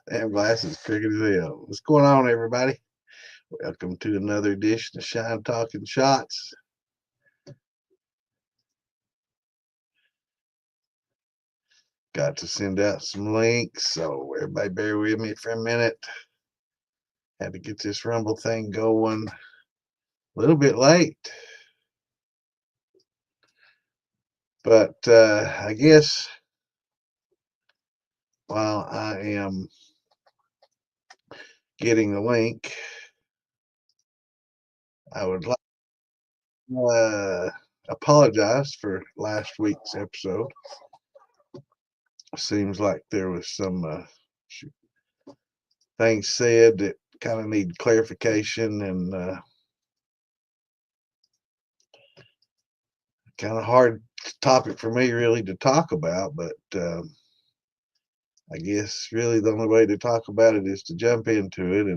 Damn glass is crooked as hell. What's going on, everybody? Welcome to another edition of Shine Talking Shots. Got to send out some links, so everybody bear with me for a minute. Had to get this Rumble thing going. A little bit late, but I guess while I am getting the link, I would like to apologize for last week's episode. Seems like there was some things said that kind of need clarification, and kind of hard topic for me really to talk about, but I guess really the only way to talk about it is to jump into it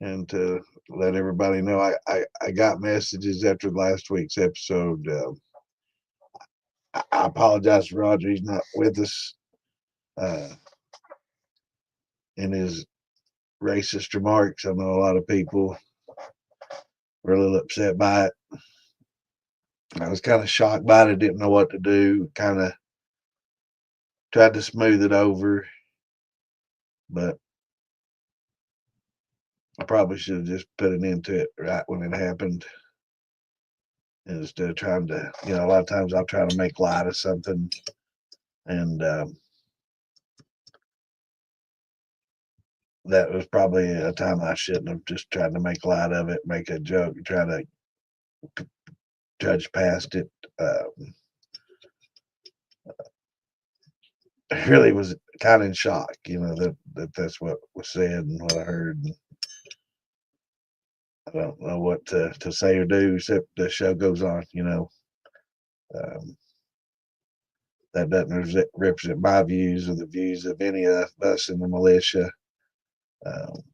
and to let everybody know. I got messages after last week's episode. I apologize to Roger. He's not with us, in his racist remarks. I know a lot of people were a little upset by it. I was kind of shocked by it. I didn't know what to do. Kind of tried to smooth it over, but I probably should have just put an end to it right when it happened, instead of trying to, a lot of times I'll try to make light of something, and that was probably a time I shouldn't have just tried to make light of it, make a joke, try to judge past it. I really was kind of in shock, that's what was said and what I heard. And I don't know what to say or do except the show goes on, Um, that doesn't represent my views or the views of any of us in the militia.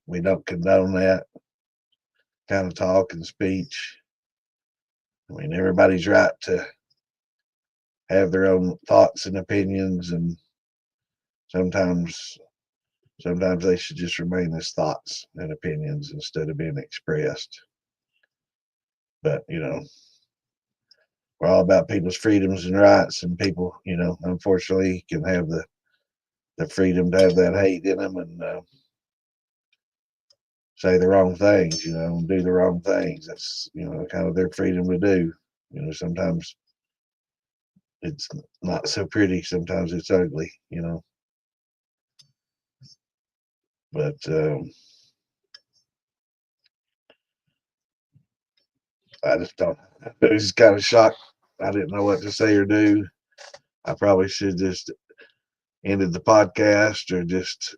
We don't condone that kind of talk and speech. I mean, everybody's right to have their own thoughts and opinions, and sometimes they should just remain as thoughts and opinions instead of being expressed. But we're all about people's freedoms and rights, and people, unfortunately, can have the freedom to have that hate in them and say the wrong things, and do the wrong things. That's kind of their freedom to do. Sometimes it's not so pretty. Sometimes it's ugly. But I just don't. It was kind of shocked. I didn't know what to say or do. I probably should just ended the podcast or just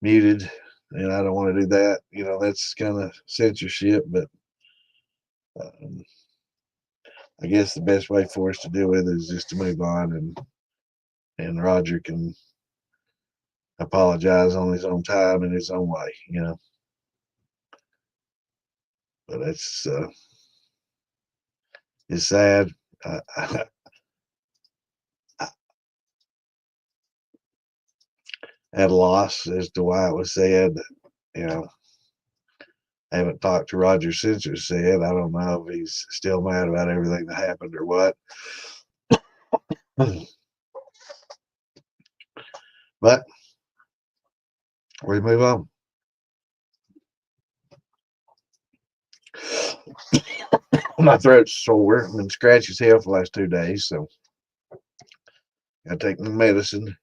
muted. And I don't want to do that. That's kind of censorship. But um, I guess the best way for us to deal with it is just to move on, and Roger can apologize on his own time in his own way. But it's sad. I at a loss as to why it was said. I haven't talked to Roger since it was said. I don't know if he's still mad about everything that happened or what. But we move on. My throat's sore. I've been scratchy as hell for the last 2 days, so I take my medicine.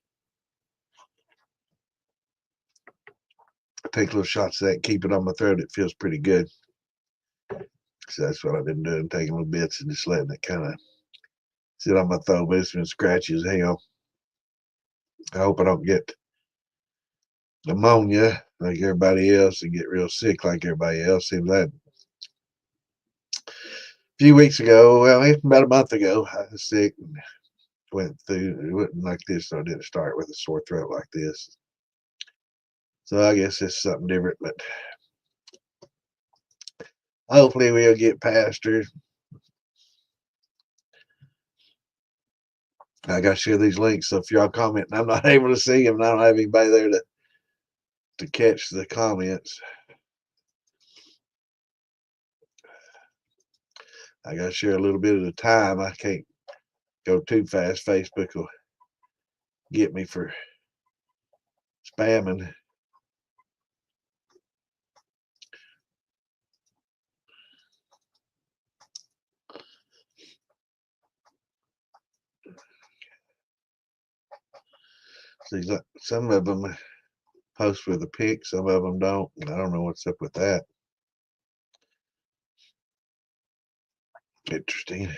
I take little shots of that, keep it on my throat. It feels pretty good. So that's what I've been doing, taking little bits and just letting it kind of sit on my throat. But it's been scratchy as hell. I hope I don't get pneumonia like everybody else and get real sick like everybody else. Seems like a few weeks ago, well, about a month ago, I was sick and went through. It wasn't like this, so I didn't start with a sore throat like this. So I guess it's something different, but hopefully we'll get past her. I got to share these links. So if y'all comment and I'm not able to see them, and I don't have anybody there to catch the comments, I got to share a little bit at a time. I can't go too fast. Facebook will get me for spamming. See, some of them post with a pic, some of them don't. I don't know what's up with that. Interesting.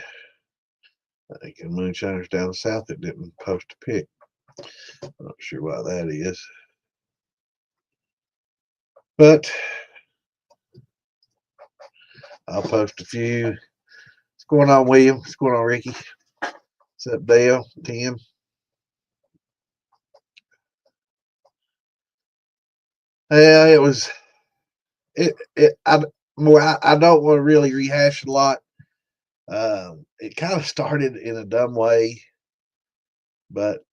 I think in moonshiners down south that didn't post a pic. I'm not sure why that is. But I'll post a few. What's going on, William? What's going on, Ricky? What's up, Dale? Tim? Yeah, it was. I don't want to really rehash a lot. It kind of started in a dumb way, but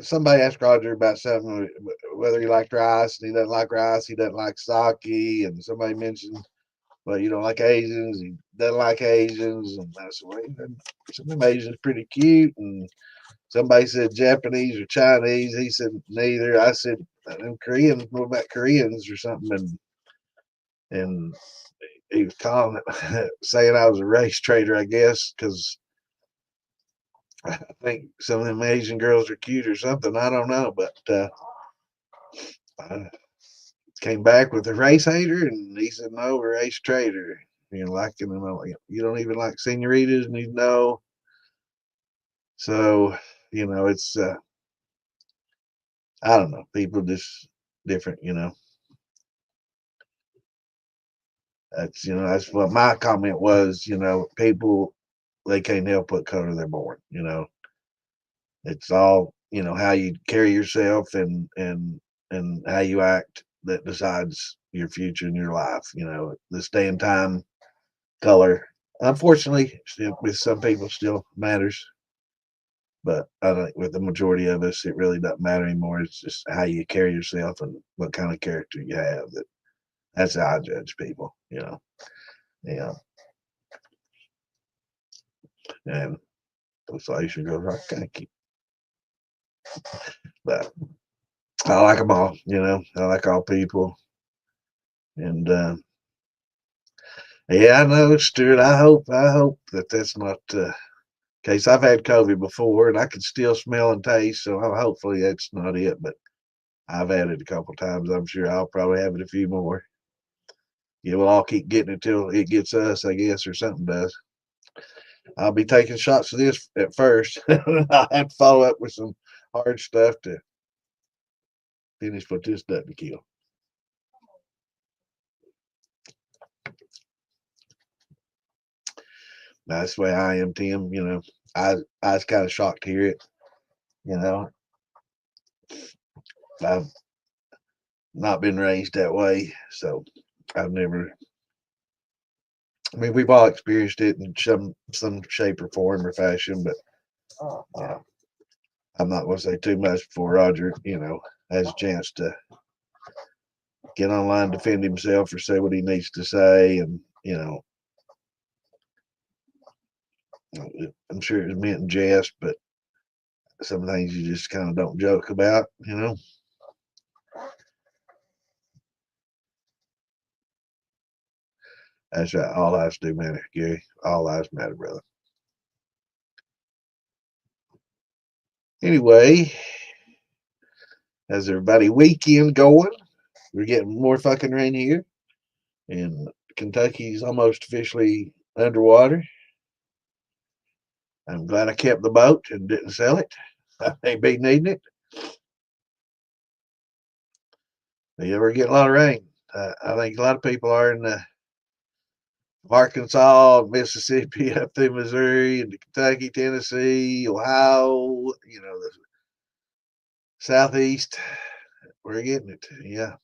somebody asked Roger about something, whether he liked rice, and he doesn't like rice. He doesn't like sake, and somebody mentioned, well, you don't like Asians. He doesn't like Asians, and I said, well, some of them Asians pretty cute, and somebody said Japanese or Chinese. He said neither. I said them Koreans. What about Koreans or something? And he was calling it, saying I was a race traitor, I guess, because I think some of them Asian girls are cute or something. I don't know, but I came back with a race hater, and he said no, we're race traitor. You know, liking them, you don't even like senoritas, and you know. So, you know, it's I don't know. People just different, you know. That's what my comment was. You know, people they can't help what color they're born. You know, it's all how you carry yourself and how you act that decides your future and your life. You know, this day and time, color, unfortunately, still, with some people, still matters. But I think with the majority of us, it really doesn't matter anymore. It's just how you carry yourself and what kind of character you have. That's how I judge people. Yeah. And association goes, right, thank you. But I like them all, I like all people. And yeah, I know, Stuart. I hope that that's not case. I've had COVID before, and I can still smell and taste. So hopefully that's not it. But I've had it a couple times. I'm sure I'll probably have it a few more. Yeah, we'll all keep getting it till it gets us, I guess, or something does. I'll be taking shots of this at first. I'll have to follow up with some hard stuff to finish what this doesn't kill. That's the way I am, Tim. I was kind of shocked to hear it. You know, I've not been raised that way, so I've never. I mean, we've all experienced it in some shape or form or fashion, but I'm not going to say too much before Roger, has a chance to get online, defend himself, or say what he needs to say, and I'm sure it was meant in jest, but some things you just kind of don't joke about. That's right. All lives do matter, Gary. All lives matter, brother. Anyway, how's everybody weekend going? We're getting more fucking rain here, and Kentucky's almost officially underwater. I'm glad I kept the boat and didn't sell it. I ain't be needing it. Yeah, we're getting a lot of rain. I think a lot of people are in Arkansas, Mississippi, up through Missouri, into Kentucky, Tennessee, Ohio, the Southeast. We're getting it. Yeah.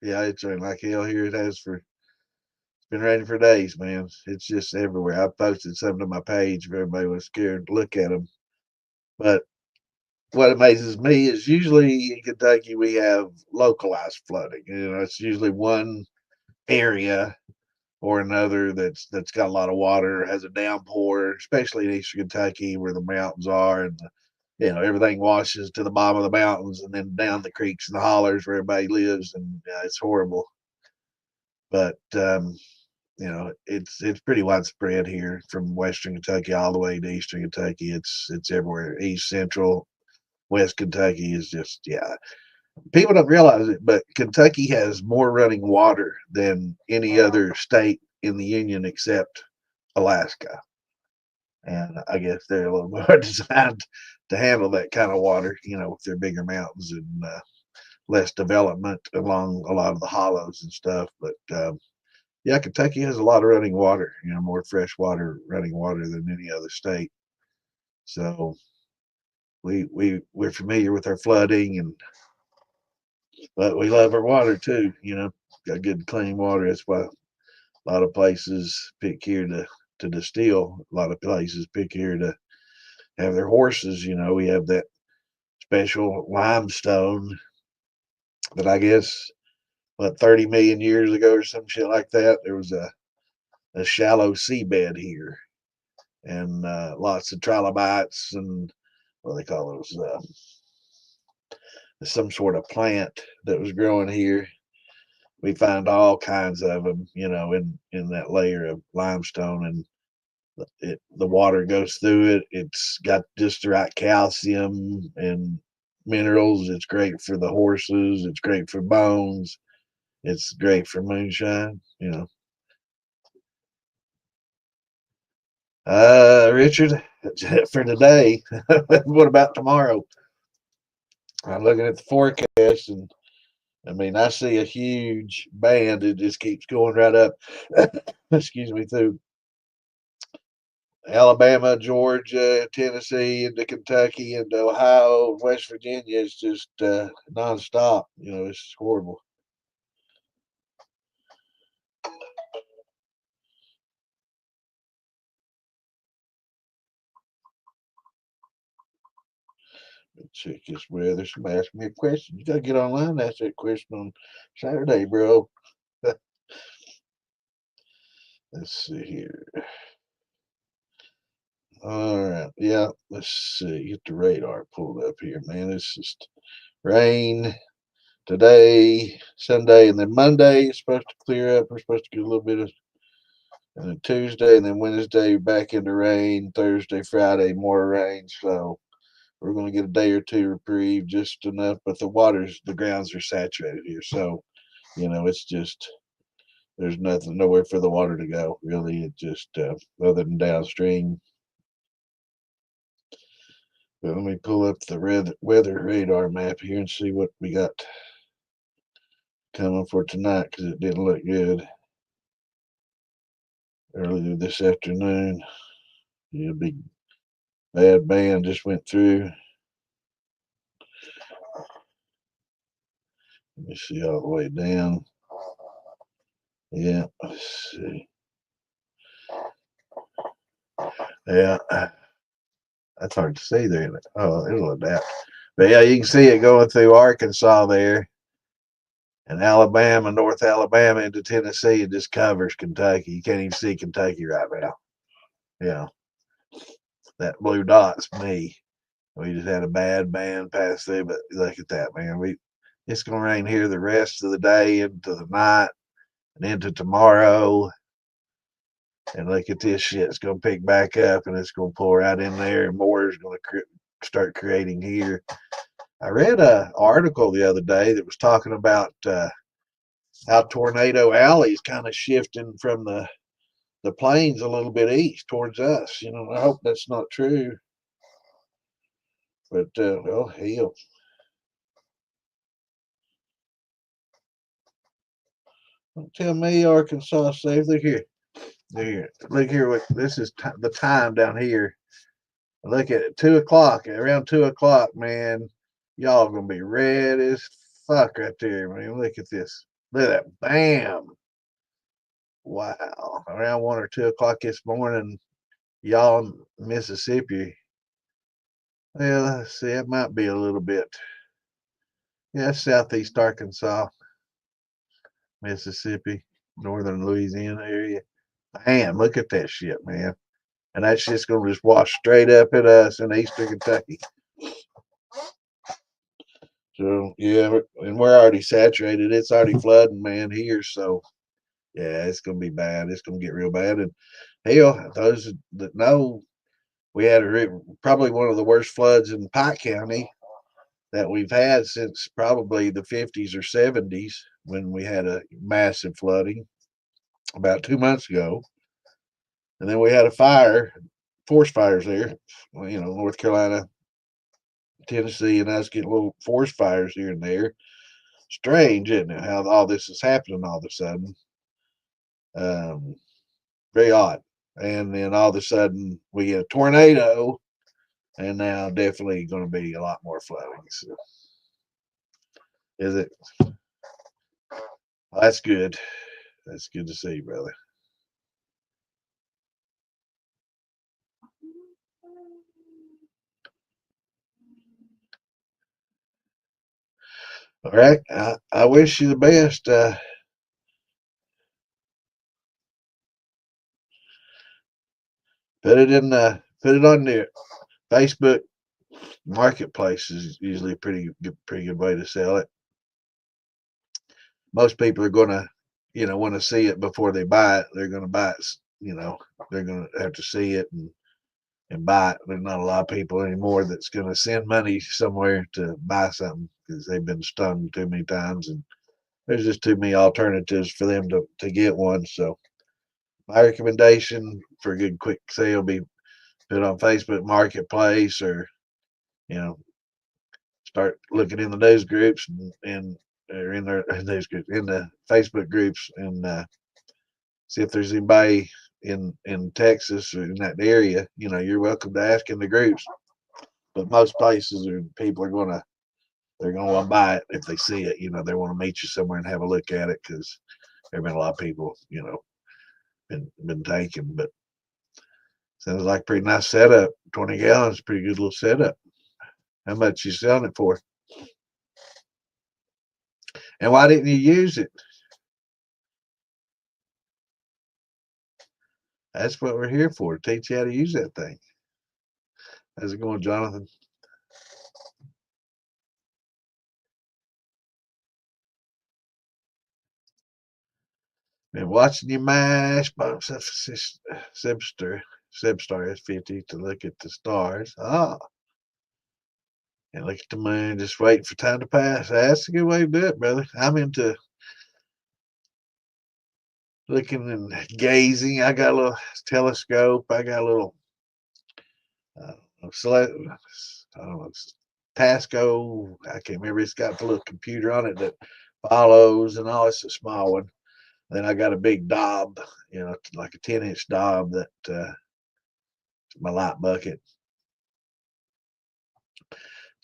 Yeah, it's raining like hell here. It has for been raining for days, man. It's just everywhere. I posted some to my page if everybody was scared to look at them. But what amazes me is usually in Kentucky we have localized flooding. You know, it's usually one area or another that's got a lot of water, has a downpour, especially in eastern Kentucky where the mountains are, and everything washes to the bottom of the mountains and then down the creeks and the hollers where everybody lives, and it's horrible. But it's pretty widespread here from western Kentucky all the way to eastern Kentucky. It's everywhere. East, central, west Kentucky is just, yeah. People don't realize it, but Kentucky has more running water than any other state in the union except Alaska. And I guess they're a little more designed to handle that kind of water, with their bigger mountains and less development along a lot of the hollows and stuff. But yeah, Kentucky has a lot of running water, more fresh water, running water than any other state. So we're familiar with our flooding, but we love our water too. Got good clean water. That's why a lot of places pick here to distill. A lot of places pick here to have their horses. We have that special limestone that I guess 30 million years ago or some shit like that. There was a shallow seabed here, and lots of trilobites and what do they call those? Some sort of plant that was growing here. We find all kinds of them, in that layer of limestone, and the water goes through it. It's got just the right calcium and minerals. It's great for the horses. It's great for bones. It's great for moonshine. Richard, for today. What about tomorrow? I'm looking at the forecast, and I mean, I see a huge band. It just keeps going right up. Excuse me, through Alabama, Georgia, Tennessee, into Kentucky, into Ohio, West Virginia. It's just nonstop. It's horrible. Check this weather. Somebody asked me a question. You gotta get online and ask that question on Saturday, bro. Let's see here. All right. Yeah, let's see. Get the radar pulled up here, man. It's just rain today, Sunday, and then Monday is supposed to clear up. We're supposed to get a little bit of, and then Tuesday, and then Wednesday back into rain. Thursday, Friday, more rain. So we're going to get a day or two reprieve, just enough. But the grounds are saturated here. So, it's just, there's nothing, nowhere for the water to go, really. It just, other than downstream. But let me pull up the weather radar map here and see what we got coming for tonight, because it didn't look good earlier this afternoon. Yeah, big bad band just went through. Let me see all the way down. Yeah, let's see. Yeah, that's hard to see there. Oh, it'll adapt. But yeah, you can see it going through Arkansas there, and Alabama, North Alabama into Tennessee. It just covers Kentucky. You can't even see Kentucky right now. Yeah, that blue dot's me. We just had a bad band pass through, but look at that, man. It's gonna rain here the rest of the day into the night and into tomorrow. And look at this shit. It's gonna pick back up, and it's gonna pour right in there, and more is gonna start creating here. I read a article the other day that was talking about how Tornado Alley is kind of shifting from the plains a little bit east towards us. I hope that's not true, but well, hell. Don't tell me Arkansas safe. Look here. Look here. Look here. What this is the time down here. Look at it. 2 o'clock. Around 2 o'clock, man. Y'all gonna be red as fuck right there, man. Look at this. Look at that. Bam. wow, around 1 or 2 o'clock this morning, y'all in Mississippi. Well, let's see, it might be a little bit. Yeah, southeast Arkansas, Mississippi, northern Louisiana area. Man, look at that shit, man. And that shit's gonna just wash straight up at us in eastern Kentucky. So yeah, and we're already saturated. It's already flooding, man, here. So yeah, it's gonna be bad. It's gonna get real bad. And hell, those that know, we had probably one of the worst floods in Pike County that we've had since probably the 50s or 70s, when we had a massive flooding about 2 months ago. And then we had a fire, forest fires there, North Carolina, Tennessee, and us getting little forest fires here and there. Strange, isn't it, how all this is happening all of a sudden? Um, Very odd. And then all of a sudden we get a tornado, and now definitely going to be a lot more flooding. So, is it? Well, that's good. That's good to see, brother. All right. I wish you the best. Put it on the Facebook marketplace is usually a pretty good way to sell it. Most people are gonna, want to see it before they buy it. They're gonna buy it. They're gonna have to see it and buy it. There's not a lot of people anymore that's gonna send money somewhere to buy something because they've been stung too many times, and there's just too many alternatives for them to get one. So my recommendation for a good quick sale be put on Facebook Marketplace, or you know start looking in the news groups and or in their news groups, in the Facebook groups, and see if there's anybody in Texas or in that area. You're welcome to ask in the groups, but most places are people are gonna they're gonna want to buy it if they see it. They want to meet you somewhere and have a look at it because there've been a lot of people been taken. But sounds like a pretty nice setup. 20 gallons, pretty good little setup. How much you selling it for? And why didn't you use it? That's what we're here for, to teach you how to use that thing. How's it going, Jonathan? Been watching you mash bottom Sebstar S50 to look at the stars. And look at the moon, just waiting for time to pass. That's a good way to do it, brother. I'm into looking and gazing. I got a little telescope. I got a little uh, select. I don't know. Tasco. I can't remember. It's got the little computer on it that follows and all. It's a small one. Then I got a big Dob, like a 10-inch Dob that my light bucket.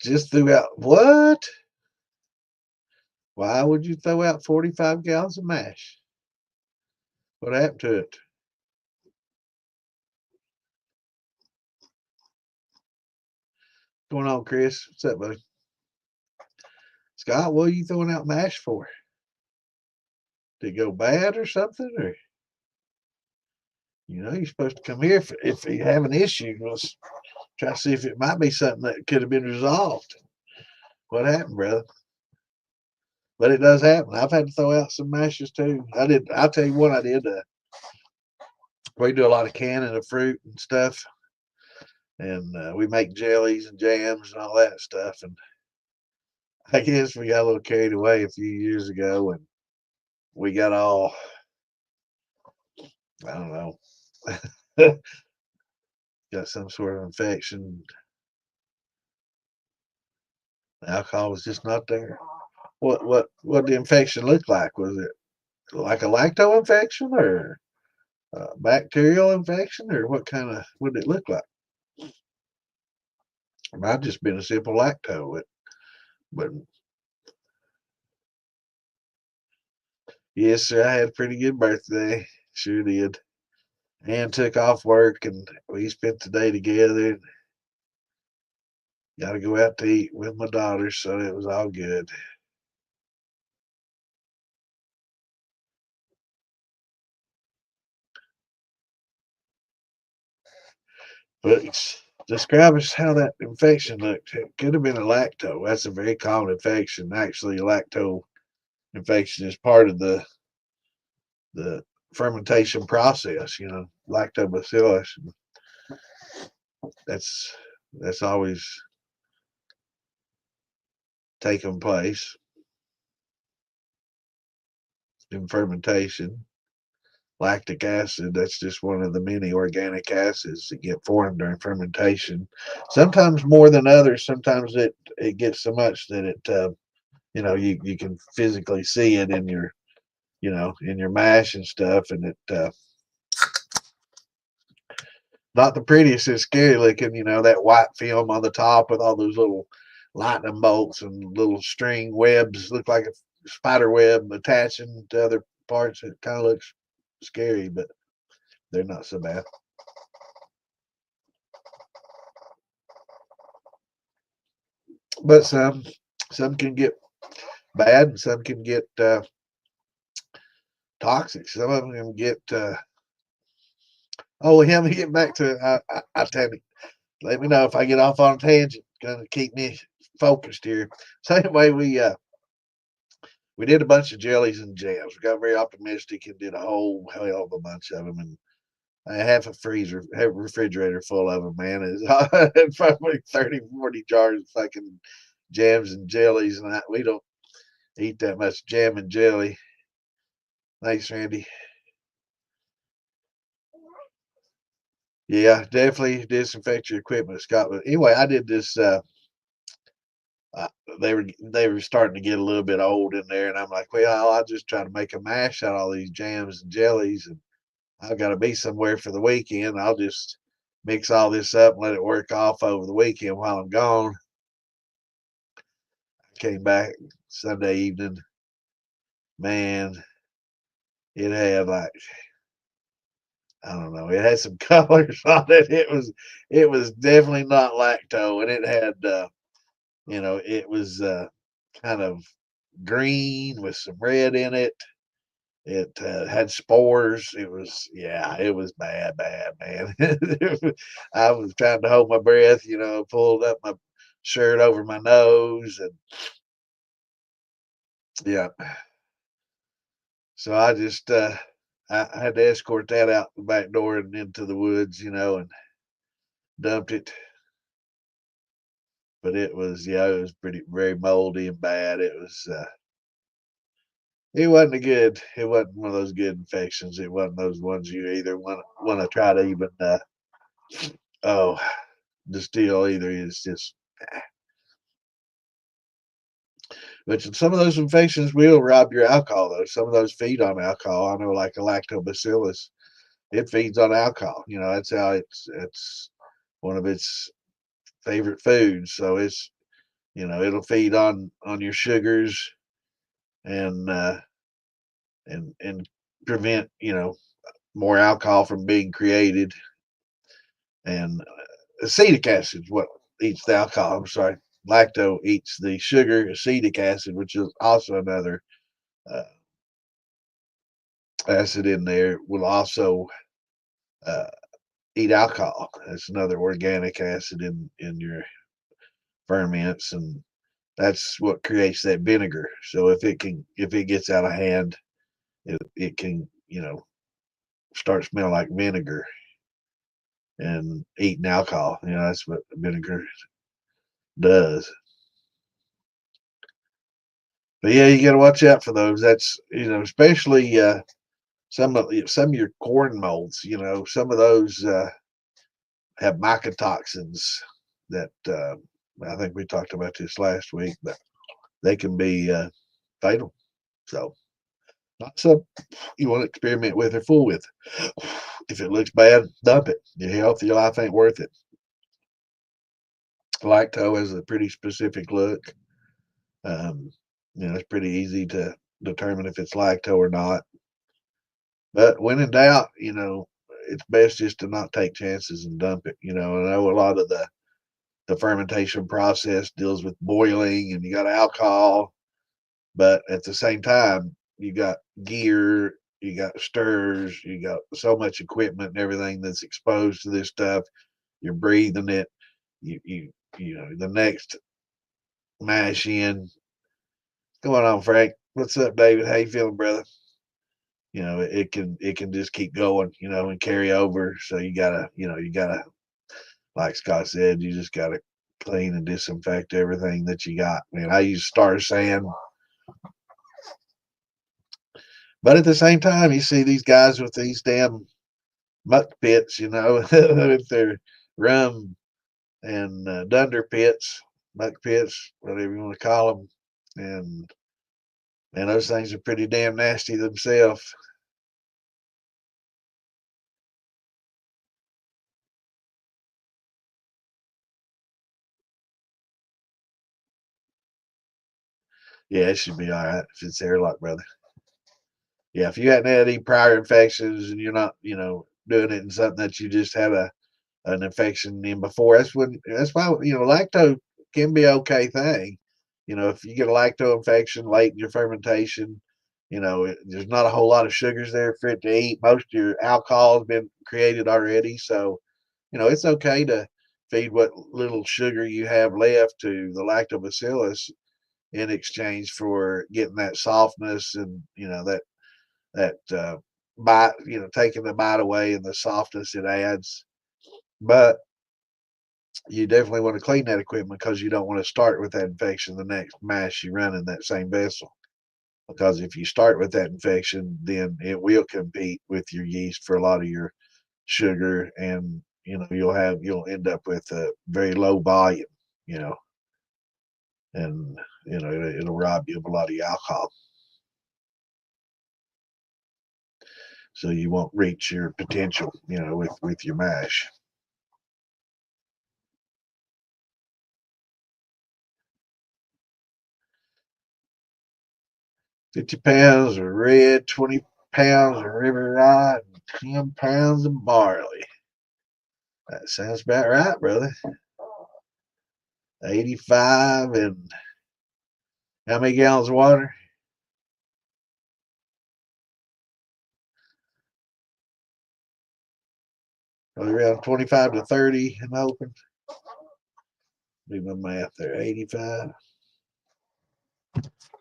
Just threw out what? Why would you throw out 45 gallons of mash? What happened to it? What's going on, Chris? What's up, buddy? Scott, what are you throwing out mash for? Did it go bad or something? Or you're supposed to come here if you have an issue. Let's try to see if it might be something that could have been resolved. What happened, brother? But it does happen. I've had to throw out some mashes too. I'll tell you what I did. We do a lot of canning of fruit and stuff, and we make jellies and jams and all that stuff. And I guess we got a little carried away a few years ago, and we got all, I don't know, got some sort of infection. The alcohol was just not there. What the infection looked like? Was it like a lacto infection or a bacterial infection, or what did it look like? It might have just been a simple lacto. But yes, sir, I had a pretty good birthday. Sure did. And took off work, and we spent the day together. And got to go out to eat with my daughter, so it was all good. But describe us how that infection looked. It could have been a lacto. That's a very common infection. Actually, a lacto infection is part of the fermentation process. Lactobacillus. That's that's always taking place in fermentation. Lactic acid, that's just one of the many organic acids that get formed during fermentation. Sometimes more than others. Sometimes it gets so much that you can physically see it in your mash and stuff, and it not the prettiest. It's scary looking. That white film on the top with all those little lightning bolts and little string webs, look like a spider web attaching to other parts. It kind of looks scary, but they're not so bad. But some can get bad, and some can get toxic. Some of them can get. Oh, let me get back to it. I tell you, let me know if I get off on a tangent. Gonna keep me focused here. So anyway, we did a bunch of jellies and jams. We got very optimistic and did a whole hell of a bunch of them. And I have a refrigerator full of them, man. It's probably 30, 40 jars of fucking jams and jellies. And we don't eat that much jam and jelly. Thanks, Randy. Yeah, definitely disinfect your equipment, Scott. But anyway, I did this. Uh, they were starting to get a little bit old in there, and I'm like, well, I'll just try to make a mash out of all these jams and jellies, and I've got to be somewhere for the weekend. I'll just mix all this up and let it work off over the weekend while I'm gone. I came back Sunday evening, man. It had like, I don't know, it had some colors on it. It was definitely not lacto, and it had it was kind of green with some red in it. It had spores. It was bad, bad, man. I was trying to hold my breath, pulled up my shirt over my nose, and yeah. So I just, I had to escort that out the back door and into the woods, and dumped it. But it was pretty, very moldy and bad. It wasn't it wasn't one of those good infections. It wasn't those ones you either want to try to even, oh, distill either. It's just, but some of those infections will rob your alcohol though. Some of those feed on alcohol. I know, like a lactobacillus, it feeds on alcohol. That's how it's one of its favorite foods. So it'll feed on your sugars and and prevent more alcohol from being created. And acetic acid is what eats the alcohol. I'm sorry, lacto eats the sugar. Acetic acid, which is also another uh, acid in there, will also uh, eat alcohol. That's another organic acid in your ferments, and that's what creates that vinegar. So if it gets out of hand, it can start smelling like vinegar and eating alcohol. That's what vinegar does. But yeah, you got to watch out for those. That's especially some of your corn molds. Some of those have mycotoxins that I think we talked about this last week, but they can be fatal. So not something you want to experiment with or fool with. If it looks bad, dump it. Your health, your life ain't worth it. Lacto has a pretty specific look. Um, it's pretty easy to determine if it's lacto or not. But when in doubt, it's best just to not take chances and dump it. I know a lot of the fermentation process deals with boiling and you got alcohol, but at the same time, you got gear, you got stirs, you got so much equipment and everything that's exposed to this stuff. You're breathing it. The next mash in. What's going on, Frank? What's up, David? How you feeling, brother? It can just keep going, and carry over. So you gotta, like Scott said, you just gotta clean and disinfect everything that you got. Man, I use Star Sand, but at the same time, you see these guys with these damn muck pits, with their rum and dunder pits, muck pits, whatever you want to call them, and man, those things are pretty damn nasty themselves. Yeah, it should be all right if it's airlock, brother. Yeah, if you hadn't had any prior infections and you're not, doing it in something that you just had an infection in before, that's why lacto can be an okay thing. If you get a lacto infection late in your fermentation, there's not a whole lot of sugars there for it to eat. Most of your alcohol has been created already, so it's okay to feed what little sugar you have left to the lactobacillus in exchange for getting that softness and that bite, taking the bite away and the softness it adds. But you definitely want to clean that equipment because you don't want to start with that infection the next mash you run in that same vessel. Because if you start with that infection, then it will compete with your yeast for a lot of your sugar, and you'll end up with a very low volume, you know, and it'll rob you of a lot of your alcohol. So you won't reach your potential, with your mash. 50 pounds of red, 20 pounds of river rye, and 10 pounds of barley. That sounds about right, brother. 85 and how many gallons of water? Probably around 25 to 30 in the open. Do my math there. 85.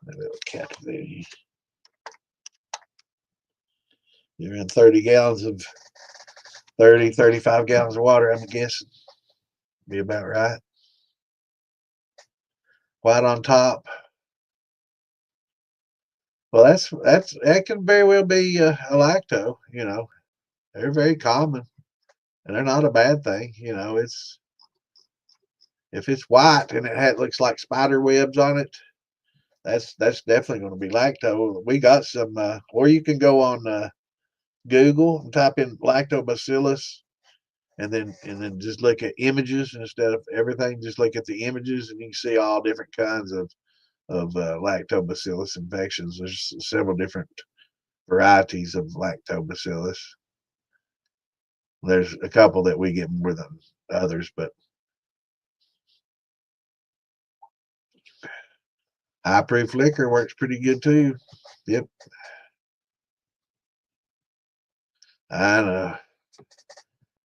That little calculator. You're in 30 gallons of 30, 35 gallons of water, I'm guessing. Be about right. White on top. Well, that can very well be a lacto. They're very common, and they're not a bad thing. It's if it's white and looks like spider webs on it, that's definitely going to be lacto. We got some, or you can go on Google and type in lactobacillus, and then just look at images instead of everything. Just look at the images, and you can see all different kinds of lactobacillus infections. There's several different varieties of lactobacillus. There's a couple that we get more than others, but high proof liquor works pretty good too. Yep, I know.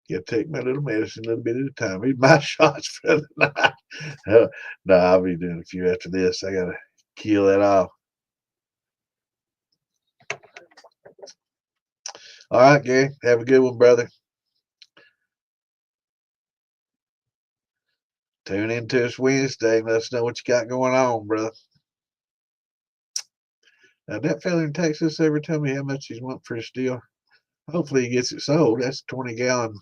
You take my little medicine a little bit at a time. Read my shots for the night. No, I'll be doing a few after this. I gotta kill that off. All right, Gary. Have a good one, brother. Tune in to us Wednesday and let us know what you got going on, brother. Now, that fella in Texas ever tell me how much he's want for a steel? Hopefully he gets it sold. That's 20-gallon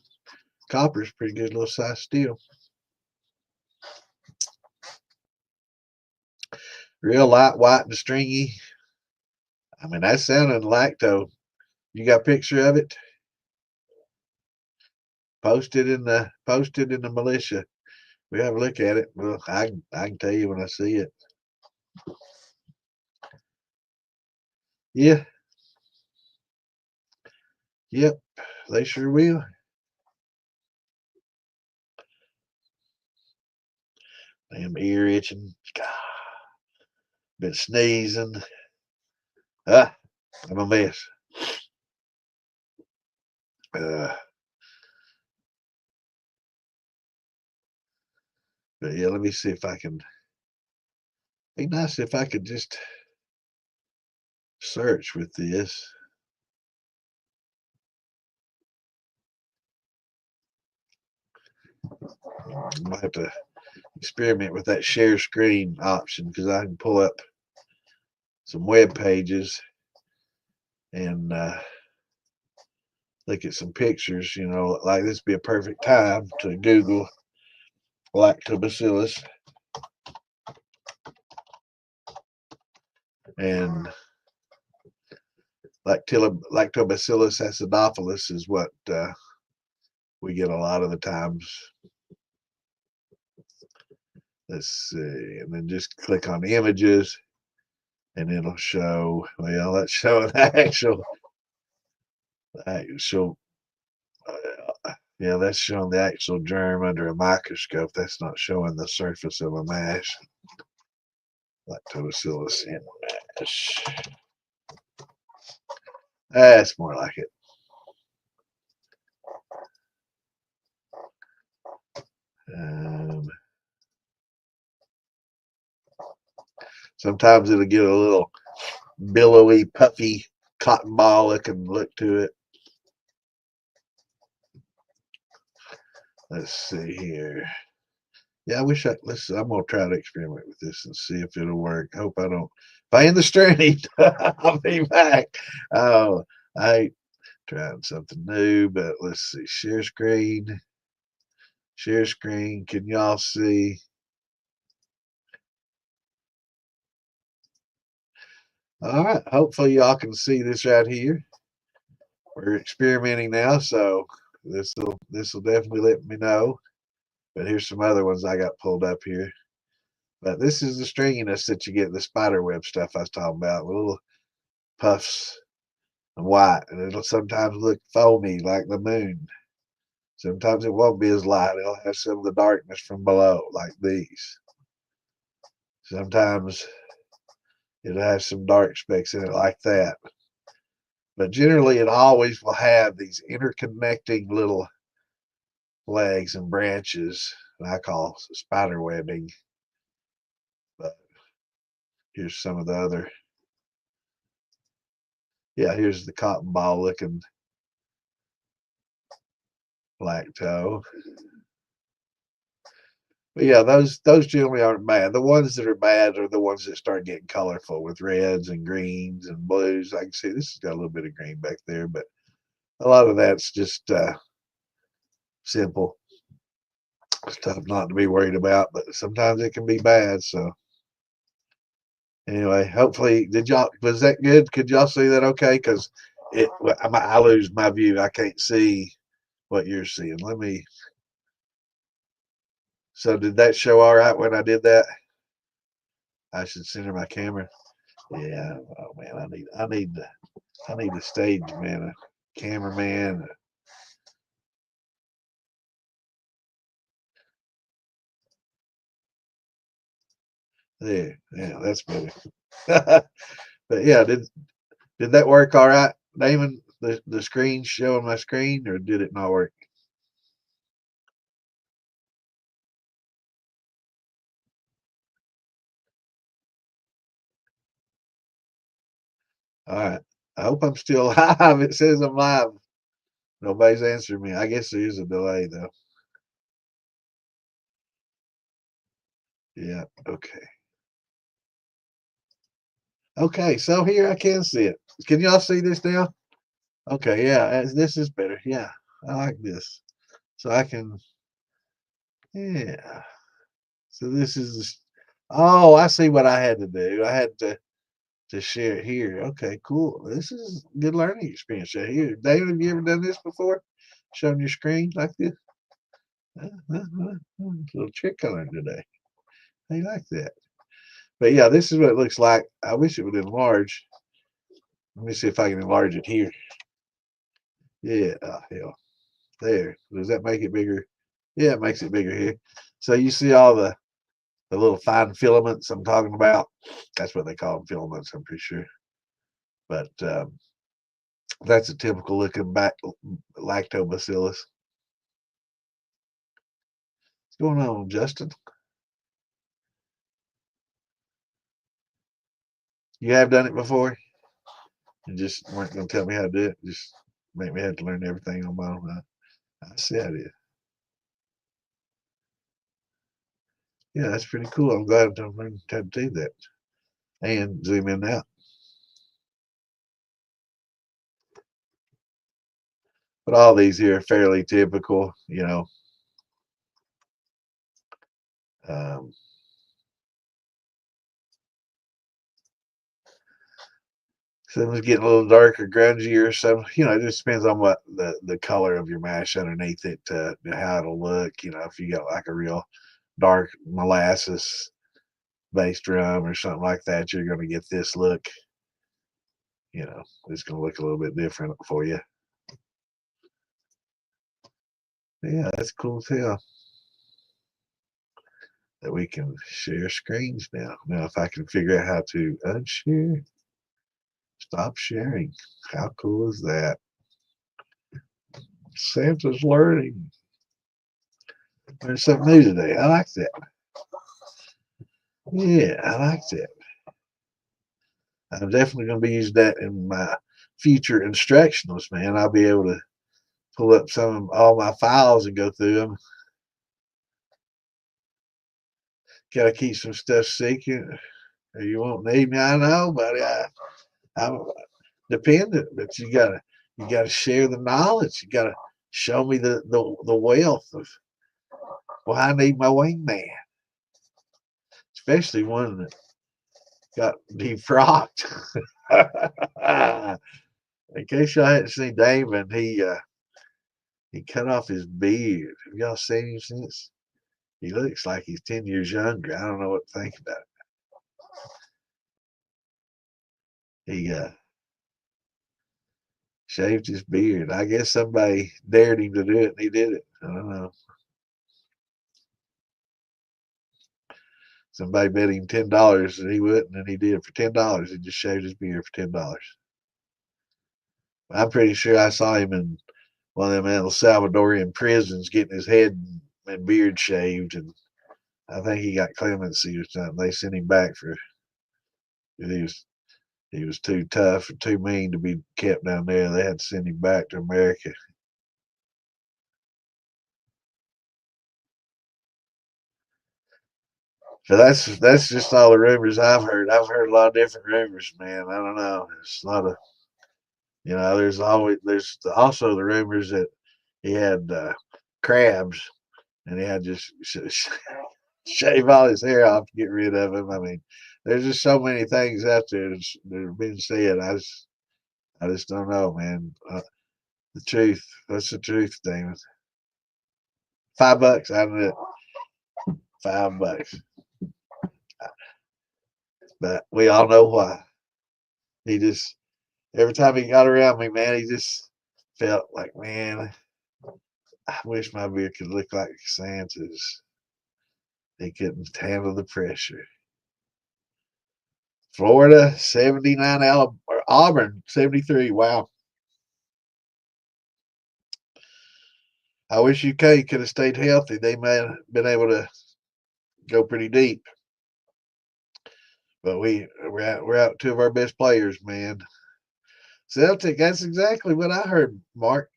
copper is pretty good little size steel. Real light, white, and stringy. I mean, that's sounding lacto. You got a picture of it? Posted in the militia. We have a look at it. Well, I can tell you when I see it. Yeah. Yep, they sure will. Damn ear itching. Been sneezing. Ah, I'm a mess. Uh, but yeah, let me see if I can. Be nice if I could just search with this. I might have to experiment with that share screen option because I can pull up some web pages and look at some pictures. You know, like this would be a perfect time to Google lactobacillus and lactobacillus acidophilus is what we get a lot of the times. Let's see, and then just click on images, and it'll show. Well, that's showing actual. Yeah, that's showing the actual germ under a microscope. That's not showing the surface of a mash. Lactobacillus in mash. That's more like it. Um, Sometimes it'll get a little billowy, puffy, cotton ball looking look to it. Let's see here. Yeah, I wish I'm gonna try to experiment with this and see if it'll work. Hope I don't. If I end the stream, I'll be back. Oh, I hate trying something new, but let's see. Share screen. Share screen. Can y'all see? All right. Hopefully y'all can see this right here. We're experimenting now, so this will definitely let me know. But here's some other ones I got pulled up here. But this is the stringiness that you get the spider web stuff I was talking about. Little puffs of white, and it'll sometimes look foamy like the moon. Sometimes it won't be as light. It'll have some of the darkness from below, like these. Sometimes it'll have some dark specks in it like that. But generally, it always will have these interconnecting little legs and branches that I call spider webbing. But here's some of the other. Yeah, here's the cotton ball looking lacto. But yeah, those generally aren't bad. The ones that are bad are the ones that start getting colorful with reds and greens and blues. I can see this has got a little bit of green back there, but a lot of that's just simple stuff not to be worried about. But sometimes it can be bad. So anyway, hopefully, was that good? Could y'all see that okay? Because I lose my view. I can't see what you're seeing. Let me. So did that show all right when I did that? I should center my camera. Yeah. Oh man, I need a stage man, a cameraman. There, yeah, that's better. But yeah, did that work all right, Damon? The screen showing my screen, or did it not work? All right. I hope I'm still live. It says I'm live. Nobody's answering me. I guess there is a delay though. Yeah. Okay. Okay. So here I can see it. Can y'all see this now? Okay. Yeah. This is better. Yeah. I like this. So I can. Yeah. So this is. Oh, I see what I had to do. I had to share it here. Okay. Cool. This is a good learning experience right here. David, have you ever done this before? Showing your screen like this? Little trick I learned today. I like that. But yeah, this is what it looks like. I wish it would enlarge. Let me see if I can enlarge it here. Yeah, hell. There. Does that make it bigger? Yeah, it makes it bigger here. So you see all the little fine filaments I'm talking about? That's what they call them, filaments, I'm pretty sure. But that's a typical looking back lactobacillus. What's going on, Justin? You have done it before? You just weren't going to tell me how to do it. Just make me have to learn everything on my own. I see how it is. Yeah, that's pretty cool. I'm glad I learned how to do that. And zoom in out. But all these here are fairly typical, you know. Um, Some is getting a little darker, grungier. Some, it just depends on what the color of your mash underneath it, how it'll look. If you got like a real dark molasses based rum or something like that, you're going to get this look. It's going to look a little bit different for you. Yeah, that's cool as hell that we can share screens now. Now, if I can figure out how to unshare, stop sharing. How cool is that? Santa's learning. There's something new today. I like that. Yeah, I like that. I'm definitely going to be using that in my future instructionals, man. I'll be able to pull up all my files and go through them. Got to keep some stuff secret, or you won't need me. I know, buddy. I'm dependent, but you gotta share the knowledge. You gotta show me the wealth of. Well, I need my wingman, especially one that got defrocked. In case y'all hadn't seen Damon, he cut off his beard. Have y'all seen him since? He looks like he's 10 years younger. I don't know what to think about it. He shaved his beard. I guess somebody dared him to do it, and he did it. I don't know. Somebody bet him $10 that he wouldn't, and he did for $10. He just shaved his beard for $10. I'm pretty sure I saw him in one of them El Salvadorian prisons getting his head and beard shaved, and I think he got clemency or something. They sent him back for he was too tough and too mean to be kept down there. They had to send him back to America. So that's just all the rumors I've heard. I've heard a lot of different rumors, man. I don't know. It's a lot of there's also the rumors that he had crabs and he had just shave all his hair off to get rid of him. I mean, there's just so many things out there that have been said. I just don't know, man. The truth. What's the truth, Damon? $5. I don't know. $5. But we all know why. He just every time he got around me, man, he just felt like, man, I wish my beard could look like Santa's. He couldn't handle the pressure. Florida 79, Alabama, or Auburn 73. Wow. I wish UK could have stayed healthy. They might have been able to go pretty deep. But we're out two of our best players, man. Celtic, that's exactly what I heard, Mark.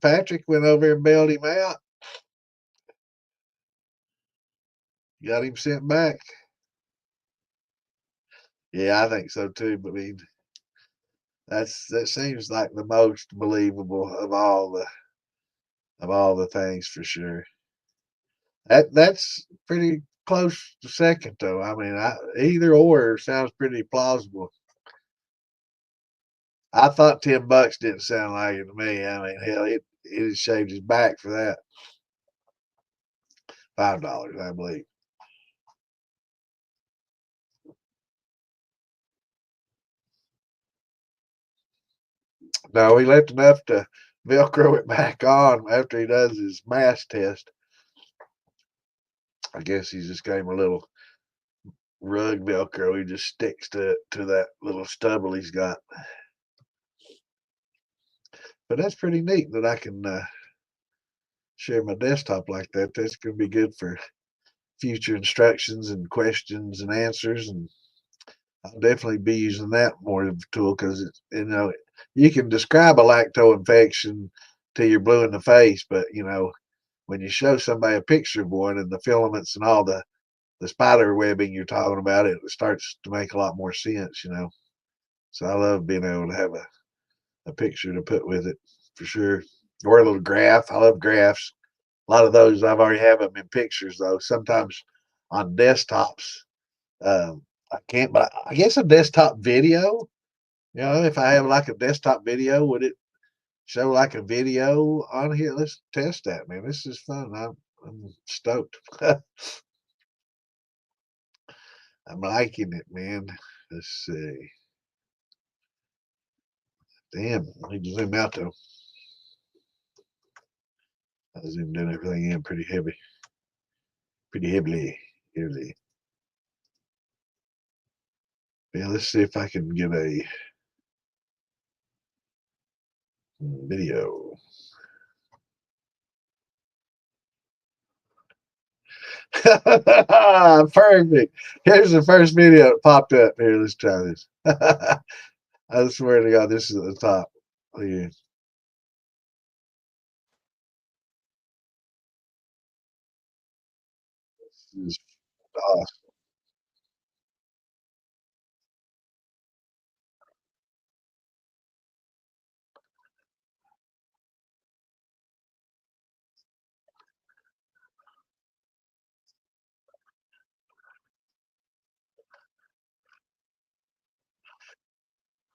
Patrick went over and bailed him out. Got him sent back. Yeah, I think so too. But I mean, that seems like the most believable of all the things for sure. That's pretty close to second though. I mean, either or sounds pretty plausible. I thought $10 didn't sound like it to me. I mean, hell, it shaved his back for that. $5, I believe. No, he left enough to Velcro it back on after he does his mass test. I guess he just gave him a little rug Velcro. He just sticks to that little stubble he's got. But that's pretty neat that I can share my desktop like that. That's going to be good for future instructions and questions and answers. And I'll definitely be using that more of a tool because it's, you can describe a lacto infection till you're blue in the face, but when you show somebody a picture of one and the filaments and all the spider webbing you're talking about, it starts to make a lot more sense. So I love being able to have a picture to put with it for sure, or a little graph. I love graphs. A lot of those I've already have them in pictures though. Sometimes on desktops, I can't, but I guess a desktop video. If I have like a desktop video, would it show like a video on here? Let's test that, man. This is fun. I'm stoked. I'm liking it, man. Let's see. Damn, I need to zoom out though. I zoomed in everything in pretty heavy. Pretty heavily. Yeah, let's see if I can get a video. Perfect. Here's the first video that popped up. Here, let's try this. I swear to God, this is at the top. Yeah. This is awesome.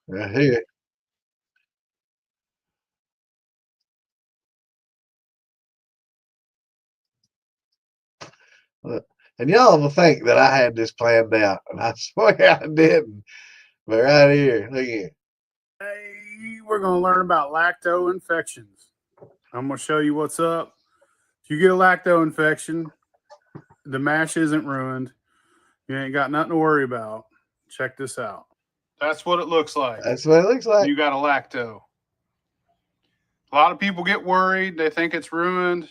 Right here. Look. And y'all will think that I had this planned out, and I swear I didn't. But right here, look here. Hey, we're going to learn about lacto infections. I'm going to show you what's up. If you get a lacto infection, the mash isn't ruined. You ain't got nothing to worry about. Check this out. That's what it looks like. That's what it looks like. You got a lacto. A lot of people get worried. They think it's ruined.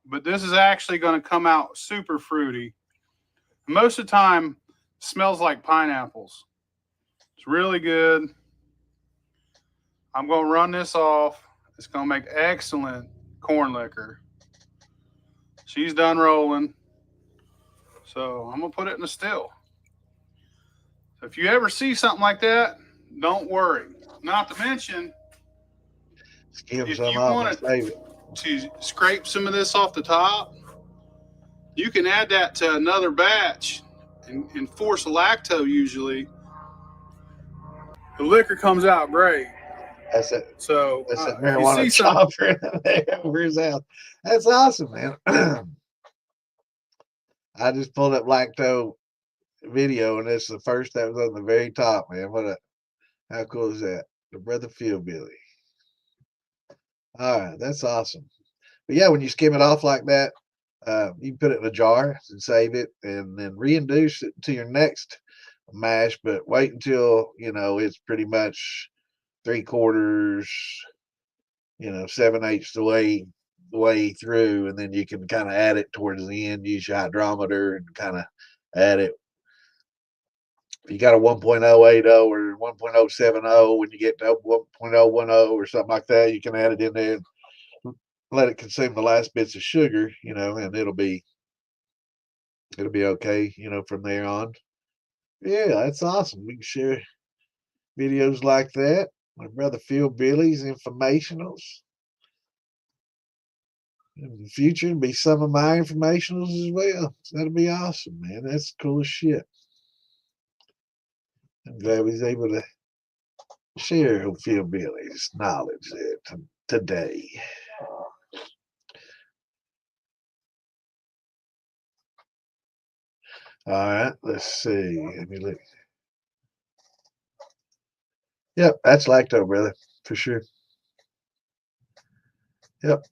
But this is actually going to come out super fruity. Most of the time, smells like pineapples. It's really good. I'm going to run this off. It's going to make excellent corn liquor. She's done rolling. So I'm going to put it in a still. So if you ever see something like that, don't worry. Not to mention, Skim if some you off and want save it. to scrape some of this off the top, you can add that to another batch and force a lacto usually. The liquor comes out great. That's it. So That's that if you marijuana see something, chopper there over his house. That's awesome, man. I just pulled up Lacto video, and it's the first that was on the very top, man. How cool is that? The Brother Fieldbilly. All right, that's awesome. But yeah, when you skim it off like that, you can put it in a jar and save it, and then reintroduce it to your next mash. But wait until it's pretty much 3/4, 7/8 the way through, and then you can kind of add it towards the end. Use your hydrometer and kind of add it. If you got a 1.080 or 1.070, when you get to 1.010 or something like that, you can add it in there and let it consume the last bits of sugar, and it'll be okay, from there on. Yeah, that's awesome. We can share videos like that. My brother Phil Billy's informationals. In the future, be some of my informationals as well. So that'll be awesome, man. That's cool as shit. I'm glad we was able to share Phil Billy's knowledge there today. All right, let's see. Let me look. Yep, that's lacto, brother, for sure. Yep.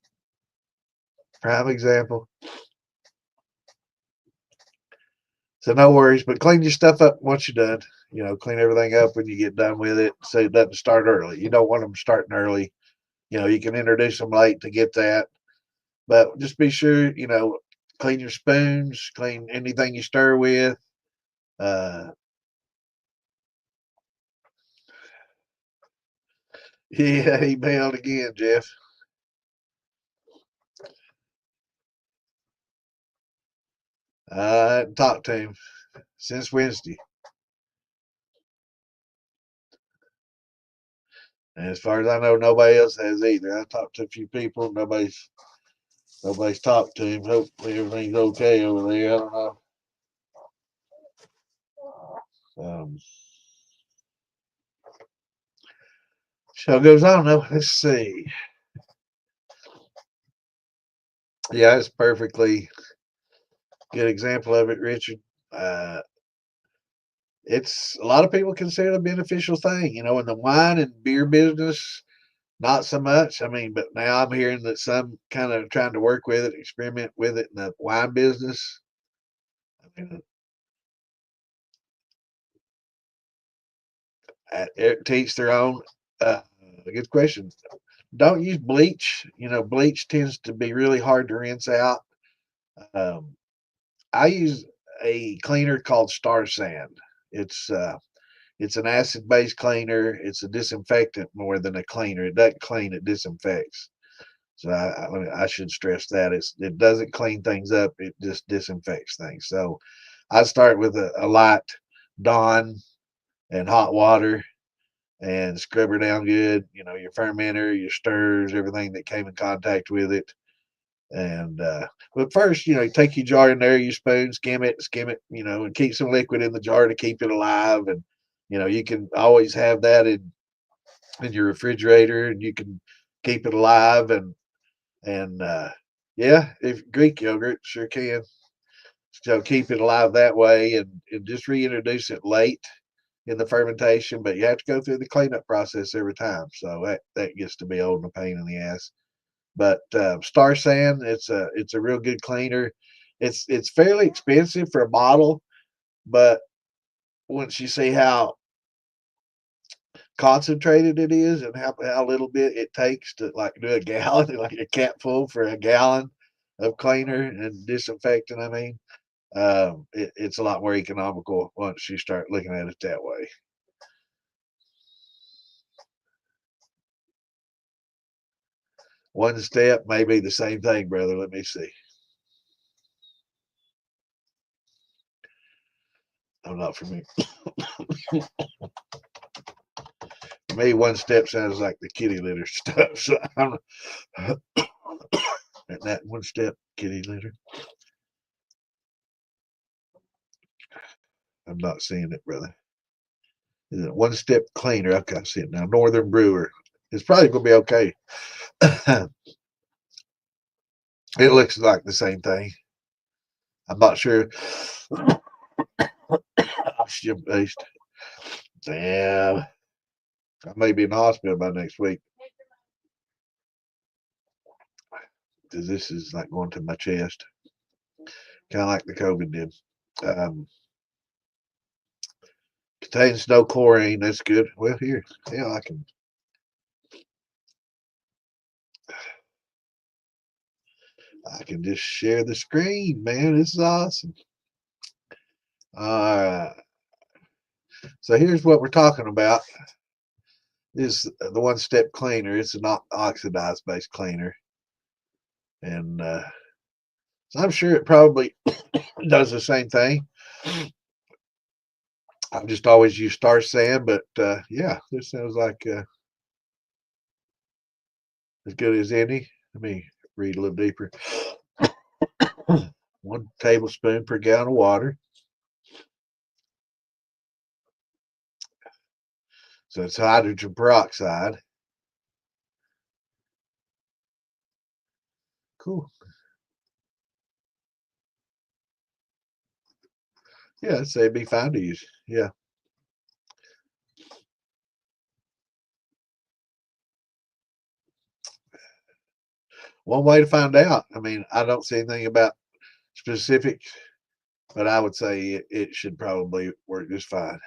Prime example. So no worries, but clean your stuff up once you're done. Clean everything up when you get done with it so it doesn't start early. You don't want them starting early. You can introduce them late to get that. But just be sure, clean your spoons, clean anything you stir with. Uh, yeah, he bailed again, Jeff. I hadn't talked to him since Wednesday. And as far as I know, nobody else has either. I talked to a few people. Nobody's talked to him. Hopefully everything's okay over there. I don't know. Um, Show goes on though. Let's see. Yeah, it's perfectly good example of it, Richard. Uh, it's a lot of people consider it a beneficial thing, in the wine and beer business, not so much. I mean, but now I'm hearing that some kind of trying to work with it, experiment with it in the wine business. I mean, to each their own. Good question. Don't use bleach. Bleach tends to be really hard to rinse out. Um, I use a cleaner called Star Sand. It's uh, it's an acid-based cleaner. It's a disinfectant more than a cleaner. It doesn't clean; it disinfects. So I should stress that it doesn't clean things up. It just disinfects things. So I start with a light Dawn and hot water and scrub her down good. Your fermenter, your stirs, everything that came in contact with it. And but first, you take your jar in there, your spoon, skim it, and keep some liquid in the jar to keep it alive. And you can always have that in your refrigerator, and you can keep it alive. And yeah, if Greek yogurt sure can. So keep it alive that way, and just reintroduce it late in the fermentation. But you have to go through the cleanup process every time, so that gets to be old and a pain in the ass. But Star Sand, it's a real good cleaner. It's fairly expensive for a bottle, but once you see how concentrated it is and how little bit it takes to like do a gallon, like a cap full for a gallon of cleaner and disinfectant, I mean, it's a lot more economical once you start looking at it that way. One step may be the same thing, brother. Let me see. I'm not familiar. For me, one step sounds like the kitty litter stuff. So I'm that one step kitty litter. I'm not seeing it, brother. Is it one step cleaner? Okay, I see it now. Northern Brewer. It's probably gonna be okay. It looks like the same thing. I'm not sure. Oxygen based. Damn. I may be in the hospital by next week because this is like going to my chest, kind of like the COVID did. Um, Contains no chlorine. That's good. Well, here, yeah, I can just share the screen, man. This is awesome. All right. So here's what we're talking about. This is the one step cleaner. It's an oxidized based cleaner, and so I'm sure it probably does the same thing. I've just always used Star Sand, but yeah, this sounds like as good as any. Let me read a little deeper. 1 tablespoon per gallon of water. So it's hydrogen peroxide. Cool. Yeah, I'd say it'd be fine to use. Yeah. one way to find out. I mean, I don't see anything about specific, but I would say it should probably work just fine.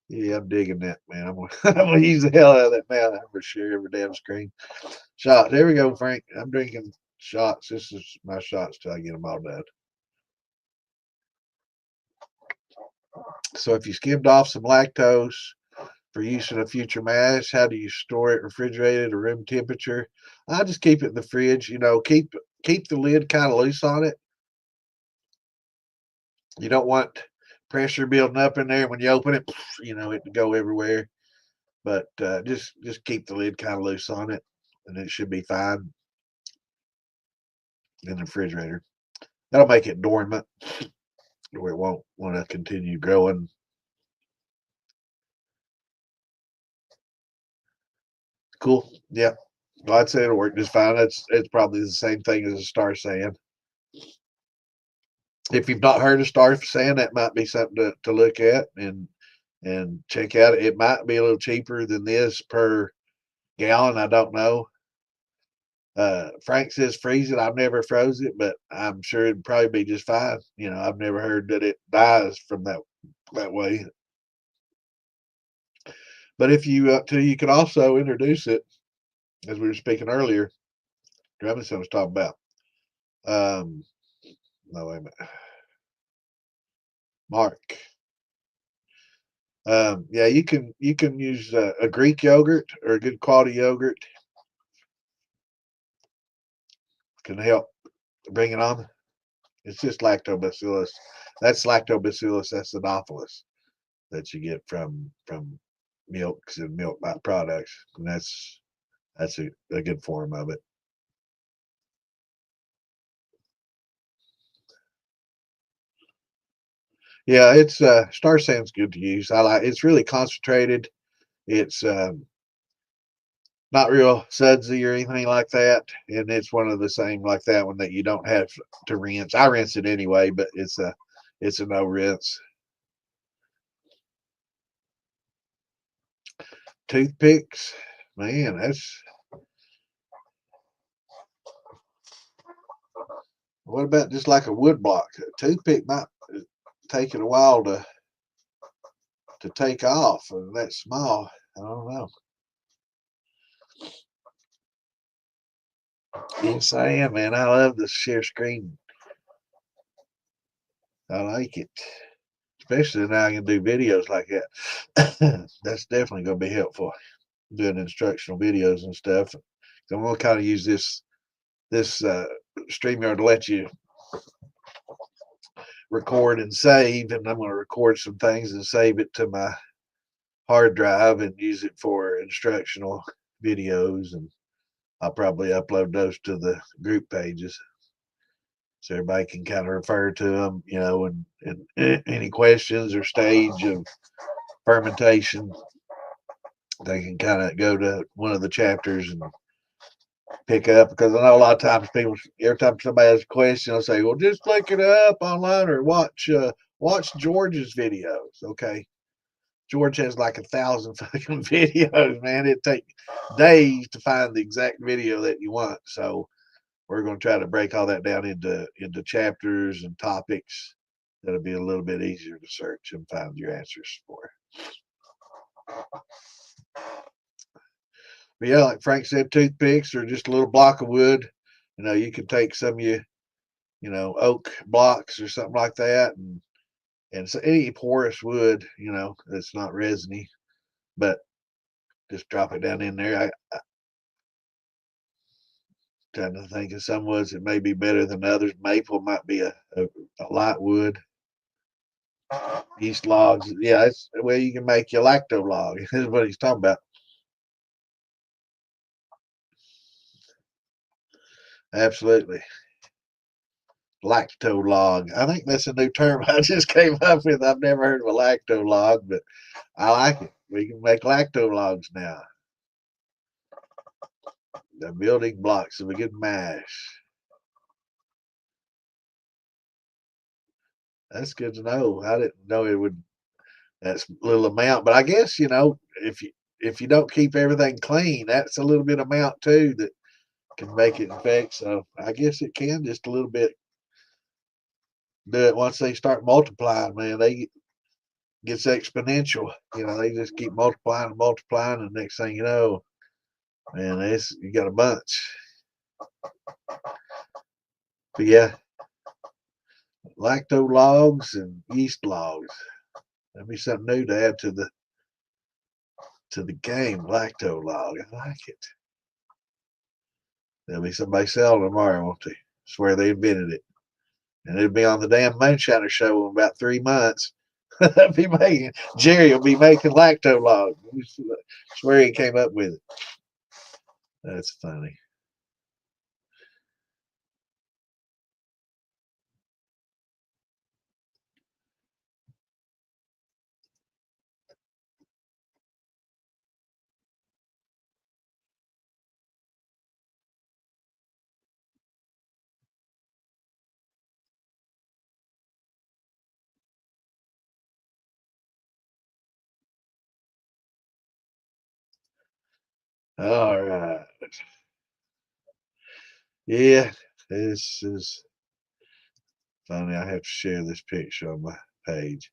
Yeah, I'm digging that, man. I'm gonna use the hell out of that now for sure. Every damn screen. Shot. There we go, Frank. I'm drinking shots. This is my shots till I get them all done. So if you skimmed off some lactose for use in a future mash, how do you store it? Refrigerated or room temperature? I just keep it in the fridge. You know, keep the lid kind of loose on it. You don't want pressure building up in there when you open it. You know, it to go everywhere. But just keep the lid kind of loose on it, and it should be fine in the refrigerator. That'll make it dormant, where it won't want to continue growing. Cool. Yeah. Well, I'd say it'll work just fine. It's probably the same thing as a star sand. If you've not heard of star sand, that might be something to look at and check out. It might be a little cheaper than this per gallon. I don't know. Frank says freeze it. I've never froze it, but I'm sure it'd probably be just fine. You know, I've never heard that it dies from that way. But if you you could also introduce it, as we were speaking earlier. Drummondson was talking about. No, wait a minute. Mark. Yeah, you can use a Greek yogurt or a good quality yogurt. Can help bring it on. It's just lactobacillus. That's lactobacillus acidophilus that you get from milks and milk byproducts, and that's a good form of it. Yeah, it's Star Sand's good to use. I like it's really concentrated. It's not real sudsy or anything like that, and it's one of the same like that one that you don't have to rinse. I rinse it anyway, but it's a no rinse. Toothpicks, man, that's what about just like a wood block? A toothpick might take it a while to take off, and that small. I don't know. Yes, I am, man. I love the share screen. I like it, especially now I can do videos like that. That's definitely going to be helpful. Doing instructional videos and stuff. So I'm going to kind of use this StreamYard to let you record and save, and I'm going to record some things and save it to my hard drive and use it for instructional videos, and I'll probably upload those to the group pages so everybody can kind of refer to them, you know, and any questions or stage of fermentation, they can kind of go to one of the chapters and pick up, because I know a lot of times people, every time somebody has a question, they'll say, well, just look it up online or watch George's videos. Okay. George has like 1,000 fucking videos, man. It takes days to find the exact video that you want. So we're going to try to break all that down into chapters and topics that'll be a little bit easier to search and find your answers for. But yeah, like Frank said, toothpicks or just a little block of wood. You know, you could take some of you know, oak blocks or something like that, and so any porous wood, you know, that's not resiny, but just drop it down in there. I trying to think of some woods that may be better than others. Maple might be a light wood. Yeast logs, yeah, that's the way you can make your lacto log. Is what he's talking about. Absolutely. Lacto log. I think that's a new term I just came up with. I've never heard of a lacto log, but I like it. We can make lacto logs now. The building blocks of a good mash. That's good to know. I didn't know it would that's little amount, but I guess, you know, if you don't keep everything clean, that's a little bit amount too that can make it infect. So I guess it can just a little bit do it once they start multiplying, man. They gets exponential. They just keep multiplying and multiplying, and next thing you know, man, you got a bunch. But yeah, lacto logs and yeast logs. That'd be something new to add to the game. Lacto log. I like it. There'll be somebody selling tomorrow, won't they? Swear they invented it. And it'll be on the damn Moonshiner show in about 3 months. Jerry will be making lacto log. Swear he came up with it. That's funny. All right. Yeah, this is funny. I have to share this picture on my page.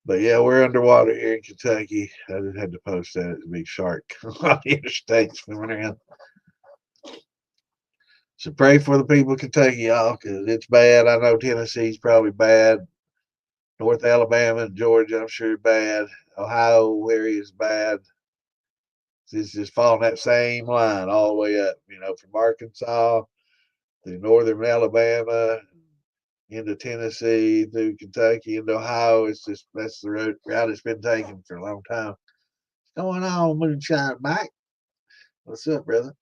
But yeah, we're underwater here in Kentucky. I just had to post that. It's a big shark on the interstate swimming around. So pray for the people of Kentucky, y'all, because it's bad. I know Tennessee's probably bad. North Alabama and Georgia, I'm sure, bad. Ohio area is bad. It's just following that same line all the way up, from Arkansas through northern Alabama into Tennessee, through Kentucky, into Ohio. That's the route it's been taken for a long time. What's going on, Moonshine Mike? What's up, brother?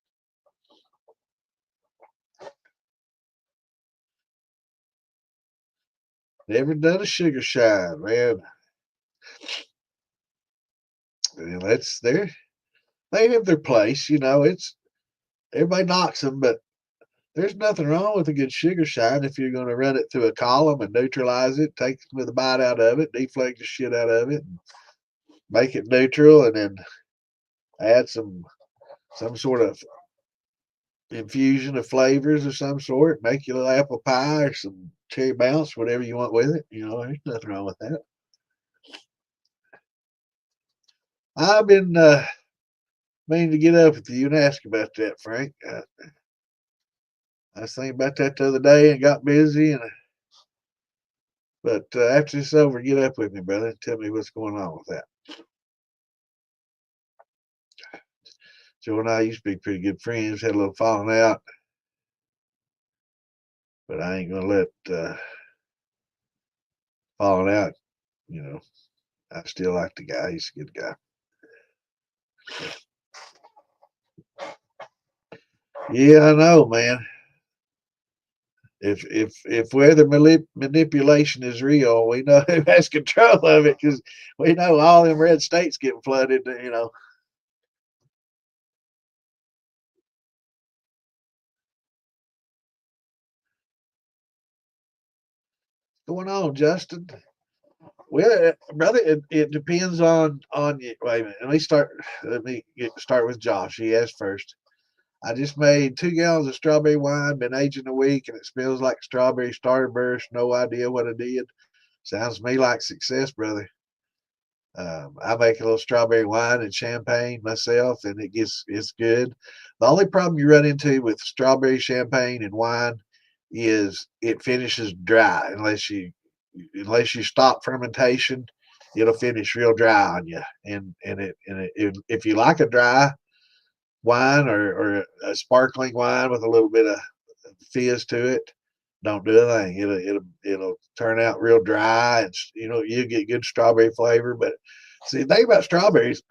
Never done a sugar shine, man. And they have their place, it's everybody knocks them, but there's nothing wrong with a good sugar shine if you're going to run it through a column and neutralize it, take the bite out of it, deflate the shit out of it, and make it neutral, and then add some sort of infusion of flavors of some sort. Make your little apple pie or some cherry bounce, whatever you want with it. There's nothing wrong with that. I've been meaning to get up with you and ask about that, Frank. I was thinking about that the other day and got busy, but after this is over, get up with me, brother, and tell me what's going on with that. Joe and I used to be pretty good friends, had a little falling out, but I ain't gonna let falling out, I still like the guy. He's a good guy. Yeah, I know, man. If weather manipulation is real, we know who has control of it, because we know all them red states getting flooded. Going on, Justin? Well, brother, it depends on you. Wait a minute. Start with Josh. He asked first. I just made 2 gallons of strawberry wine, been aging a week, and it smells like strawberry starburst. No idea what I did. Sounds to me like success, brother. I make a little strawberry wine and champagne myself, and it's good. The only problem you run into with strawberry champagne and wine is it finishes dry unless you stop fermentation. It'll finish real dry on you, and if you like a dry wine or a sparkling wine with a little bit of fizz to it, don't do a thing. It'll turn out real dry, and you get good strawberry flavor. But see, the thing about strawberries,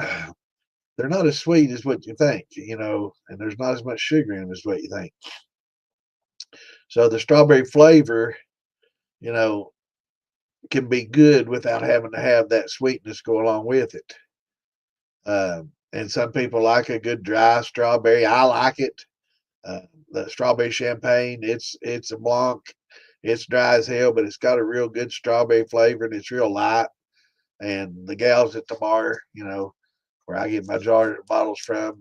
they're not as sweet as what you think, and there's not as much sugar in them as what you think. So the strawberry flavor, you know, can be good without having to have that sweetness go along with it. And some people like a good dry strawberry. I like it. The strawberry champagne, it's a blanc. It's dry as hell, but it's got a real good strawberry flavor, and it's real light. And the gals at the bar, where I get my jar bottles from.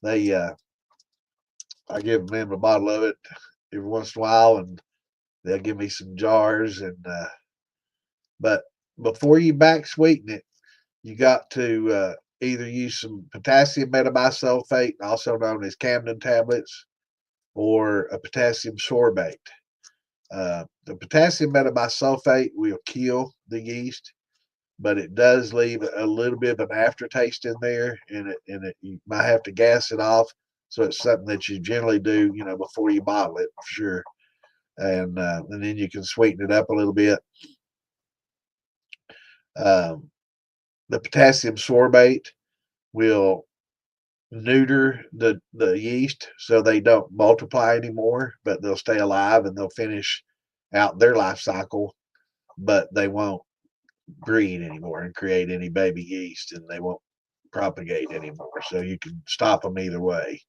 They I give them a bottle of it every once in a while, and they'll give me some jars. And but before you back sweeten it, you got to either use some potassium metabisulfate, also known as Camden tablets, or a potassium sorbate. The potassium metabisulfate will kill the yeast, but it does leave a little bit of an aftertaste in there, and you might have to gas it off. So it's something that you generally do, before you bottle it, for sure. And then you can sweeten it up a little bit. Um, the potassium sorbate will neuter the yeast so they don't multiply anymore, but they'll stay alive and they'll finish out their life cycle, but they won't breed anymore and create any baby yeast, and they won't propagate anymore. So you can stop them either way,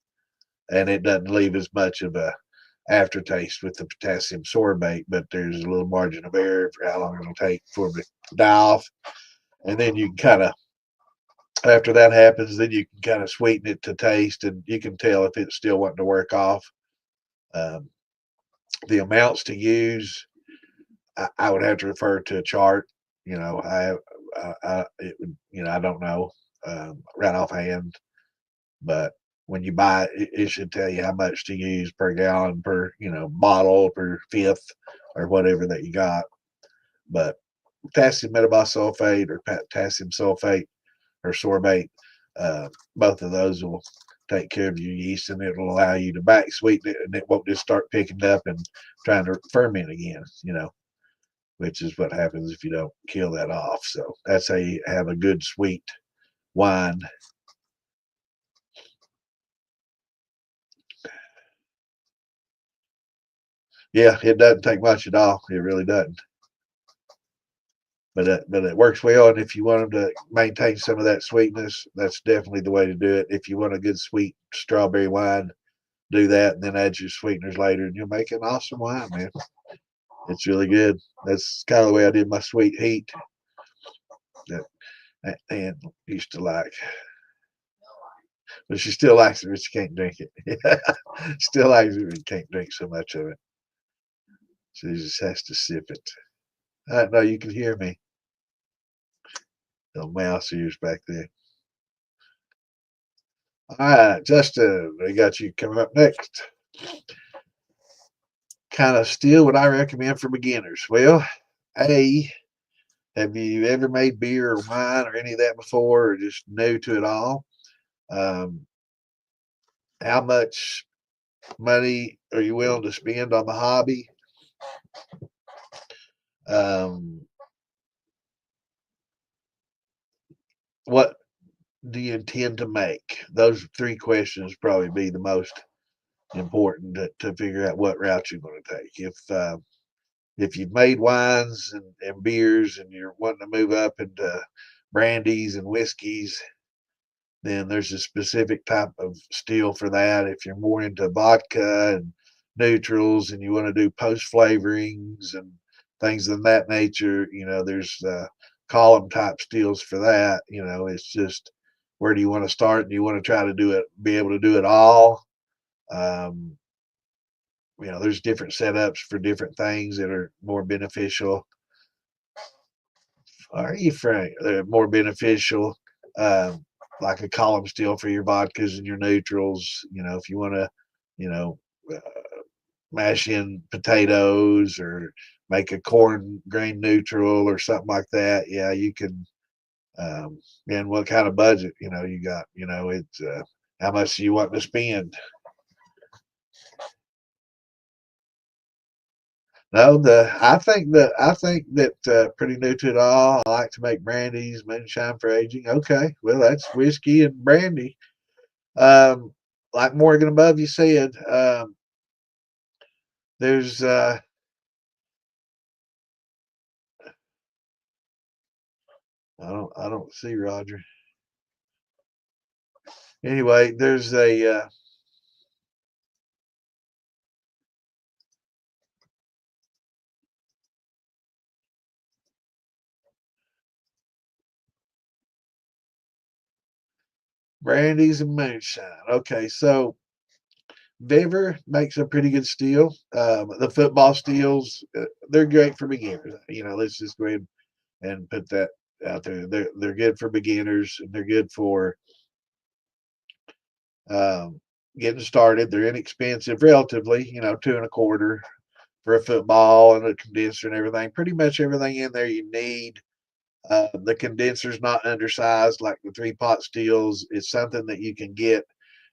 and it doesn't leave as much of a aftertaste with the potassium sorbate, but there's a little margin of error for how long it'll take for it to die off. And then you can kind of, after that happens, then you can kind of sweeten it to taste, and you can tell if it's still wanting to work off. Um, the amounts to use, I would have to refer to a chart. It would, I don't know right offhand, but when you buy it, it should tell you how much to use per gallon, per bottle, per fifth, or whatever that you got. But potassium metabisulfate or potassium sulfate or sorbate, both of those will take care of your yeast, and it'll allow you to back sweeten it, and it won't just start picking up and trying to ferment again, which is what happens if you don't kill that off. So that's how you have a good sweet wine. Yeah, it doesn't take much at all. It really doesn't. But it works well. And if you want them to maintain some of that sweetness, that's definitely the way to do it. If you want a good sweet strawberry wine, do that, and then add your sweeteners later, and you'll make an awesome wine, man. It's really good. That's kind of the way I did my sweet heat that Ann used to like. But she still likes it, but she can't drink it. Still likes it, but can't drink so much of it. She just has to sip it. I know you can hear me. The mouse ears back there. All right, Justin, we got you coming up next. Kind of still what I recommend for beginners. Well, A, have you ever made beer or wine or any of that before, or just new to it all? Um, how much money are you willing to spend on the hobby? Um, what do you intend to make? Those three questions probably be the most important to figure out what route you're going to take. If you've made wines and beers and you're wanting to move up into brandies and whiskeys, then there's a specific type of still for that. If you're more into vodka and neutrals and you want to do post flavorings and things of that nature, there's column type stills for that. It's just, where do you want to start? Do you want to try to do it, be able to do it all? Um, there's different setups for different things that are more beneficial. Are you frank? They're more beneficial. Like a column still for your vodkas and your neutrals. If you want to, you know, uh, mash in potatoes or make a corn grain neutral or something like that. Yeah, you can. And what kind of budget, you got? It's how much do you want to spend? No, I think that pretty new to it all. I like to make brandies, moonshine for aging. Okay, well that's whiskey and brandy. Um, like Morgan above you said, there's I don't see Roger. Anyway, there's a Brandies and moonshine. Okay, so Viver makes a pretty good steel. The football steels, they're great for beginners. Let's just go ahead and put that out there. They're good for beginners, and they're good for um, getting started. They're inexpensive, relatively. 2 and a quarter for a football and a condenser and everything. Pretty much everything in there you need. The condenser's not undersized like the 3-pot steels. It's something that you can get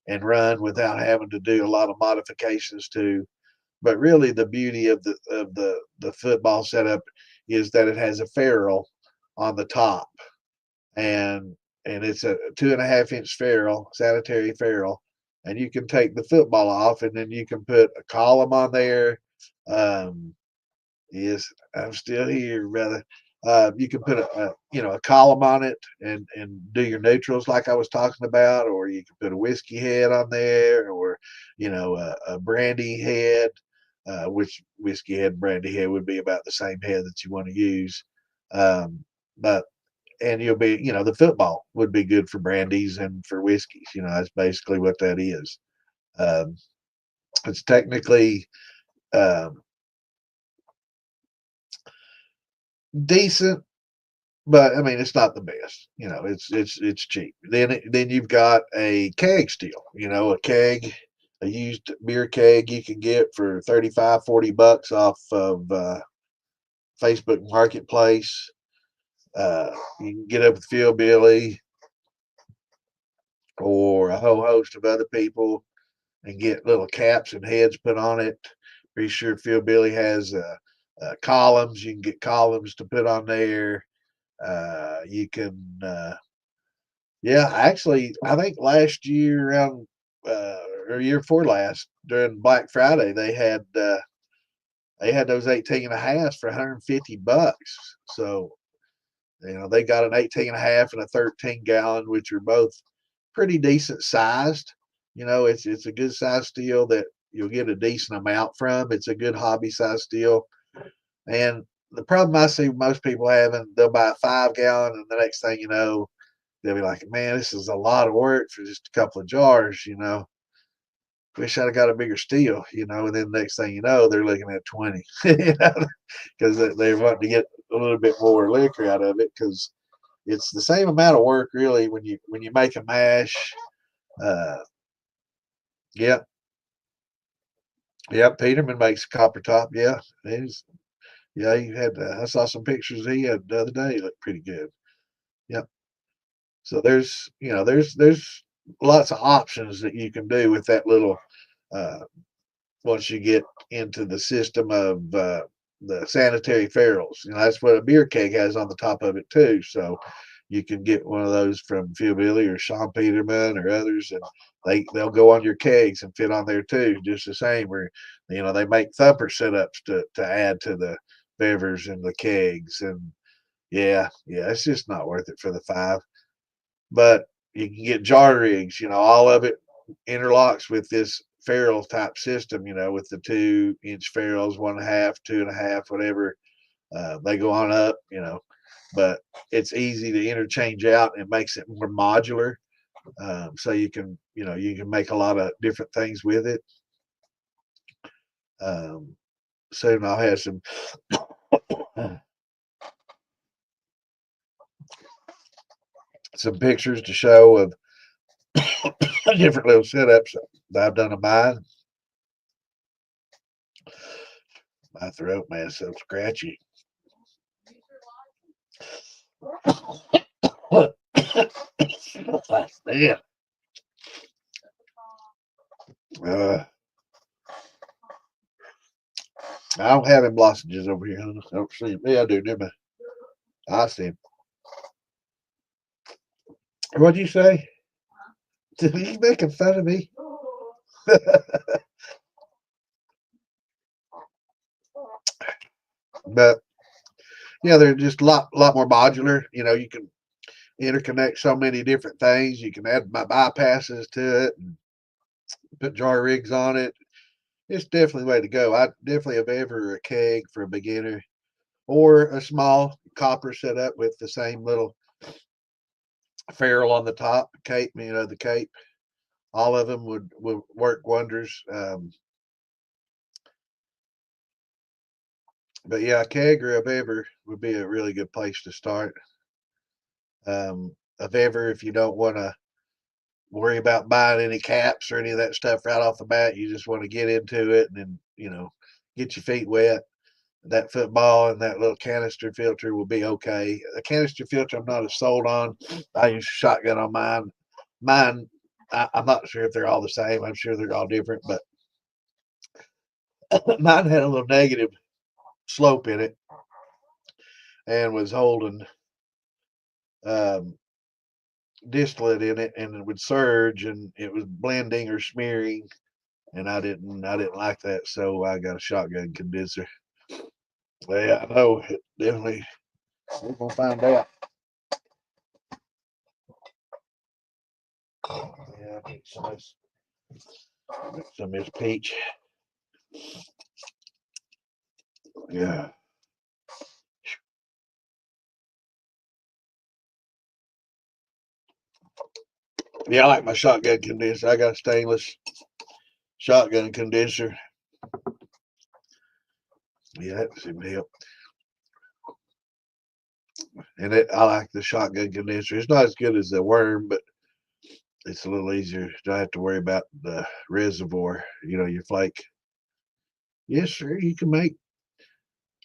and run without having to do a lot of modifications to. But really, the beauty of the football setup is that it has a ferrule on the top, and it's a 2.5-inch ferrule, sanitary ferrule, and you can take the football off, and then you can put a column on there. Um, Yes, I'm still here, brother. You can put a column on it and do your neutrals like I was talking about, or you can put a whiskey head on there, or a brandy head, which whiskey head and brandy head would be about the same head that you want to use. But and you'll be the football would be good for brandies and for whiskeys. That's basically what that is. Um, it's technically um, decent, but I mean, it's not the best. It's cheap. Then you've got a keg steel. A keg, a used beer keg you can get for 35-40 bucks off of Facebook Marketplace. You can get up with Phil Billy or a whole host of other people and get little caps and heads put on it. Pretty sure Phil Billy has columns. You can get columns to put on there. You can Yeah, actually, I think last year around or year before last during Black Friday they had those 18 and a half for 150 bucks. So they got an 18 and a half and a 13 gallon, which are both pretty decent sized. It's a good size steel that you'll get a decent amount from. It's a good hobby size steel. And the problem I see most people having, they'll buy a 5 gallon, and the next thing you know, they'll be like, man, this is a lot of work for just a couple of jars. Wish I'd have got a bigger steel. And then the next thing you know, they're looking at 20, because they're wanting to get a little bit more liquor out of it, because it's the same amount of work really when you make a mash. Uh, yeah, yeah, Peterman makes a copper top. Yeah, he had. I saw some pictures he had the other day. He looked pretty good. Yep. So there's lots of options that you can do with that little uh, once you get into the system of the sanitary ferrules. That's what a beer keg has on the top of it too. So you can get one of those from Phil Billy or Sean Peterman or others, and they'll go on your kegs and fit on there too, just the same. Or they make thumper setups to add to the bevers and the kegs, and yeah, it's just not worth it for the 5. But you can get jar rigs, all of it interlocks with this ferrule type system, with the 2-inch ferrules, 1.5, 2.5, whatever. They go on up. But it's easy to interchange out, and it makes it more modular. So you can make a lot of different things with it. Soon I'll have some pictures to show of different little setups that I've done of mine. My throat, man, is so scratchy. Damn. I don't have any blossoms over here. I don't see them. Yeah, I do, never mind. I see them. What'd you say? Did you making fun of me? But yeah, they're just a lot more modular. You can interconnect so many different things. You can add my bypasses to it and put jar rigs on it. It's definitely the way to go. I definitely have ever a keg for a beginner, or a small copper setup with the same little ferrule on the top, cape, the cape. All of them would work wonders. But yeah, a keg or a bever would be a really good place to start. A bever, if you don't want to worry about buying any caps or any of that stuff right off the bat, you just want to get into it and then, get your feet wet. That football and that little canister filter will be okay. The canister filter I'm not as sold on. I use shotgun on mine. Mine, I'm not sure if they're all the same. I'm sure they're all different, but mine had a little negative slope in it and was holding um, distillate in it, and it would surge, and it was blending or smearing, and I didn't like that, so I got a shotgun condenser. Yeah, I know it definitely. We're gonna find out. Yeah, I think some of this peach. Yeah. Yeah, I like my shotgun condenser. I got a stainless shotgun condenser. Yeah, that seemed to help. And I like the shotgun condenser. It's not as good as the worm, but it's a little easier. Don't have to worry about the reservoir, your flake. Yes, sir, you can make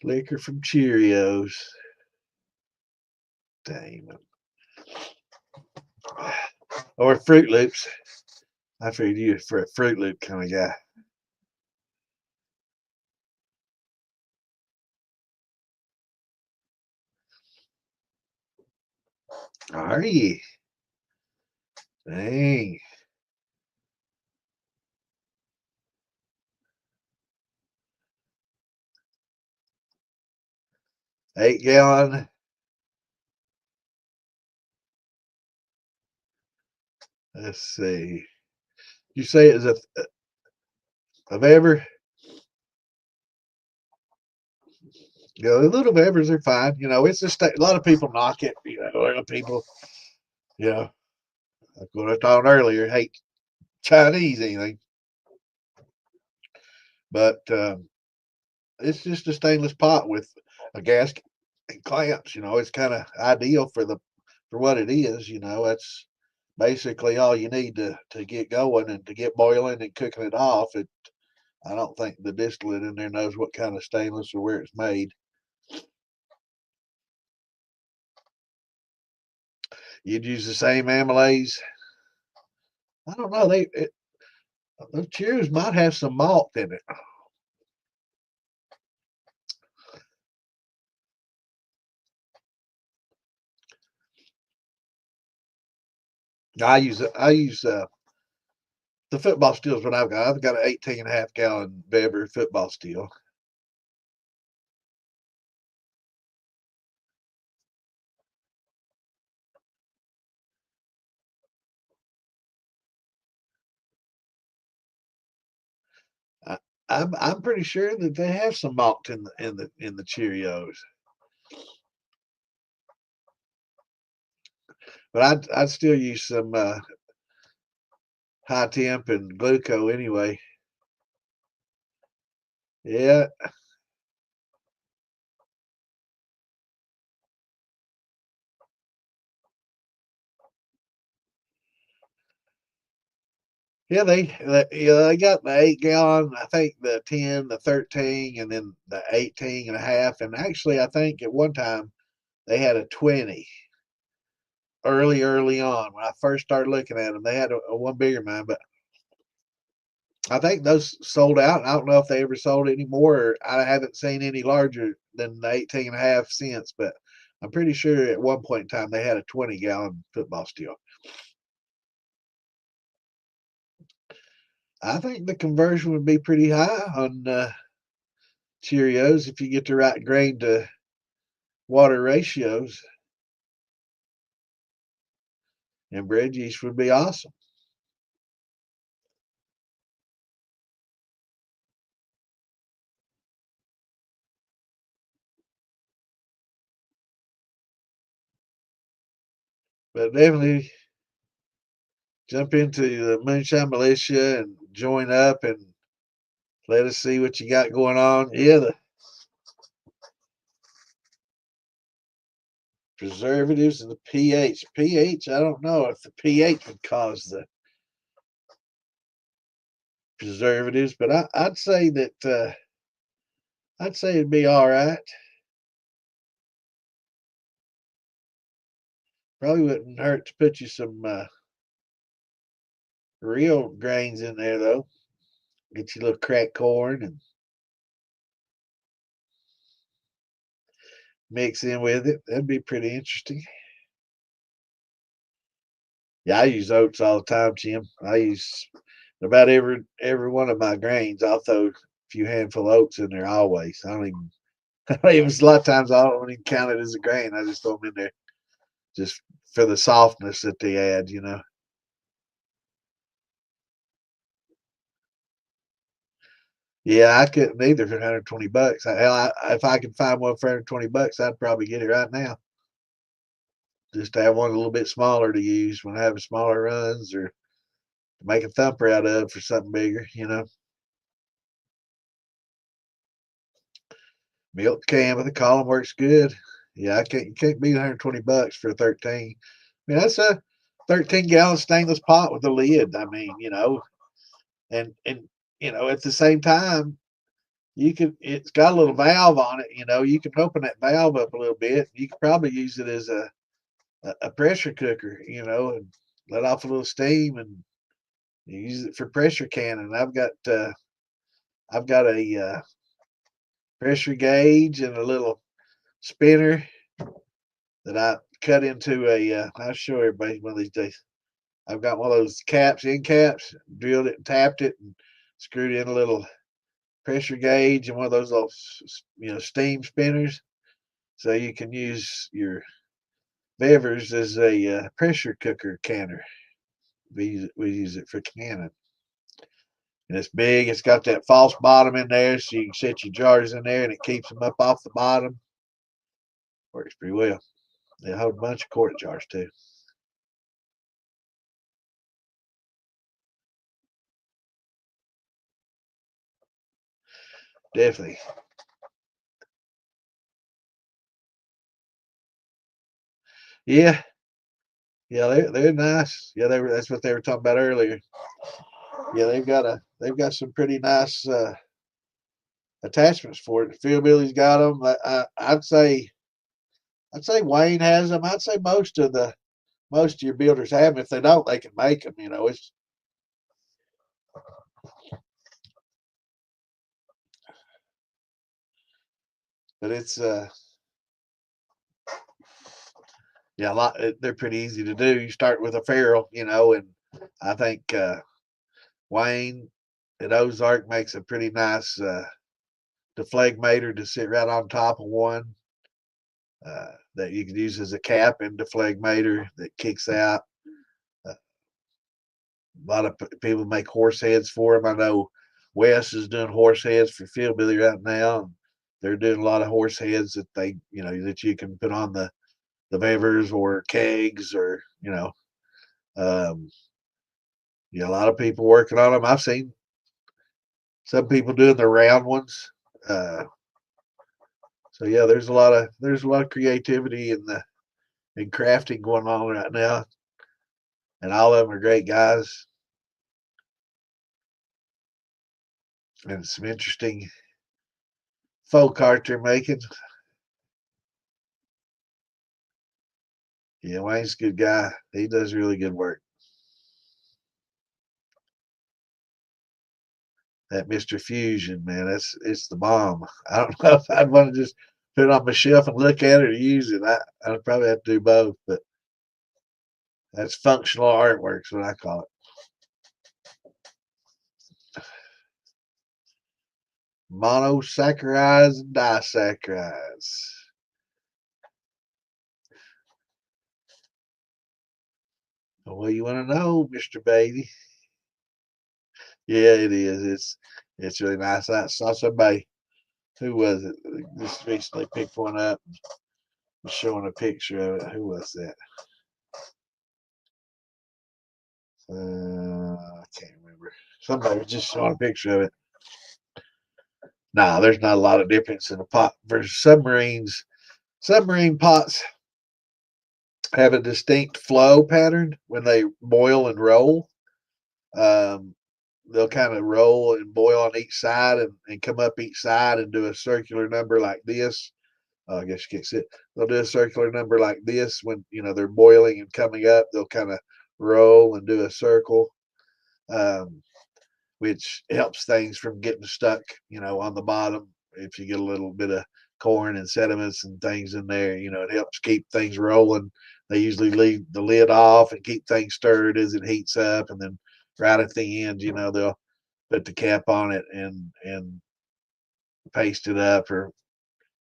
liquor from Cheerios. Damn. Or Fruit Loops. I figured you for a Fruit Loop kind of guy. Are you? Dang. 8 gallon. Let's see. You say it's a Weber? The little Webers are fine. It's just a lot of people knock it. A lot of people, you know, like what I thought earlier, hate Chinese anything. But it's just a stainless pot with a gasket and clamps. It's kind of ideal for what it is. That's basically all you need to get going and to get boiling and cooking it off. I don't think the distillate in there knows what kind of stainless or where it's made. You'd use the same amylase. I don't know. Those cheers might have some malt in it. I use the football steel's what I've got. I've got an 18.5 gallon Weber football steel. I, I'm pretty sure that they have some malt in the Cheerios. But I'd still use some high temp and gluco anyway. Yeah, yeah, they got the 8 gallon, I think the 10, the 13, and then the 18.5. And actually, I think at one time they had a 20 early on when I first started looking at them. They had a one bigger man, but I think those sold out. I don't know if they ever sold anymore. Or I haven't seen any larger than the 18.5 since, but I'm pretty sure at one point in time they had a 20-gallon football steel. I think the conversion would be pretty high on Cheerios if you get the right grain to water ratios, and bread yeast would be awesome. But definitely jump into the Moonshine Militia and join up and let us see what you got going on. Yeah, the preservatives and the pH. pH, I don't know if the pH would cause the preservatives, but I'd say that I'd say it'd be all right. Probably wouldn't hurt to put you some real grains in there though. Get you a little cracked corn and mix in with it. That'd be pretty interesting. Yeah, I use oats all the time, Jim. I use about every one of my grains. I'll throw a few handful of oats in there always. I don't even I don't even a lot of times I don't even count it as a grain. I just throw them in there just for the softness that they add. Yeah, I couldn't either for 120 bucks. Hell, if I could find one for 120 bucks, I'd probably get it right now. Just to have one a little bit smaller to use when I have smaller runs or to make a thumper out of for something bigger. Milk can with a column works good. Yeah, you can't beat 120 bucks for 13. I mean, that's a 13-gallon stainless pot with a lid. I mean, and at the same time, it's got a little valve on it. You can open that valve up a little bit. You could probably use it as a pressure cooker, and let off a little steam and use it for pressure canning. I've got a pressure gauge and a little spinner that I cut into I'll show everybody one of these days. I've got one of those end caps, drilled it and tapped it and screwed in a little pressure gauge and one of those little steam spinners, so you can use your beverage as a pressure cooker canner. We use it for canning, and it's big. It's got that false bottom in there, so you can set your jars in there, and it keeps them up off the bottom. Works pretty well. They hold a bunch of quart jars too. Definitely. Yeah, yeah, they're nice. Yeah, that's what they were talking about earlier. Yeah, they've got some pretty nice attachments for it. Phil Billy's got them. I'd say Wayne has them. I'd say most of your builders have them. If they don't, they can make them. But it's yeah, they're pretty easy to do. You start with a ferrule, and I think Wayne at Ozark makes a pretty nice deflegmator to sit right on top of one that you can use as a cap and deflegmator that kicks out. A lot of people make horse heads for them. I know Wes is doing horse heads for Philbilly right now. And they're doing a lot of horse heads that you can put on the vevers or kegs or. Um, yeah, a lot of people working on them. I've seen some people doing the round ones. So yeah, there's a lot of creativity in crafting going on right now, and all of them are great guys and some interesting folk art they're making. Yeah, Wayne's a good guy. He does really good work. That Mr. Fusion, man, it's the bomb. I don't know if I'd want to just put it on my shelf and look at it or use it. I'd probably have to do both, but that's functional artwork, is what I call it. Monosaccharides and disaccharides. Well, you want to know, Mr. Baby? Yeah, it is. It's really nice. I saw somebody, who was it? Just recently picked one up, and was showing a picture of it. Who was that? I can't remember. Somebody was just showing a picture of it. Nah, there's not a lot of difference in the pot versus submarines. Submarine pots have a distinct flow pattern when they boil and roll. Um, they'll kind of roll and boil on each side and come up each side and do a circular number like this. I guess you can't see it. They'll do a circular number like this when they're boiling and coming up. They'll kind of roll and do a circle, um, which helps things from getting stuck, on the bottom. If you get a little bit of corn and sediments and things in there, it helps keep things rolling. They usually leave the lid off and keep things stirred as it heats up, and then right at the end, they'll put the cap on it and paste it up or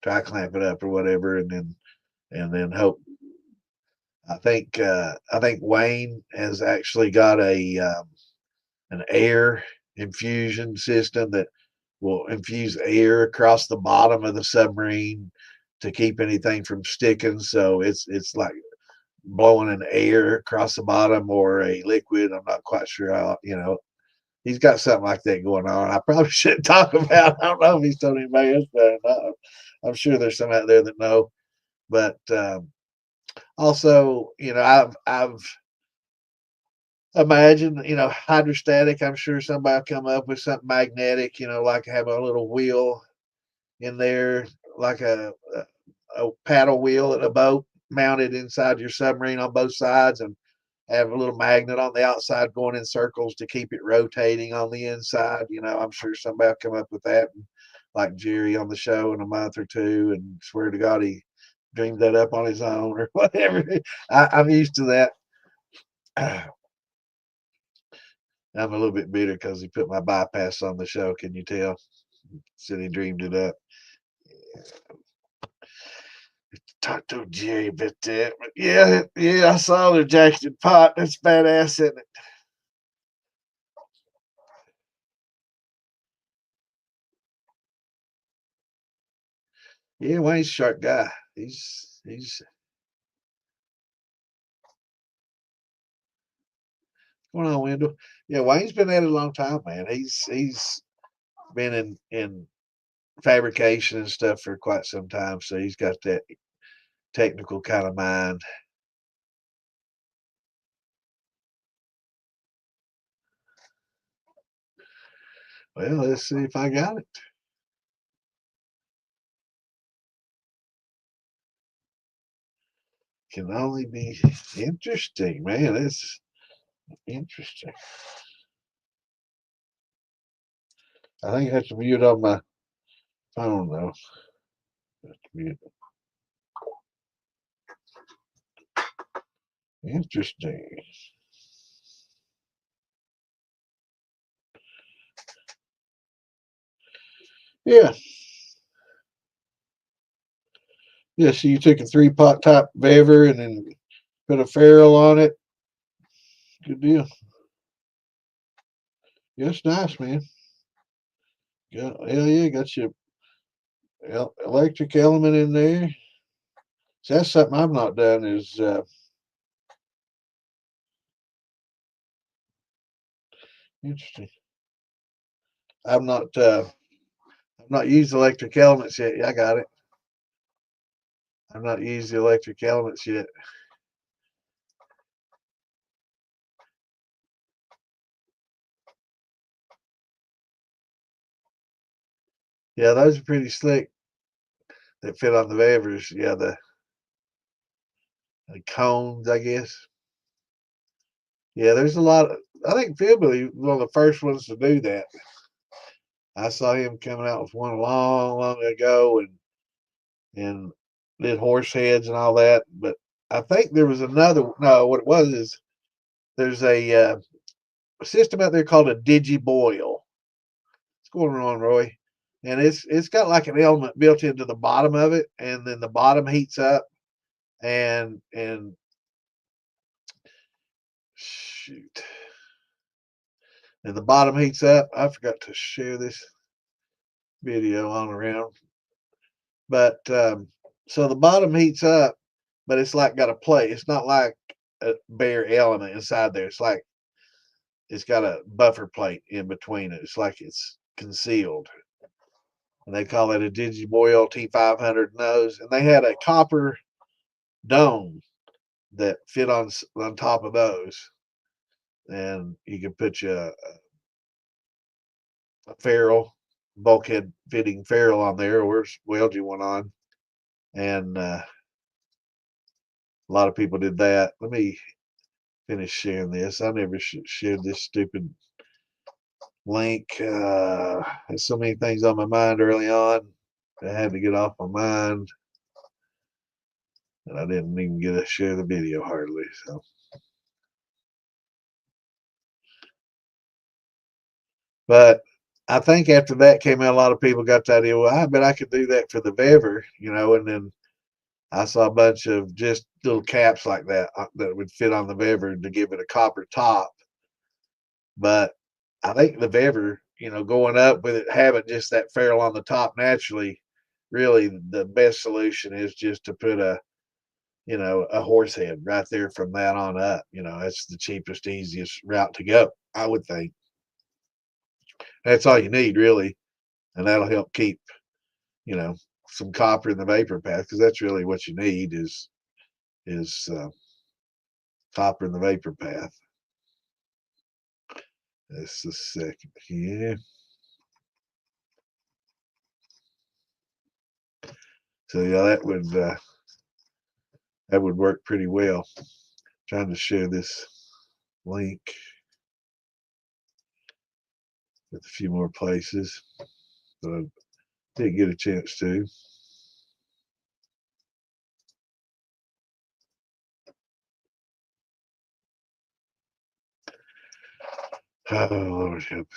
try clamp it up or whatever, and then hope. I think Wayne has actually got an air infusion system that will infuse air across the bottom of the submarine to keep anything from sticking. So it's like blowing an air across the bottom or a liquid. I'm not quite sure how. He's got something like that going on. I probably shouldn't talk about. I don't know if he's told anybody else about it or not. I'm sure there's some out there that know. But also, I've imagined, hydrostatic. I'm sure somebody will come up with something magnetic. Like have a little wheel in there, like a paddle wheel at a boat mounted inside your submarine on both sides, and have a little magnet on the outside going in circles to keep it rotating on the inside. I'm sure somebody will come up with that, like Jerry on the show in a month or two, and swear to God he dreamed that up on his own or whatever. I'm used to that. I'm a little bit bitter because he put my bypass on the show. Can you tell? Said he dreamed it up. Talk to Jerry about that. But yeah, I saw the Jackson pot. That's badass, isn't it? Yeah, Wayne's a sharp guy. He's going on, Wendell. Yeah, Wayne's been at it a long time, man. He's been in fabrication and stuff for quite some time, so he's got that technical kind of mind. Well, let's see if I got it. Can only be interesting, man. It's interesting. I think I have to mute on my phone though. Mute. Interesting. Yeah. Yeah, so you took a 3-pot type bever and then put a ferrule on it. Good deal. Yeah, it's nice, man. Hell yeah, got your electric element in there. So that's something I've not done is interesting. I've not used electric elements yet. Yeah, I got it. I've not used the electric elements yet. Yeah, those are pretty slick that fit on the bevers. Yeah, the cones, I guess. Yeah, there's a lot of, I think Philby was one of the first ones to do that. I saw him coming out with one long, long ago and did horse heads and all that. But I think there was another. No, what it was is there's a system out there called a digiboil. What's going on, Roy? And it's got like an element built into the bottom of it, and then the bottom heats up, and shoot, and the bottom heats up. I forgot to share this video on around, but so the bottom heats up, but it's like got a plate. It's not like a bare element inside there. It's like it's got a buffer plate in between it. It's like it's concealed. And they call it a Digiboil T500 nose. And they had a copper dome that fit on top of those. And you could put a ferrule, bulkhead fitting ferrule on there, or weld you one on. And a lot of people did that. Let me finish sharing this. I never shared this stupid link. There's so many things on my mind early on. I had to get off my mind. And I didn't even get to share the video hardly. So, but I think after that came out, a lot of people got the idea, well, I bet I could do that for the bever, and then I saw a bunch of just little caps like that that would fit on the bever to give it a copper top. But I think the bever, going up with it having just that ferrule on the top naturally, really the best solution is just to put a horse head right there from that on up. That's the cheapest, easiest route to go, I would think. That's all you need, really. And that'll help keep, some copper in the vapor path, because that's really what you need is copper in the vapor path. Just a second here. So yeah, that would work pretty well. Trying to share this link with a few more places, but I didn't get a chance to. Oh, Lord help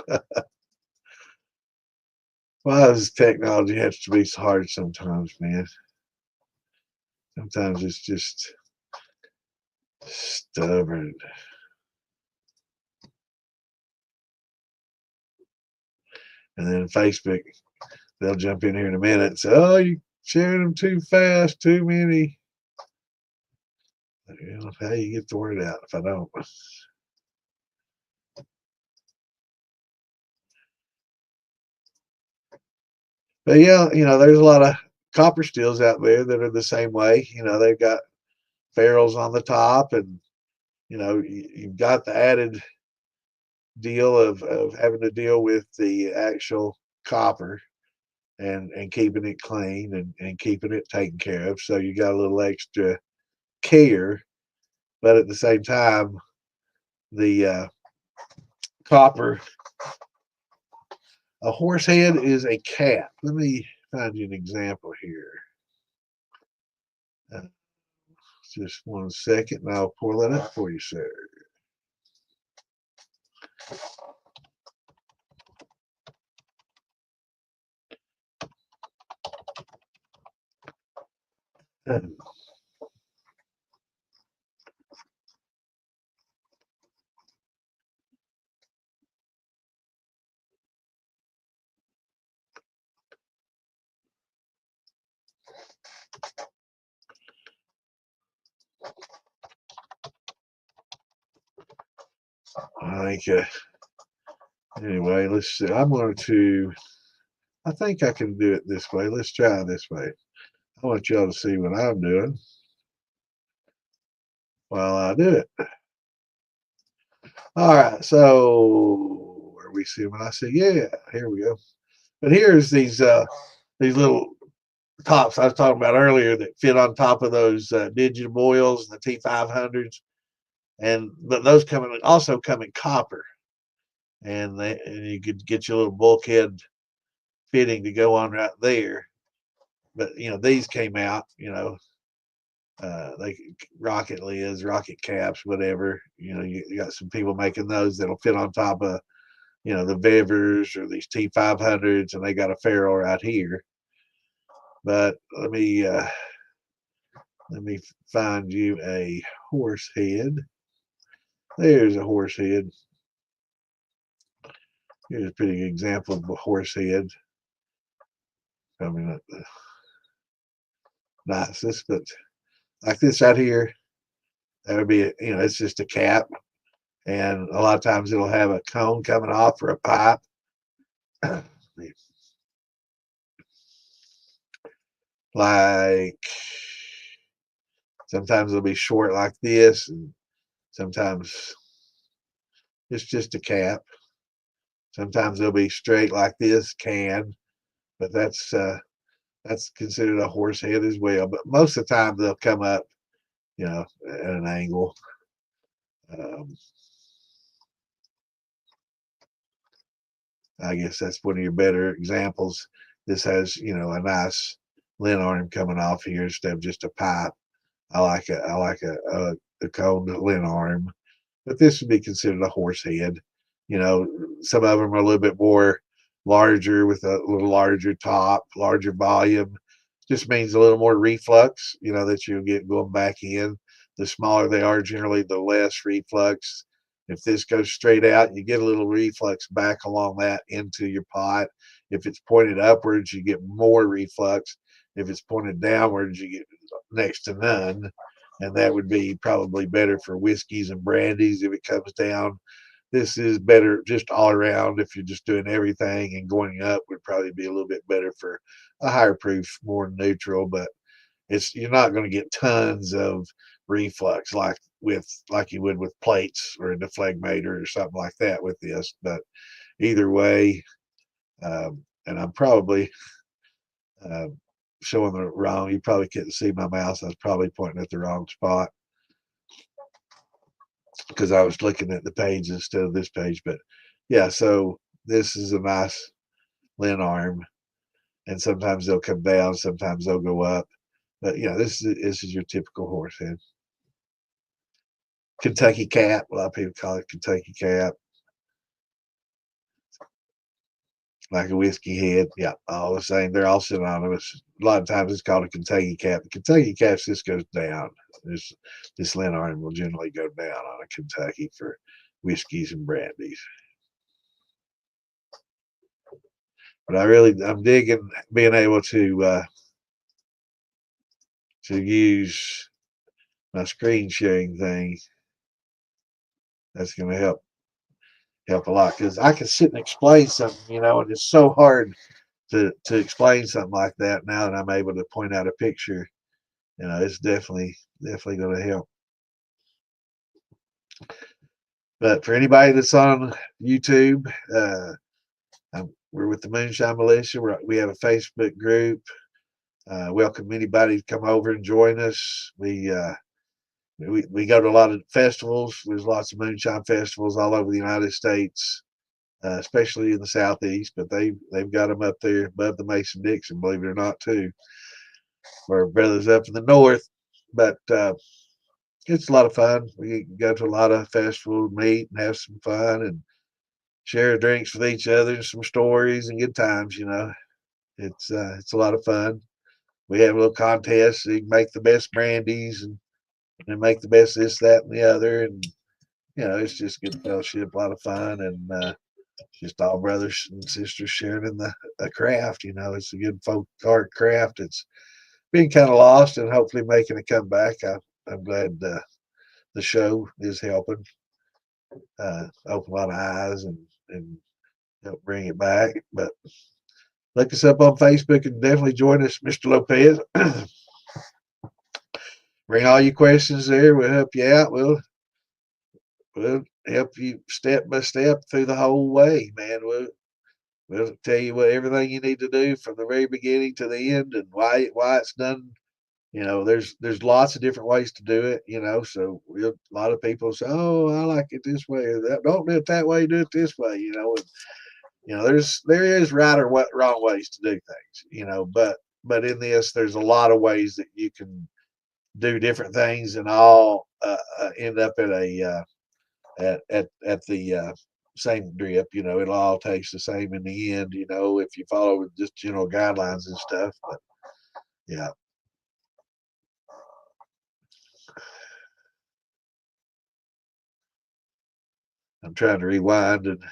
us. Why does technology have to be so hard sometimes, man? Sometimes it's just stubborn. And then Facebook, they'll jump in here in a minute and say, oh, you sharing them too fast, too many. How you get the word out if I don't? But yeah, there's a lot of copper steels out there that are the same way. They've got ferrules on the top, and you've got the added deal of having to deal with the actual copper and keeping it clean and keeping it taken care of. So you got a little extra care, but at the same time, the copper, a horse head is a cap. Let me find you an example here. Just 1 second, and I'll pull that up for you, sir. I think, anyway, let's see. I think I can do it this way. Let's try this way. I want y'all to see what I'm doing while I do it. All right, so are we seeing what I see? Yeah, here we go. But here's these little tops I was talking about earlier that fit on top of those Digiboils and the T500s, but those also come in copper, and you could get your little bulkhead fitting to go on right there. But these came out, like rocket lids, rocket caps, whatever. You got some people making those that'll fit on top of the Vevers or these T500s, and they got a ferrule right here. But let me find you a horse head. There's a horse head. Here's a pretty good example of a horse head. Probably not the nicest, but like this right here. That would be, it's just a cap. And a lot of times it'll have a cone coming off or a pipe. Like sometimes it'll be short like this, and sometimes it's just a cap. Sometimes they'll be straight like this can, but that's considered a horse head as well. But most of the time they'll come up, at an angle. Um, I guess that's one of your better examples. This has, a nice lint arm coming off here instead of just a pipe. I like a coned lint arm, but this would be considered a horse head. Some of them are a little bit more larger with a little larger top, larger volume. Just means a little more reflux, that you'll get going back in. The smaller they are, generally, the less reflux. If this goes straight out, you get a little reflux back along that into your pot. If it's pointed upwards, you get more reflux. If it's pointed downwards, you get next to none. And that would be probably better for whiskeys and brandies if it comes down. This is better just all around. If you're just doing everything and going up, would probably be a little bit better for a higher proof, more neutral. But you're not going to get tons of reflux like you would with plates or a deflegmator or something like that with this. But either way, and I'm probably uh, showing the wrong. You probably couldn't see my mouse. I was probably pointing at the wrong spot because I was looking at the page instead of this page. But yeah, so this is a nice lint arm, and sometimes they'll come down, sometimes they'll go up. But this is your typical horse head. Kentucky cap, a lot of people call it Kentucky cap, like a whiskey head. Yeah, all the same. They're all synonymous. A lot of times it's called a Kentucky cap. The Kentucky cap just goes down. This lint arm will generally go down on a Kentucky for whiskeys and brandies. But I'm digging being able to use my screen sharing thing. That's going to help a lot because I can sit and explain something, and it's so hard to explain something like that. Now that I'm able to point out a picture, it's definitely going to help. But for anybody that's on YouTube, we're with the Moonshine Militia. We have a Facebook group. Welcome anybody to come over and join us. We go to a lot of festivals. There's lots of moonshine festivals all over the United States, especially in the Southeast. But they've got them up there above the Mason-Dixon, believe it or not, too. Our brothers up in the north. But it's a lot of fun. We go to a lot of festivals, meet, and have some fun, and share drinks with each other, and some stories and good times. It's a lot of fun. We have a little contest. So you can make the best brandies and make the best this, that, and the other. And it's just good fellowship, a lot of fun, and just all brothers and sisters sharing in the craft. It's a good folk art craft. It's been kind of lost, and hopefully making a comeback. I'm glad the show is helping open a lot of eyes and help bring it back. But look us up on Facebook and definitely join us, Mr. Lopez. Bring all your questions there. We'll help you out. We'll help you step by step through the whole way, man. We'll tell you everything you need to do from the very beginning to the end, and why it's done. There's lots of different ways to do it. So a lot of people say, "Oh, I like it this way. Don't do it that way. Do it this way." There is right or wrong ways to do things. But in this, there's a lot of ways that you can do different things, and all end up at the same drip. It'll all taste the same in the end. If you follow just general guidelines and stuff. But yeah. I'm trying to rewind and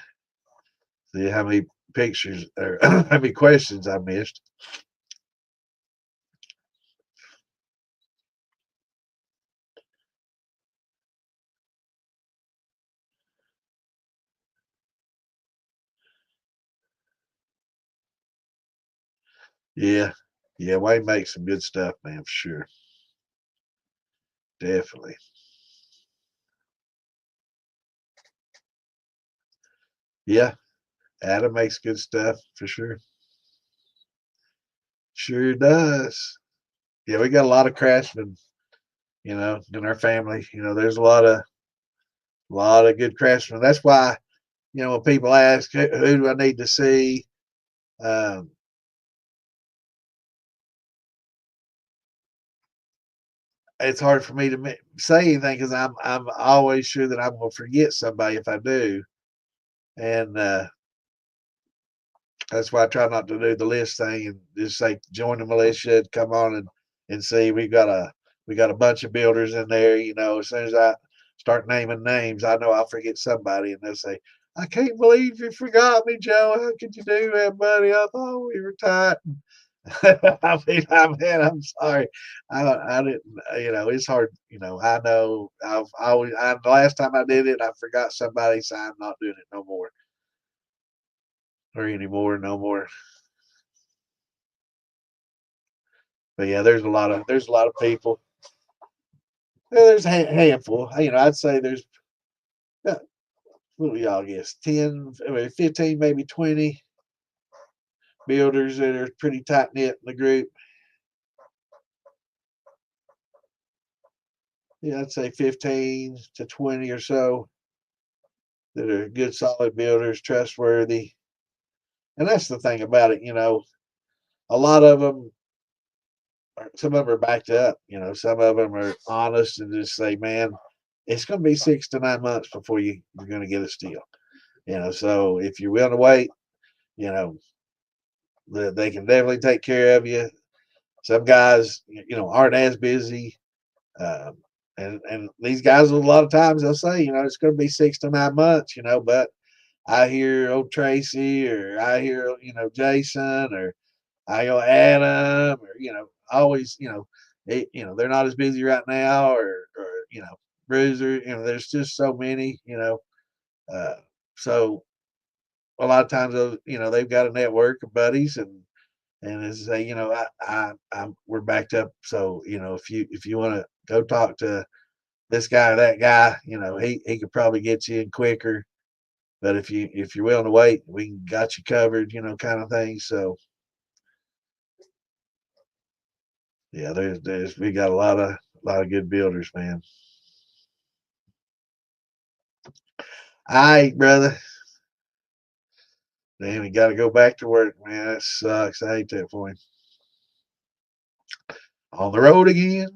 see how many pictures or how many questions I missed. Yeah. Yeah, Wayne makes some good stuff, man, for sure. Definitely. Yeah. Adam makes good stuff for sure. Sure does. Yeah, we got a lot of craftsmen, in our family. There's a lot of good craftsmen. That's why, when people ask who do I need to see, um, it's hard for me to say anything because I'm always sure that I'm gonna forget somebody if I do, and that's why I try not to do the list thing and just say join the militia, come on and see. We got a bunch of builders in there. As soon as I start naming names, I know I'll forget somebody, and they'll say, "I can't believe you forgot me, Joe. How could you do that, buddy? I thought we were tight." I'm sorry. I didn't. It's hard. I know. I've always. The last time I did it, I forgot somebody, so I'm not doing it no more or anymore. No more. But yeah, there's a lot of people. Yeah, there's a handful. I'd say there's uh, what do y'all guess? 10, I mean, 15, maybe 20 builders that are pretty tight knit in the group. Yeah, I'd say 15 to 20 or so that are good, solid builders, trustworthy. And that's the thing about it. A lot of them, some of them are backed up. Some of them are honest and just say, man, it's going to be 6 to 9 months before you're going to get a steel. So if you're willing to wait, you know, they can definitely take care of you. Some guys, aren't as busy. Um, and these guys, a lot of times they'll say, it's going to be 6 to 9 months, but I hear old Tracy or I hear, Jason or I go Adam or, always, they're not as busy right now or, Bruiser, there's just so many, uh, so a lot of times, they've got a network of buddies and as I say, we're backed up. So, if you want to go talk to this guy or that guy, he could probably get you in quicker. But if you're willing to wait, we got you covered, kind of thing. So yeah, there's we got a lot of good builders, man. All right, brother. Man, we got to go back to work, man. That sucks. I hate that for him. On the road again.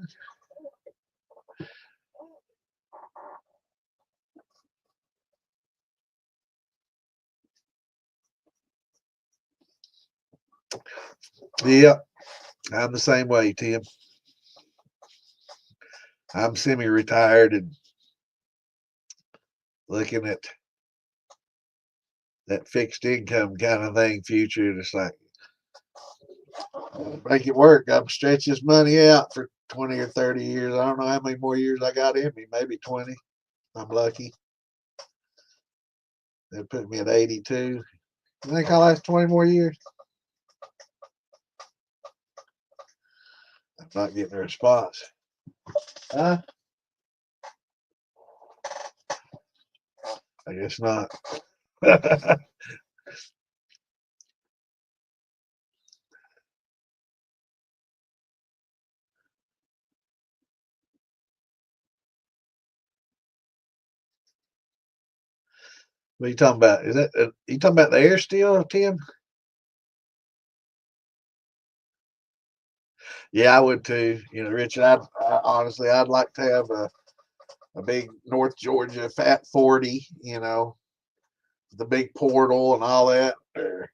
Yeah, I'm the same way, Tim. I'm semi-retired and looking at that fixed income kind of thing future. And it's like, make it work. I'm stretch this money out for 20 or 30 years. I don't know how many more years I got in me. Maybe 20. I'm lucky. They put me at 82. You think I'll last 20 more years? I'm not getting a response. Huh? I guess not. What are you talking about? Is that you talking about the air steel, Tim? Yeah, I would too. Richard, honestly, I'd like to have a big North Georgia Fat 40, the big portal and all that. Or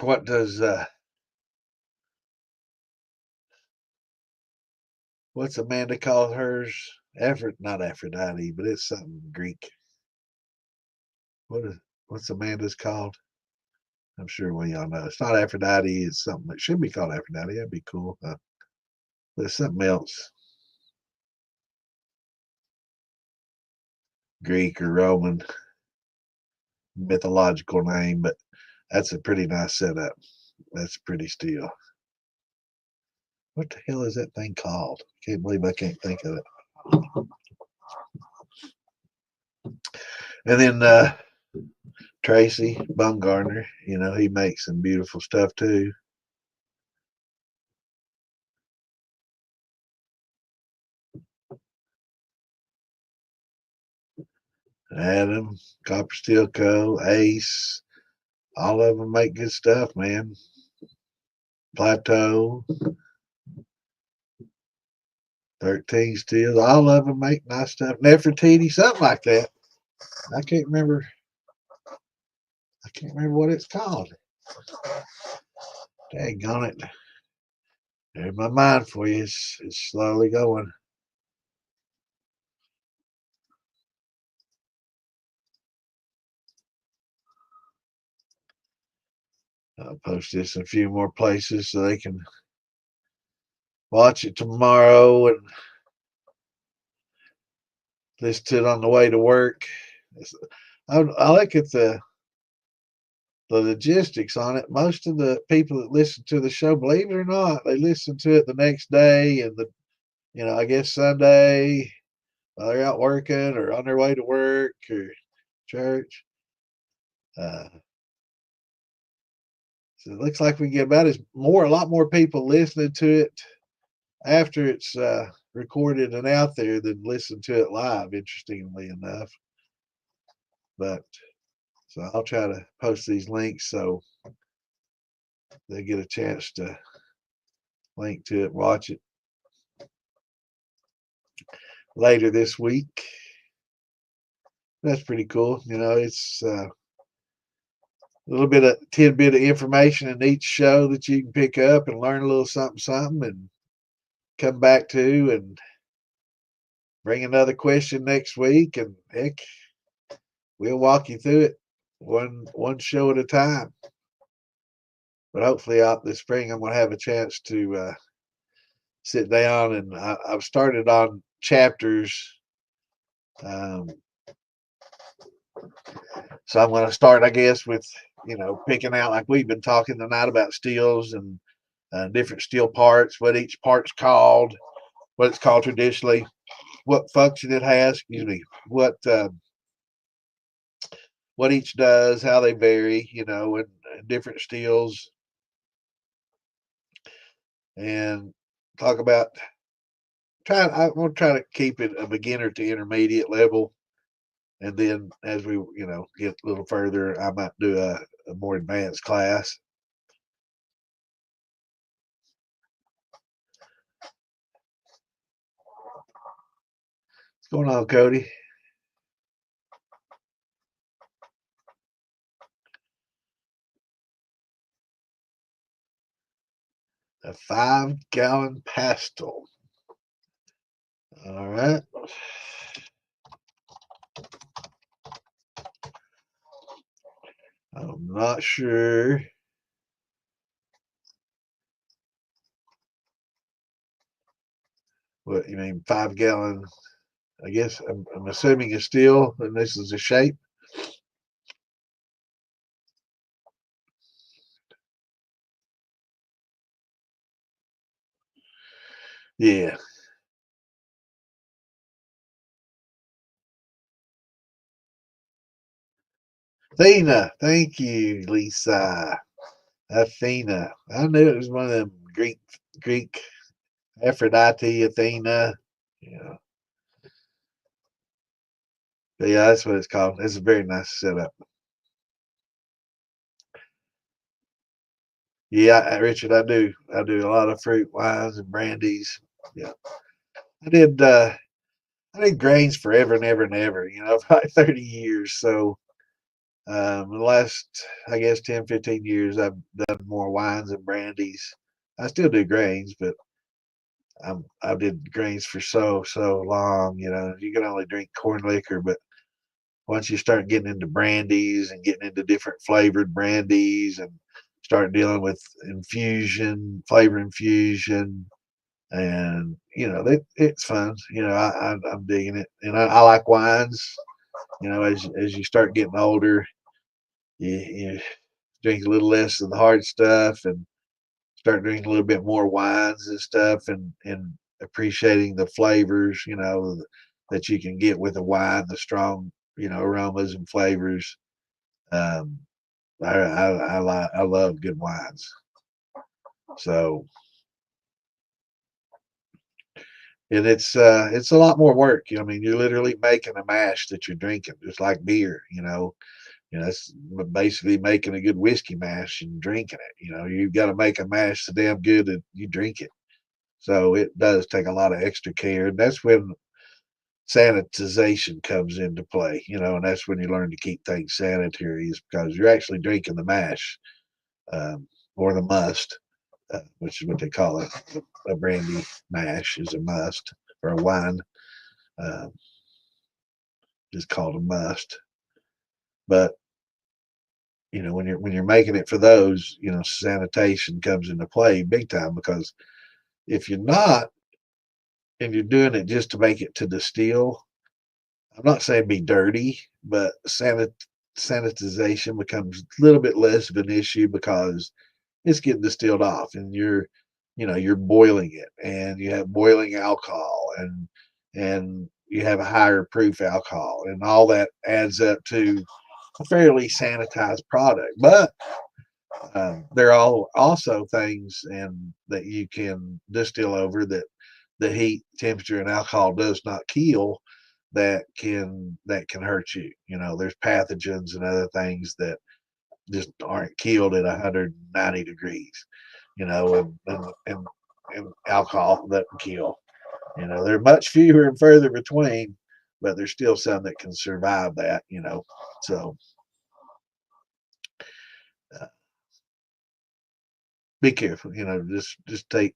what does what's Amanda call hers? Not Aphrodite, but it's something Greek. What's Amanda's called? I'm sure we all know. It's not Aphrodite. It's something. It should be called Aphrodite. That'd be cool. There's something else, Greek or Roman mythological name, but That's a pretty nice setup. That's pretty steel. What the hell is that thing called? Can't believe I can't think of it. And then Tracy Bumgarner, he makes some beautiful stuff too. Adam, Copper Steel Co., Ace, all of them make good stuff, man. Plateau, 13 Steels, all of them make nice stuff. Nefertiti, something like that. I can't remember what it's called. Daggone it. There's my mind for you. It's slowly going. I'll post this in a few more places so they can watch it tomorrow and listen to it on the way to work. I look at the logistics on it. Most of the people that listen to the show, believe it or not, they listen to it the next day and I guess Sunday while they're out working or on their way to work or church. So it looks like we get a lot more people listening to it after it's recorded and out there than listen to it live, interestingly enough. But so I'll try to post these links so they get a chance to link to it, watch it later this week. That's pretty cool. It's a little bit of tidbit of information in each show that you can pick up and learn a little something and come back to and bring another question next week, and heck, we'll walk you through it one show at a time. But hopefully out this spring I'm going to have a chance to sit down, and I've started on chapters. So I'm going to start, I guess, with picking out, like we've been talking tonight about steels and different steel parts, what each part's called, what it's called traditionally, what function it has, what each does, how they vary, and different steels, and talk about I'm going to try to keep it a beginner to intermediate level, and then as we get a little further, I might do a more advanced class. What's going on, Cody? A 5-gallon pastel. All right. I'm not sure. What you mean, 5-gallon? I guess I'm assuming it's steel, and this is a shape. Yeah. Athena. Thank you, Lisa. Athena. I knew it was one of them Greek Aphrodite, Athena. Yeah. But yeah, that's what it's called. It's a very nice setup. Yeah, Richard, I do a lot of fruit wines and brandies. Yeah. I did grains forever and ever and ever, probably 30 years. So the last, I guess, 10, 15 years, I've done more wines and brandies. I still do grains, but I did grains for so long. You can only drink corn liquor, but once you start getting into brandies and getting into different flavored brandies and start dealing with flavor infusion, and it's fun. I'm digging it, and I like wines. As you start getting older, you drink a little less of the hard stuff and start drinking a little bit more wines and stuff, and appreciating the flavors, that you can get with a wine, the strong, aromas and flavors. Um, I love good wines. So, and it's a lot more work. I mean, you're literally making a mash that you're drinking, just like beer. That's basically making a good whiskey mash and drinking it. You've got to make a mash so damn good that you drink it. So it does take a lot of extra care, and that's when sanitization comes into play. And that's when you learn to keep things sanitary, is because you're actually drinking the mash, or the must, which is what they call it. A brandy mash is a must, or a wine uh, is called a must. But when you're making it for those, sanitation comes into play big time, because if you're not, and you're doing it just to make it to distill, I'm not saying be dirty, but sanitization becomes a little bit less of an issue, because it's getting distilled off, and you're boiling it, and you have boiling alcohol, and you have a higher proof alcohol, and all that adds up to a fairly sanitized product. But there are also things and that you can distill over, that the heat, temperature, and alcohol does not kill, that can hurt you. There's pathogens and other things that just aren't killed at 190 degrees. And alcohol doesn't kill. They're much fewer and further between, but there's still some that can survive that. So uh, be careful. Just take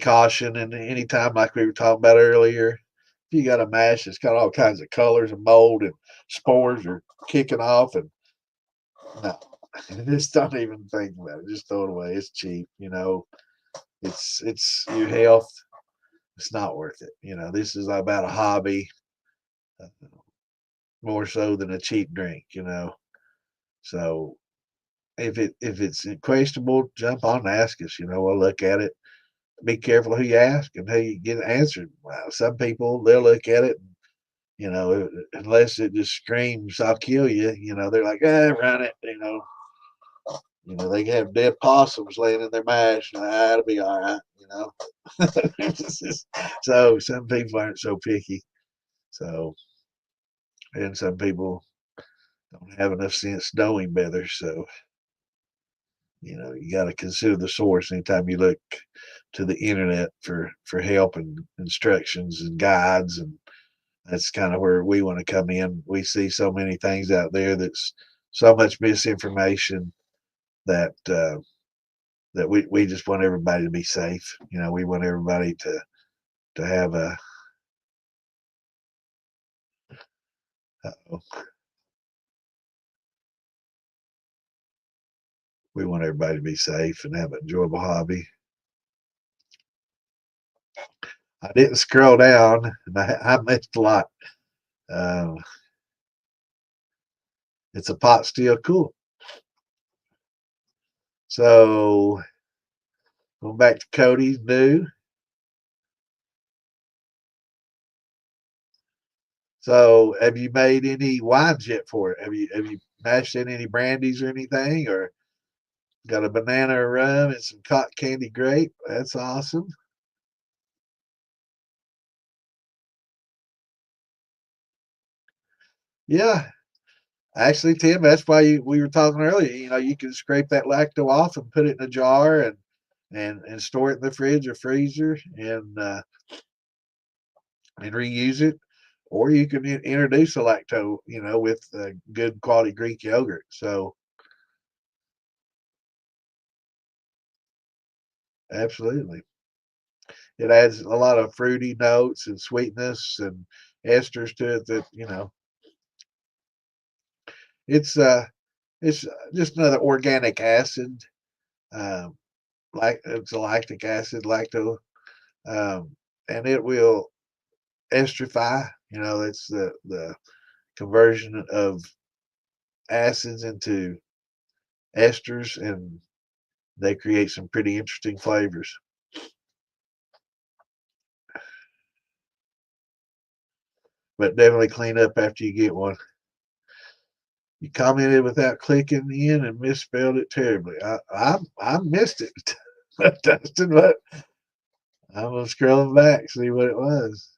caution, and anytime, like we were talking about earlier, if you got a mash that's got all kinds of colors and mold and spores are kicking off, and no, just don't even think about it. Just throw it away. It's cheap. It's your health. It's not worth it. This is about a hobby, uh, more so than a cheap drink. So if it's questionable, jump on and ask us. We'll look at it. Be careful who you ask and who you get answered. Well, some people, they'll look at it, and, unless it just screams, "I'll kill you," they're like, run it. They have dead possums laying in their mash, and it'll be all right. So some people aren't so picky. So, and some people don't have enough sense knowing better. So, you got to consider the source anytime you look to the internet for help and instructions and guides. And that's kind of where we want to come in. We see so many things out there that's so much misinformation, that we just want everybody to be safe. We want everybody to have uh, we want everybody to be safe and have an enjoyable hobby. I didn't scroll down, and I missed a lot. Um, it's a pot still cool. So going back to Cody's new. So have you made any wines yet for it? Have you mashed in any brandies or anything, or got a banana or rum and some cotton candy grape? That's awesome. Yeah, actually, Tim, that's why we were talking earlier. You can scrape that lacto off and put it in a jar, and store it in the fridge or freezer, and reuse it. Or you can introduce a lacto, with good quality Greek yogurt. So absolutely, it adds a lot of fruity notes and sweetness and esters to it, that it's it's just another organic acid. Um, like it's a lactic acid, lacto, um, and it will esterify. It's the conversion of acids into esters, and they create some pretty interesting flavors. But definitely clean up after you get one. You commented without clicking in and misspelled it terribly. I missed it, Dustin, but I'm gonna scroll back, see what it was.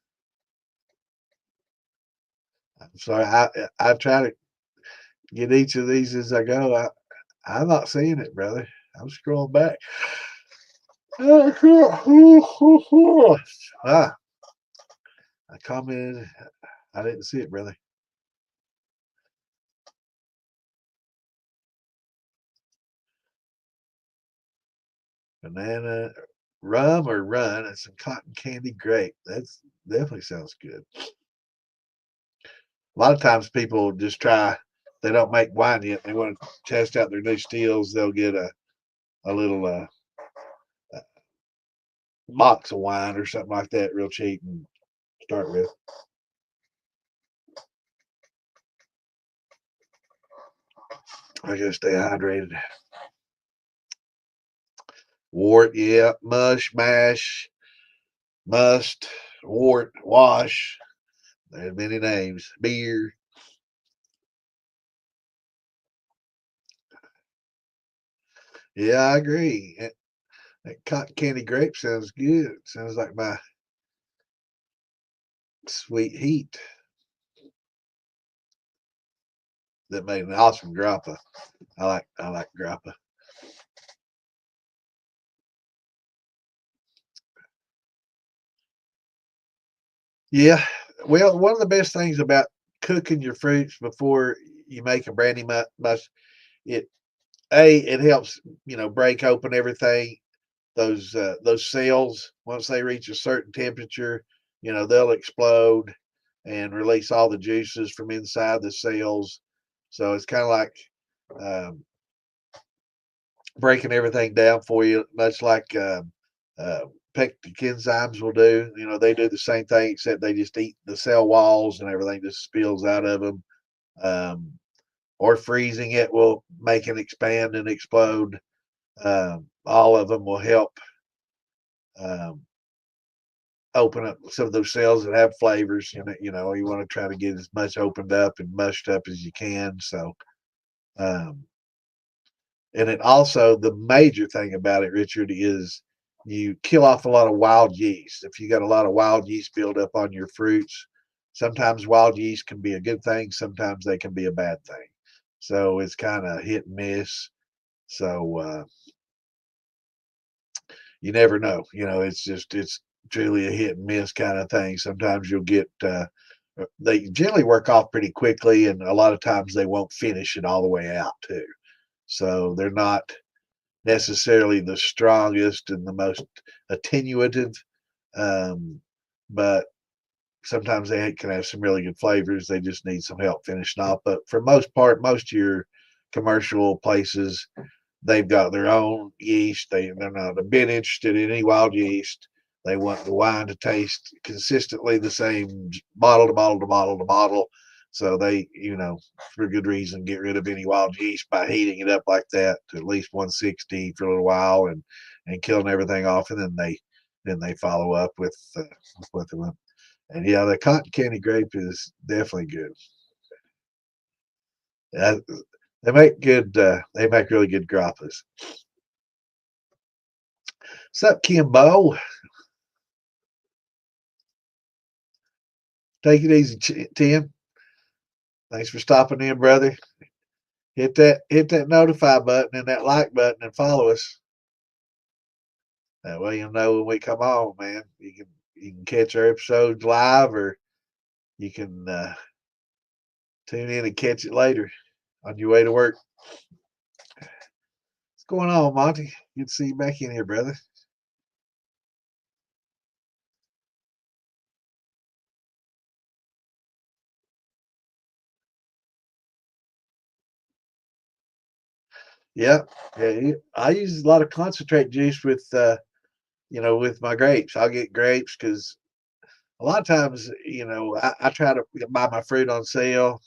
I'm sorry. I try to get each of these as I go. I'm not seeing it, brother. I'm scrolling back. Ah, I commented. I didn't see it, brother. Banana rum or run and some cotton candy grape. That's definitely sounds good. A lot of times people just try. They don't make wine yet. They want to test out their new stills. They'll get a little box of wine or something like that, real cheap, and start with. I gotta stay hydrated. Wort, yeah, mush, mash, must, wart, wash. There's many names. Beer. Yeah, I agree. That cotton candy grape sounds good. Sounds like my sweet heat that made an awesome grappa. I like grappa. Yeah. Well, one of the best things about cooking your fruits before you make a brandy mush, it it helps break open everything. Those cells, once they reach a certain temperature, they'll explode and release all the juices from inside the cells. So it's kind of like um, breaking everything down for you, much like uh, pectic enzymes will do. They do the same thing, except they just eat the cell walls and everything just spills out of them. Um, or freezing it will make it expand and explode. All of them will help um, open up some of those cells that have flavors. You want to try to get as much opened up and mushed up as you can. So, um, and it also, the major thing about it, Richard, is you kill off a lot of wild yeast. If you got a lot of wild yeast build up on your fruits, sometimes wild yeast can be a good thing, sometimes they can be a bad thing. So it's kind of hit and miss. So you never know. It's truly a hit and miss kind of thing. Sometimes you'll get they generally work off pretty quickly, and a lot of times they won't finish it all the way out too. So they're not necessarily the strongest and the most attenuative, um, but sometimes they can have some really good flavors. They just need some help finishing off. But for most part, most of your commercial places, they've got their own yeast. They're not a bit interested in any wild yeast. They want the wine to taste consistently the same, bottle to bottle to bottle to bottle. So they, for good reason, get rid of any wild yeast by heating it up like that to at least 160 for a little while and killing everything off, and then they follow up with them. And yeah, the cotton candy grape is definitely good. Uh, they make good. They make really good grappas. What's up, Kimbo? Take it easy, Tim. Thanks for stopping in, brother. Hit that notify button and that like button and follow us. That way you'll know when we come on, man. You can catch our episodes live, or you can tune in and catch it later on your way to work. What's going on, Monty? Good to see you back in here, brother. Yeah, yeah. I use a lot of concentrate juice with my grapes. I'll get grapes because a lot of times, I try to buy my fruit on sale.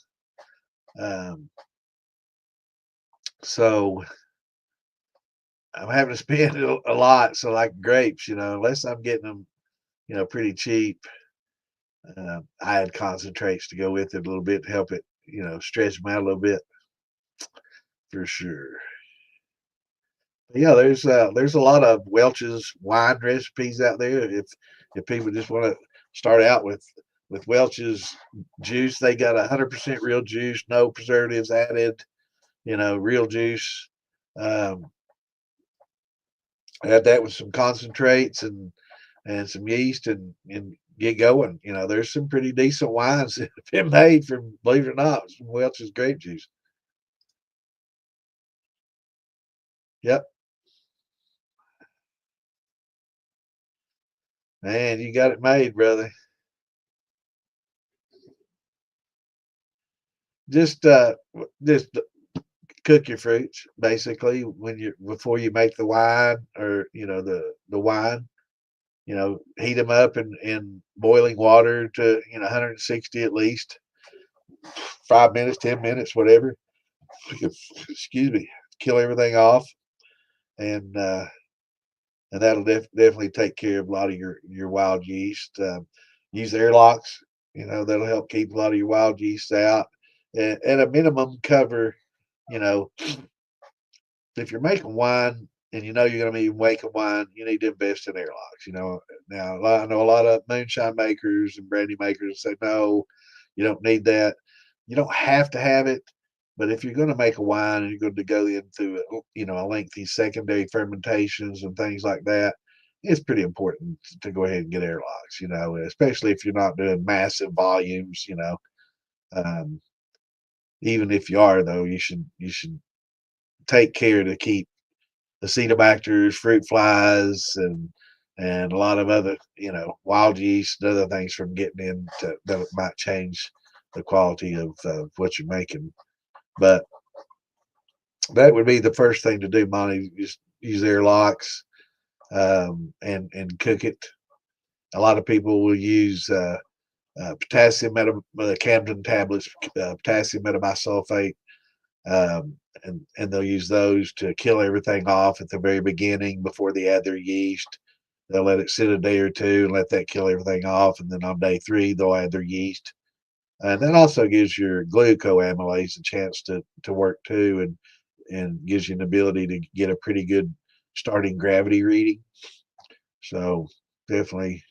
Um, So I'm having to spend a lot. So like grapes, unless I'm getting them, pretty cheap, I add concentrates to go with it a little bit to help it, stretch them out a little bit for sure. Yeah, there's a lot of Welch's wine recipes out there. If people just want to start out with Welch's juice, they got 100% real juice, no preservatives added. Real juice. Um, Add that with some concentrates and some yeast and get going. There's some pretty decent wines that have been made from, believe it or not, from Welch's grape juice. Yep, man, you got it made, brother. Just just cook your fruits basically when you before you make the wine or the wine. Heat them up in boiling water to 160 at least, 5 minutes, 10 minutes, whatever. Excuse me, kill everything off, and that'll definitely take care of a lot of your wild yeast. Use airlocks, that'll help keep a lot of your wild yeast out. And at a minimum, cover, you know, if you're making wine and you're going to be making wine, you need to invest in airlocks. Now I know a lot of moonshine makers and brandy makers say no, you don't need that. You don't have to have it, but if you're going to make a wine and you're going to go into a lengthy secondary fermentations and things like that, it's pretty important to go ahead and get airlocks. Especially if you're not doing massive volumes. Um, Even if you are though, you should take care to keep acetobacters, fruit flies, and a lot of other, wild yeast and other things from getting into that might change the quality of what you're making. But that would be the first thing to do, Monty. Just use airlocks and cook it. A lot of people will use Camden tablets, potassium metabisulfate, and they'll use those to kill everything off at the very beginning before they add their yeast. They'll let it sit a day or two and let that kill everything off, and then on day 3 they'll add their yeast. And that also gives your glucoamylase a chance to work too, and gives you an ability to get a pretty good starting gravity reading. So definitely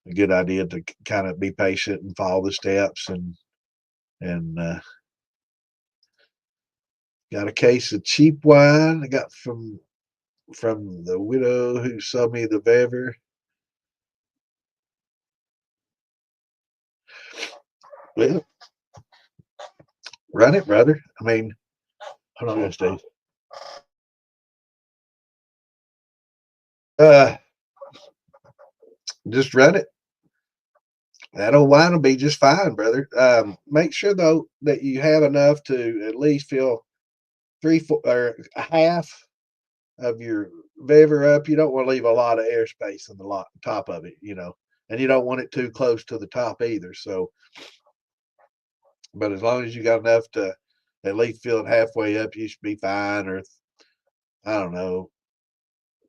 a good idea to kind of be patient and follow the steps. And got a case of cheap wine I got from the widow who sold me the Vever. Well, run it, brother. I mean, hold on, Steve. Uh, just run it. That old wine will be just fine, brother. Make sure though that you have enough to at least fill 3/4 or a half of your Vever up. You don't want to leave a lot of airspace in the top of it, and you don't want it too close to the top either. So, but as long as you got enough to at least fill it halfway up, you should be fine. Or I don't know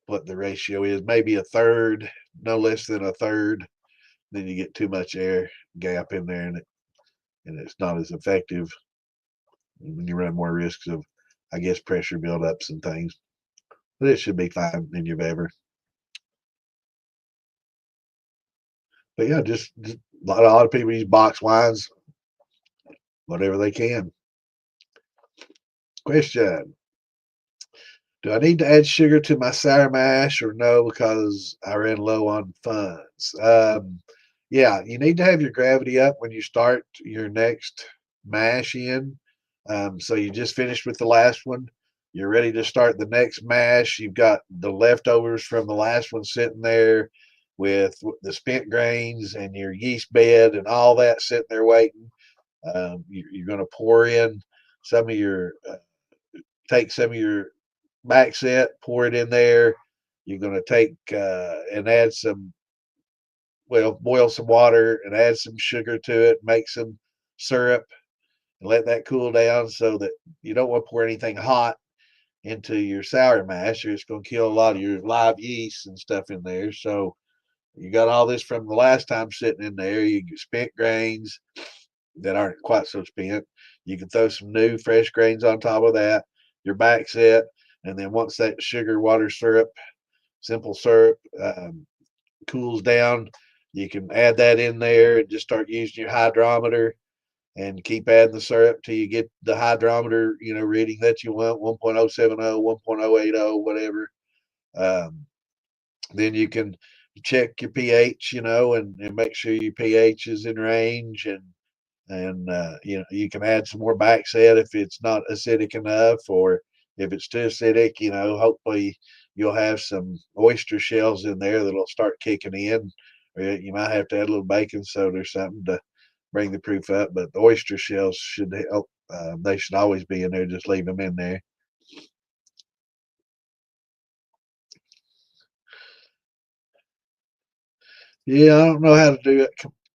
what the ratio is, maybe a third, no less than a third. Then you get too much air gap in there, and it's not as effective. When you run more risks of, I guess, pressure buildups and things. But it should be fine in your Vever. But yeah, just a lot of people use box wines, whatever they can. Question: do I need to add sugar to my sour mash or no because I ran low on funds? Yeah, you need to have your gravity up when you start your next mash in. So you just finished with the last one. You're ready to start the next mash. You've got the leftovers from the last one sitting there with the spent grains and your yeast bed and all that sitting there waiting. You're going to pour in some of your, take some of your back set, pour it in there. You're going to take and add some, well, boil some water and add some sugar to it, make some syrup, and let that cool down, so that you don't want to pour anything hot into your sour mash, or it's going to kill a lot of your live yeast and stuff in there. So you got all this from the last time sitting in there. You get spent grains that aren't quite so spent. You can throw some new fresh grains on top of that. You're back set, and then once that sugar water syrup, simple syrup, cools down, you can add that in there and just start using your hydrometer and keep adding the syrup till you get the hydrometer, reading that you want, 1.070, 1.080, whatever. Um, then you can check your pH, and make sure your pH is in range, and you can add some more back set if it's not acidic enough, or if it's too acidic, hopefully you'll have some oyster shells in there that'll start kicking in, or you might have to add a little baking soda or something to bring the proof up. But the oyster shells should help. They should always be in there. Just leave them in there. Yeah, I don't know how to do it.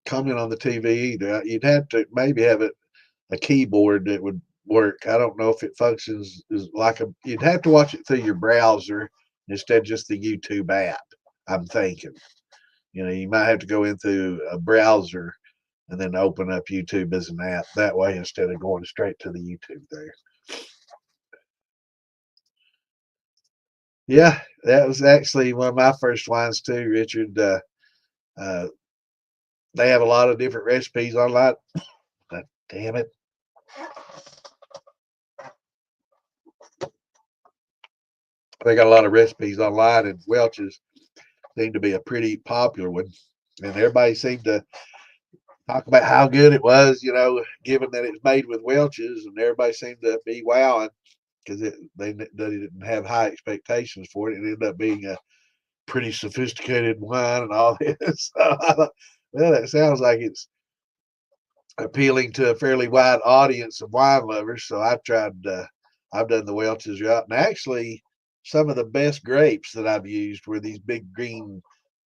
Comment on the TV either. You'd have to maybe have a keyboard that would work. I don't know if it functions as like a. You'd have to watch it through your browser instead of just the YouTube app. I'm thinking. You might have to go into a browser and then open up YouTube as an app that way instead of going straight to the YouTube there. Yeah, that was actually one of my first wines too, Richard. Uh, they have a lot of different recipes online. But damn it. They got a lot of recipes online, and Welch's seemed to be a pretty popular one. And everybody seemed to talk about how good it was, given that it's made with Welch's, and everybody seemed to be wowing because they didn't have high expectations for it. It ended up being a pretty sophisticated wine and all this. So I thought, well, that sounds like it's appealing to a fairly wide audience of wine lovers. So I've done the Welch's route, and actually, some of the best grapes that I've used were these big green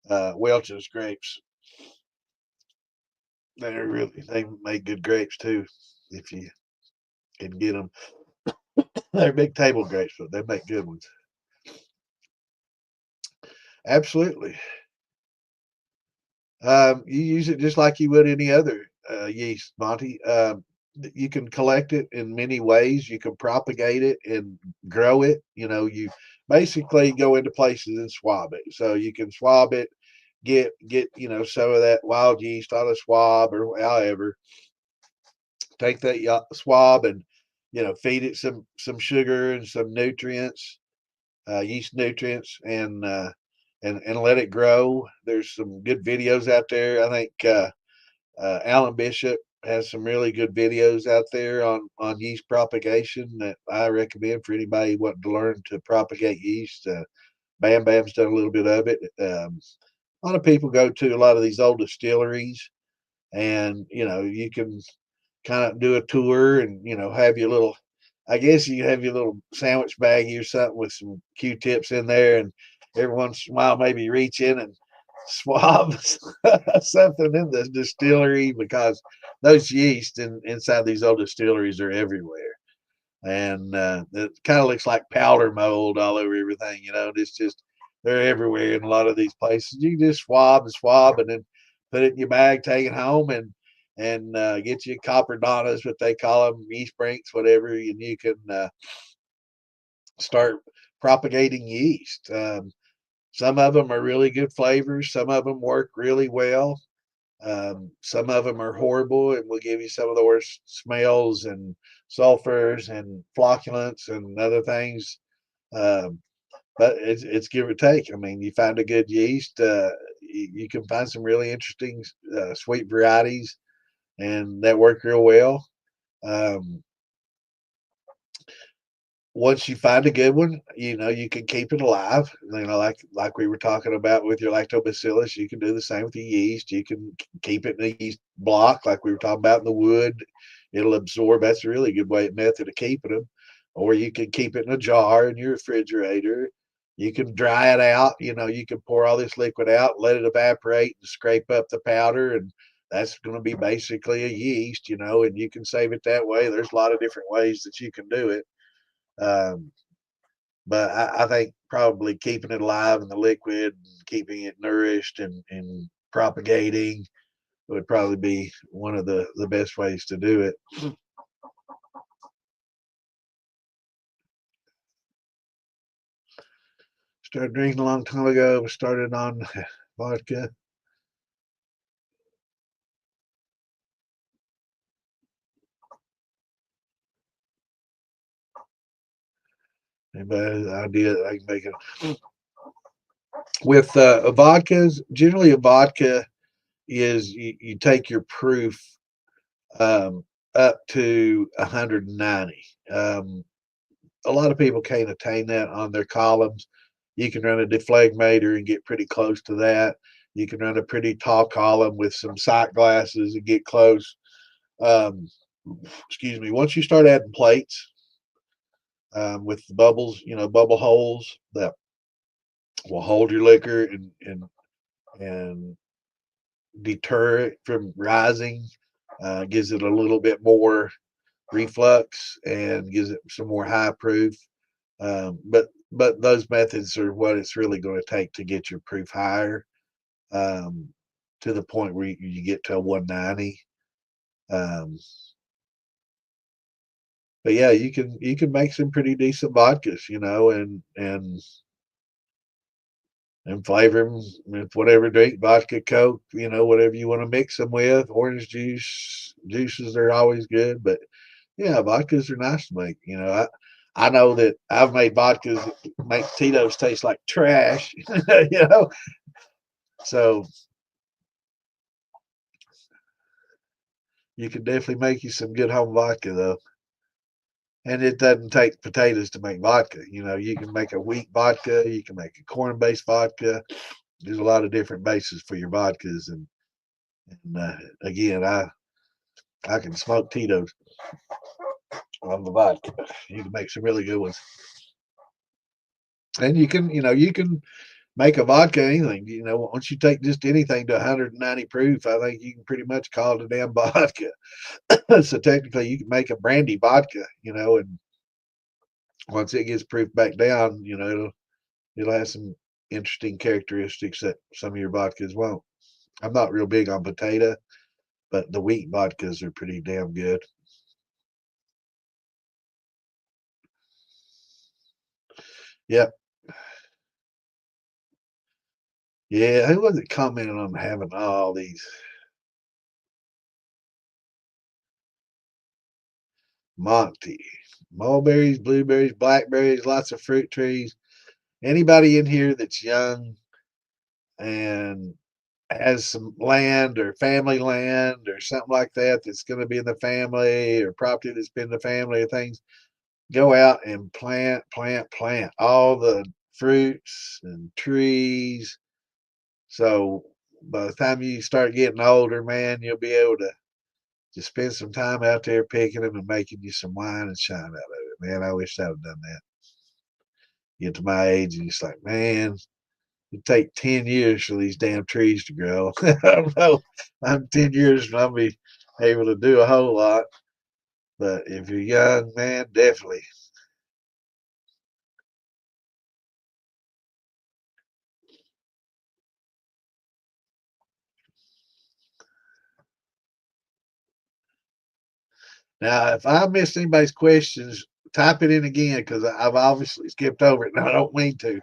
Welch's grapes. They make good grapes too, if you can get them. They're big table grapes, but they make good ones. Absolutely. You use it just like you would any other yeast, Monty. You can collect it in many ways. You can propagate it and grow it. You basically go into places and swab it. So you can swab it, get some of that wild yeast on a swab or however. Take that swab and feed it some sugar and some nutrients, yeast nutrients, and let it grow. There's some good videos out there. I think Alan Bishop has some really good videos out there on yeast propagation that I recommend for anybody wanting to learn to propagate yeast. Bam Bam's done a little bit of it. A lot of people go to a lot of these old distilleries, and you can kind of do a tour and have your little. I guess you have your little sandwich baggie or something with some Q-tips in there, and every once in a while maybe reach in and swab something in the distillery, because those yeast inside these old distilleries are everywhere, and it kind of looks like powder mold all over everything. It's just they're everywhere in a lot of these places. You can just swab and then put it in your bag, take it home, and get you copper donnas, what they call them, yeast brinks, whatever, and you can start propagating yeast. Some of them are really good flavors. Some of them work really well. Some of them are horrible and will give you some of the worst smells and sulfurs and flocculants and other things. Um, but it's give or take. I mean, you find a good yeast, you can find some really interesting sweet varieties, and that work real well. Um, Once you find a good one, you can keep it alive. Like we were talking about with your lactobacillus, you can do the same with your yeast. You can keep it in a yeast block, like we were talking about in the wood. It'll absorb. That's a really good method of keeping them. Or you can keep it in a jar in your refrigerator. You can dry it out. You can pour all this liquid out, let it evaporate, and scrape up the powder, and that's going to be basically a yeast, and you can save it that way. There's a lot of different ways that you can do it. Um, but I think probably keeping it alive in the liquid, keeping it nourished and propagating would probably be one of the best ways to do it. Started drinking a long time ago. Started on vodka. Anybody has an idea that I can make it with vodkas? Generally, a vodka is you take your proof up to 190. A lot of people can't attain that on their columns. You can run a deflagmator and get pretty close to that. You can run a pretty tall column with some sight glasses and get close. Um, excuse me. Once you start adding plates with the bubbles, bubble holes that will hold your liquor and deter it from rising, gives it a little bit more reflux and gives it some more high proof. But those methods are what it's really going to take to get your proof higher, to the point where you get to a 190. Um, but yeah, you can make some pretty decent vodkas, and flavor them with whatever drink, vodka, Coke, whatever you want to mix them with. Orange juices are always good, but yeah, vodkas are nice to make. I know that I've made vodkas that make Tito's taste like trash, you know. So you can definitely make you some good home vodka though. And it doesn't take potatoes to make vodka. You can make a wheat vodka, you can make a corn-based vodka. There's a lot of different bases for your vodkas, and again, I can smoke Tito's on the vodka. You can make some really good ones, and you can make a vodka anything. Once you take just anything to 190 proof, I think you can pretty much call it a damn vodka. So technically, you can make a brandy vodka. And once it gets proof back down, it'll have some interesting characteristics that some of your vodkas won't. I'm not real big on potato, but the wheat vodkas are pretty damn good. Yep. Yeah. Who was it commenting on having all these Monty, mulberries, blueberries, blackberries, lots of fruit trees? Anybody in here that's young and has some land or family land or something like that that's going to be in the family, or property that's been in the family or things, go out and plant all the fruits and trees. So by the time you start getting older, man, you'll be able to just spend some time out there picking them and making you some wine and shine out of it. Man, I wish I would have done that. Get to my age and it's like, man, it take 10 years for these damn trees to grow. I don't know. I'm 10 years and I'll be able to do a whole lot. But if you're young, man, definitely. Now, if I missed anybody's questions, type it in again because I've obviously skipped over it and I don't mean to.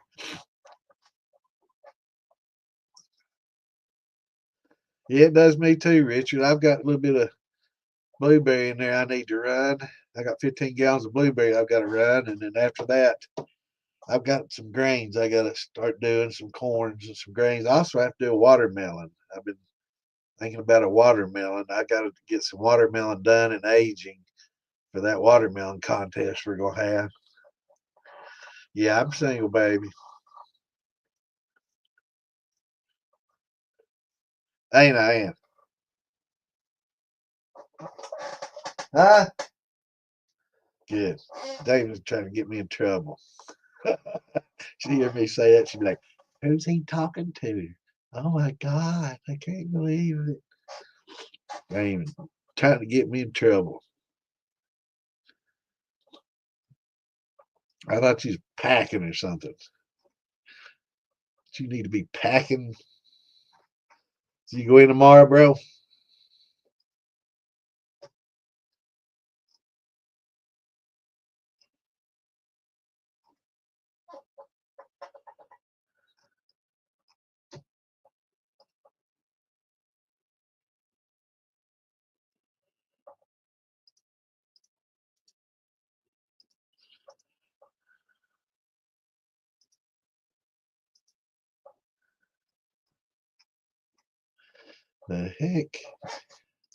Yeah, it does me too, Richard. I've got a little bit of blueberry in there I need to run. I got 15 gallons of blueberry I've got to run. And then after that, I've got some grains I got to start doing, some corns and some grains. I also have to do a watermelon. I've been thinking about a watermelon. I got to get some watermelon done and aging for that watermelon contest we're going to have. Yeah, I'm single, baby. Ain't I am. Huh? Good. David's trying to get me in trouble. She hear me say that, she'd be like, who's he talking to? Oh my God, I can't believe it. ain't trying to get me in trouble. I thought you was packing or something. You need to be packing. So you go in tomorrow, bro? The heck?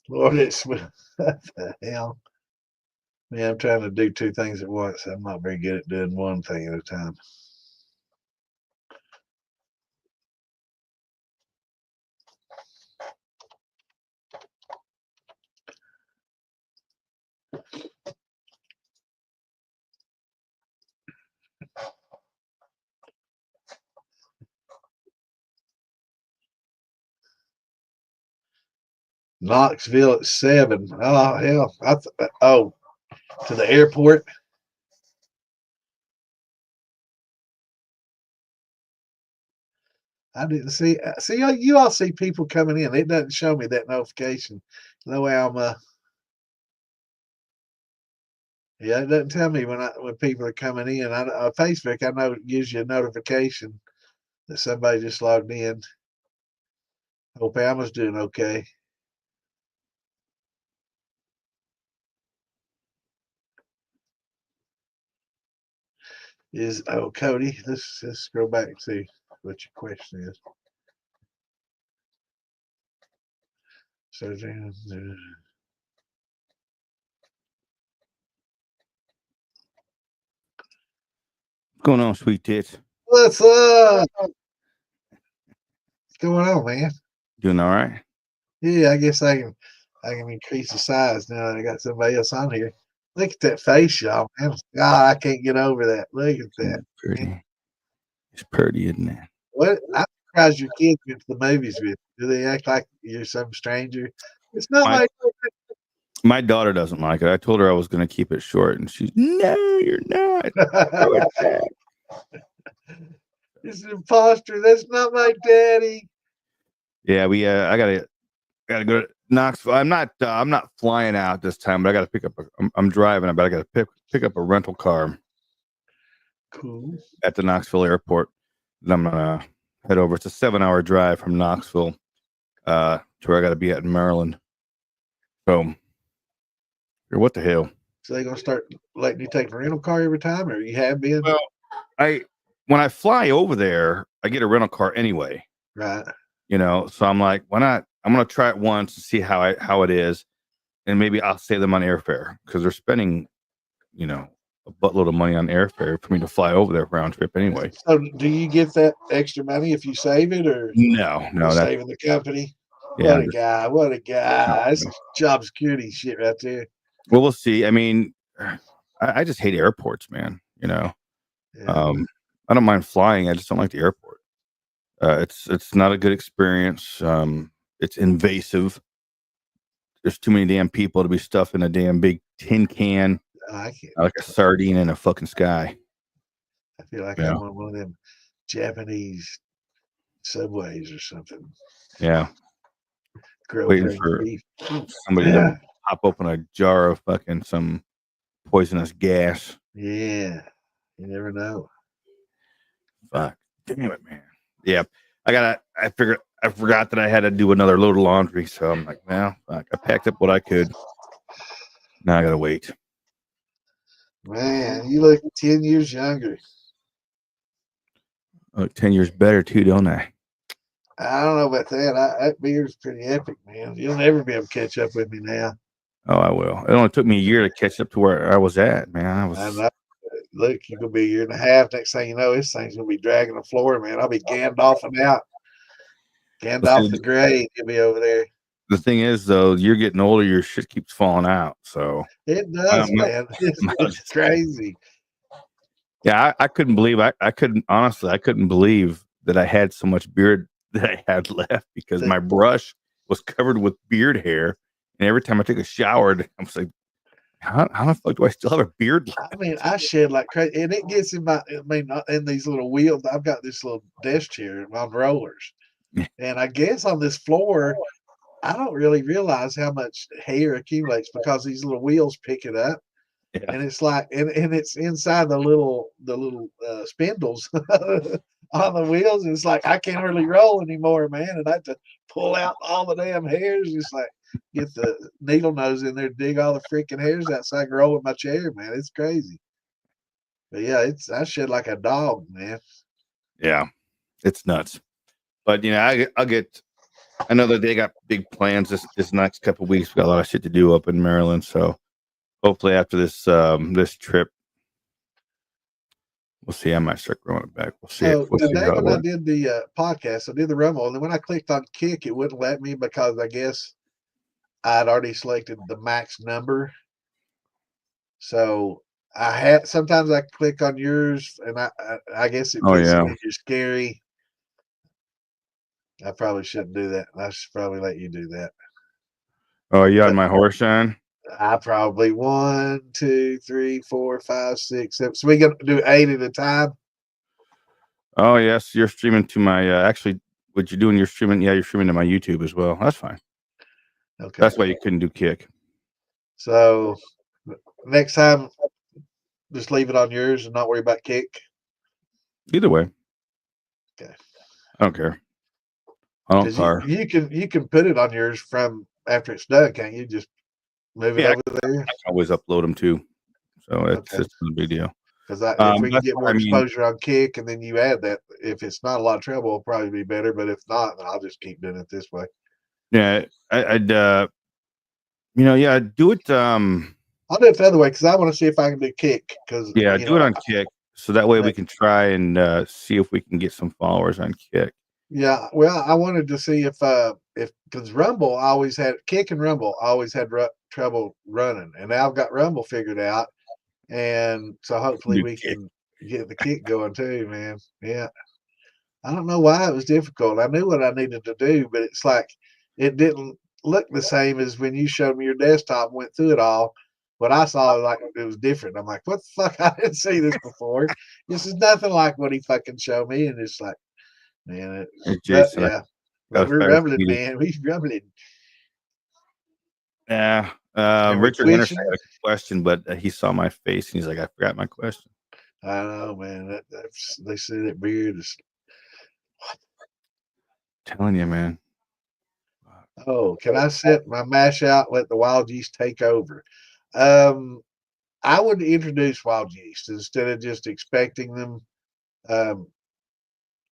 Lord, it's what the hell? Man, I'm trying to do two things at once. I'm not very good at doing one thing at a time. Knoxville at 7. Oh hell! Oh, to the airport. I didn't see. See, you all see people coming in. It doesn't show me that notification. No way I'm. Yeah, it doesn't tell me when people are coming in. Facebook, I know it gives you a notification that somebody just logged in. Hope Alma's doing okay. Cody? Let's go back and see what your question is. So then, What's going on, sweet tits? what's up? What's going on, man? Doing all right? Yeah, I guess I can increase the size now that I got somebody else on here. Look at that face, y'all, man. God, I can't get over that. Look at that. It's pretty. It's pretty, isn't it? What? I'm surprised your kids went to the movies with you. Do they act like you're some stranger? It's not My daughter doesn't like it. I told her I was going to keep it short, and she's, no, you're not. Throw it back. It's an imposter. That's not my daddy. Yeah, I gotta go to Knoxville. I'm not flying out this time, but I gotta pick up. I'm driving, but I gotta pick up a rental car. Cool. At the Knoxville airport. Then I'm gonna head over. It's a 7-hour drive from Knoxville to where I gotta be at in Maryland. So, what the hell? So they gonna start letting you take a rental car every time, or you have been? Well, when I fly over there, I get a rental car anyway. Right. You know, so I'm like, why not? I'm gonna try it once to see how it is, and maybe I'll save them on airfare because they're spending, you know, a buttload of money on airfare for me to fly over there round trip anyway. So do you get that extra money if you save it, or no, that's saving the company? Yeah, what a guy! That's job security shit right there. Well, we'll see. I mean, I just hate airports, man. You know, Yeah. I don't mind flying. I just don't like the airport. It's not a good experience. It's invasive. There's too many damn people to be stuffed in a damn big tin can, like a sardine in a fucking sky. I feel like I'm on one of them Japanese subways or something. Yeah. Waiting for somebody to pop open a jar of fucking some poisonous gas. Yeah. You never know. Fuck. Damn it, man. Yeah. I forgot that I had to do another load of laundry. So I'm like, well, fuck. I packed up what I could. Now I gotta wait. Man, you look 10 years younger. I look 10 years better too, don't I? I don't know about that. That beard's pretty epic, man. You'll never be able to catch up with me now. Oh, I will. It only took me a year to catch up to where I was at, man. I know. Look, you're gonna be a year and a half. Next thing you know, this thing's gonna be dragging the floor, man. I'll be Gandalfing out. Gandalf the Grey, you'll be over there. The thing is, though, you're getting older, your shit keeps falling out. So it does, man. It's crazy. Yeah, I couldn't believe I couldn't believe that I had so much beard that I had left because my brush was covered with beard hair, and every time I took a shower, I was like, how the fuck do I still have a beard left? I mean, I shed like crazy, and it gets in my. I mean, in these little wheels. I've got this little desk chair on rollers, and I guess on this floor, I don't really realize how much hair accumulates because these little wheels pick it up. Yeah. And it's like, and it's inside the little spindles on the wheels. And it's like I can't really roll anymore, man. And I have to pull out all the damn hairs, just like get the needle nose in there, dig all the freaking hairs out so I can roll with my chair, man. It's crazy. But yeah, I shed like a dog, man. Yeah, it's nuts. But you know, I know that they got big plans this next couple of weeks. We got a lot of shit to do up in Maryland, so hopefully after this this trip, we'll see. I might start growing it back. We'll see. So We'll see today how it when I works. did the podcast, I did the Rumble, and then when I clicked on Kick, it wouldn't let me because I guess I'd already selected the max number. So sometimes I click on yours, and I guess it Oh puts it yeah. in your scary. I probably shouldn't do that. I should probably let you do that. Oh, you on But my horse shine? I probably 1, 2, 3, 4, 5, 6, 7. So we gonna do 8 at a time. Oh yes, you're streaming to my actually. What you're doing? You're streaming. Yeah, you're streaming to my YouTube as well. That's fine. Okay. That's why you couldn't do Kick. So next time, just leave it on yours and not worry about Kick. Either way. Okay. I don't care. I don't care. You can put it on yours from after it's done, can't you? Just move it Yeah, over there. I can always upload them too. So it's Okay. not a big deal. Because if we can That's get what more I mean. exposure on Kick, and then you add that, if it's not a lot of trouble, it'll probably be better. But if not, then I'll just keep doing it this way. Yeah, I'd yeah, do it. I'll do it the other way because I want to see if I can do Kick. Because Yeah, do it on Kick, so that way we can try and see if we can get some followers on Kick. yeah, well, I wanted to see if because Rumble always had Kick and Rumble always had trouble running, and now I've got Rumble figured out, and so hopefully Do we Kick. can get the Kick going too, man. Yeah. I don't know why it was difficult. I knew what I needed to do, but it's like it didn't look the same as when you showed me your desktop and went through it all. What I saw, like, it was different. I'm like, what the fuck? I didn't see this before. This is nothing like what he fucking showed me. And it's like, man, Hey, but Jason, yeah, got but a we're fire rumbling, meeting. man. We're rumbling. Yeah. And we're Richard Henderson twitching. had a question, but he saw my face and he's like, I forgot my question. I know, man. They see that beard is. Telling you, man. Oh, can I set my mash out? Let the wild yeast take over. I would introduce wild yeast instead of just expecting them. Um,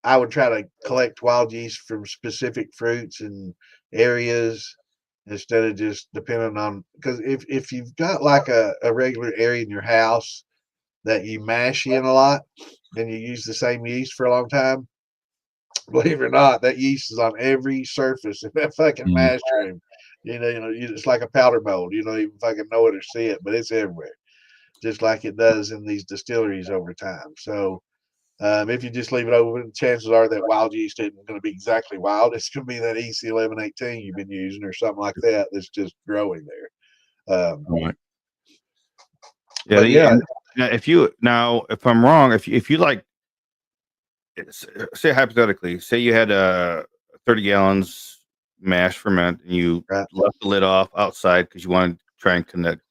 I would try to collect wild yeast from specific fruits and areas instead of just depending on, because if you've got like a regular area in your house that you mash in a lot and you use the same yeast for a long time, believe it or not, that yeast is on every surface in that fucking Mm. mash room. It's like a powder mold. You don't even fucking know it or see it, but it's everywhere, just like it does in these distilleries over time. So if you just leave it open, chances are that wild yeast isn't going to be exactly wild. It's going to be that EC1118 you've been using or something like that that's just growing there. Right. Yeah. But yeah, If I'm wrong, if you like, say hypothetically, say you had 30 gallons mash ferment and you right, left the lid off outside because you wanted to try and connect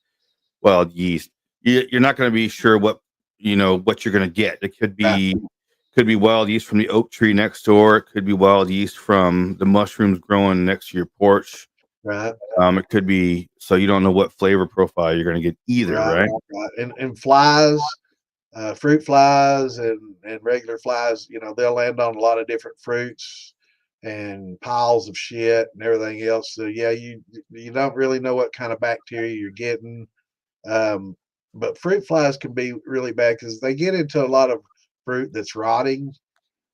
wild yeast, you're not going to be sure what you're going to get. It could right, be wild yeast from the oak tree next door. It could be wild yeast from the mushrooms growing next to your porch. right, It could be, so you don't know what flavor profile you're going to get either, right? right. And flies, fruit flies and regular flies, they'll land on a lot of different fruits and piles of shit and everything else. So yeah, you don't really know what kind of bacteria you're getting. But fruit flies can be really bad because they get into a lot of fruit that's rotting,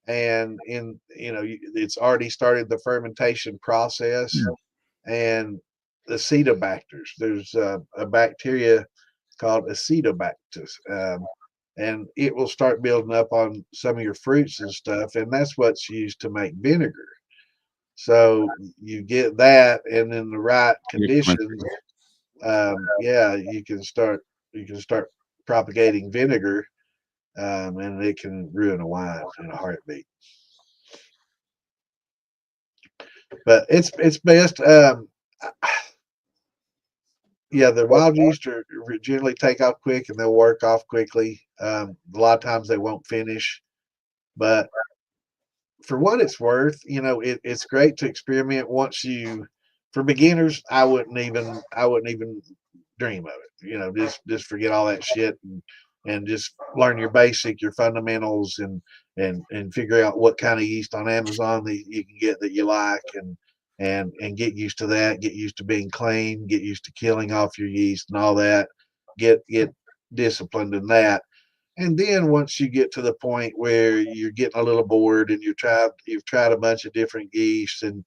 and it's already started the fermentation process. And acetobacters, there's a bacteria called acetobacillus, and it will start building up on some of your fruits and stuff, and that's what's used to make vinegar. So you get that, and in the right You're conditions, yeah, you can start propagating vinegar, and it can ruin a wine in a heartbeat. But it's best. Yeah, the wild yeast are generally take off quick and they'll work off quickly. A lot of times they won't finish, but for what it's worth, it's great to experiment once you. For beginners, I wouldn't even dream of it. Just forget all that shit and just learn your fundamentals and figure out what kind of yeast on Amazon that you can get that you like and get used to that. Get used to being clean. Get used to killing off your yeast and all that. Get disciplined in that. And then once you get to the point where you're getting a little bored and you've tried a bunch of different yeasts and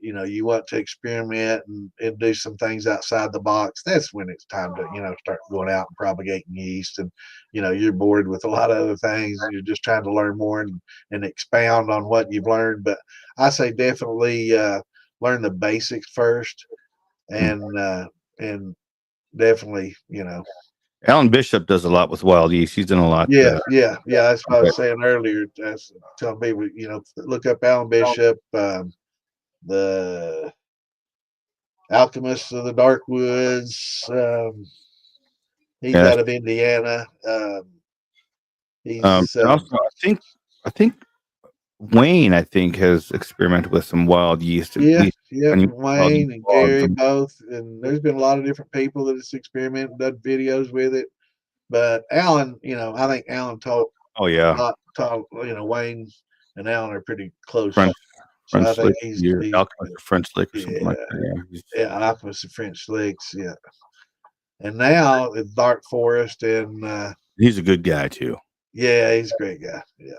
you want to experiment and do some things outside the box, that's when it's time to start going out and propagating yeast. And you're bored with a lot of other things and you're just trying to learn more and expound on what you've learned. But I say definitely learn the basics first and definitely Alan Bishop does a lot with wild yeast. He's done a lot. Yeah. That's what I was saying earlier. That's telling people, look up Alan Bishop, the Alchemist of the Dark Woods. He's Yeah. out of Indiana. He's And also, I think Wayne, has experimented with some wild yeast. yeah, And Wayne and Gary both, and there's been a lot of different people that has experimented, done videos with it. But Alan, I think Alan taught. Oh yeah, Wayne and Alan are pretty close. French I think Slick, he's Alchemist or French Slick or something like yeah, that. yeah, Alchemist and French Slicks, yeah. And now it's Dark Forest, and he's a good guy too. yeah, he's a great guy. Yeah,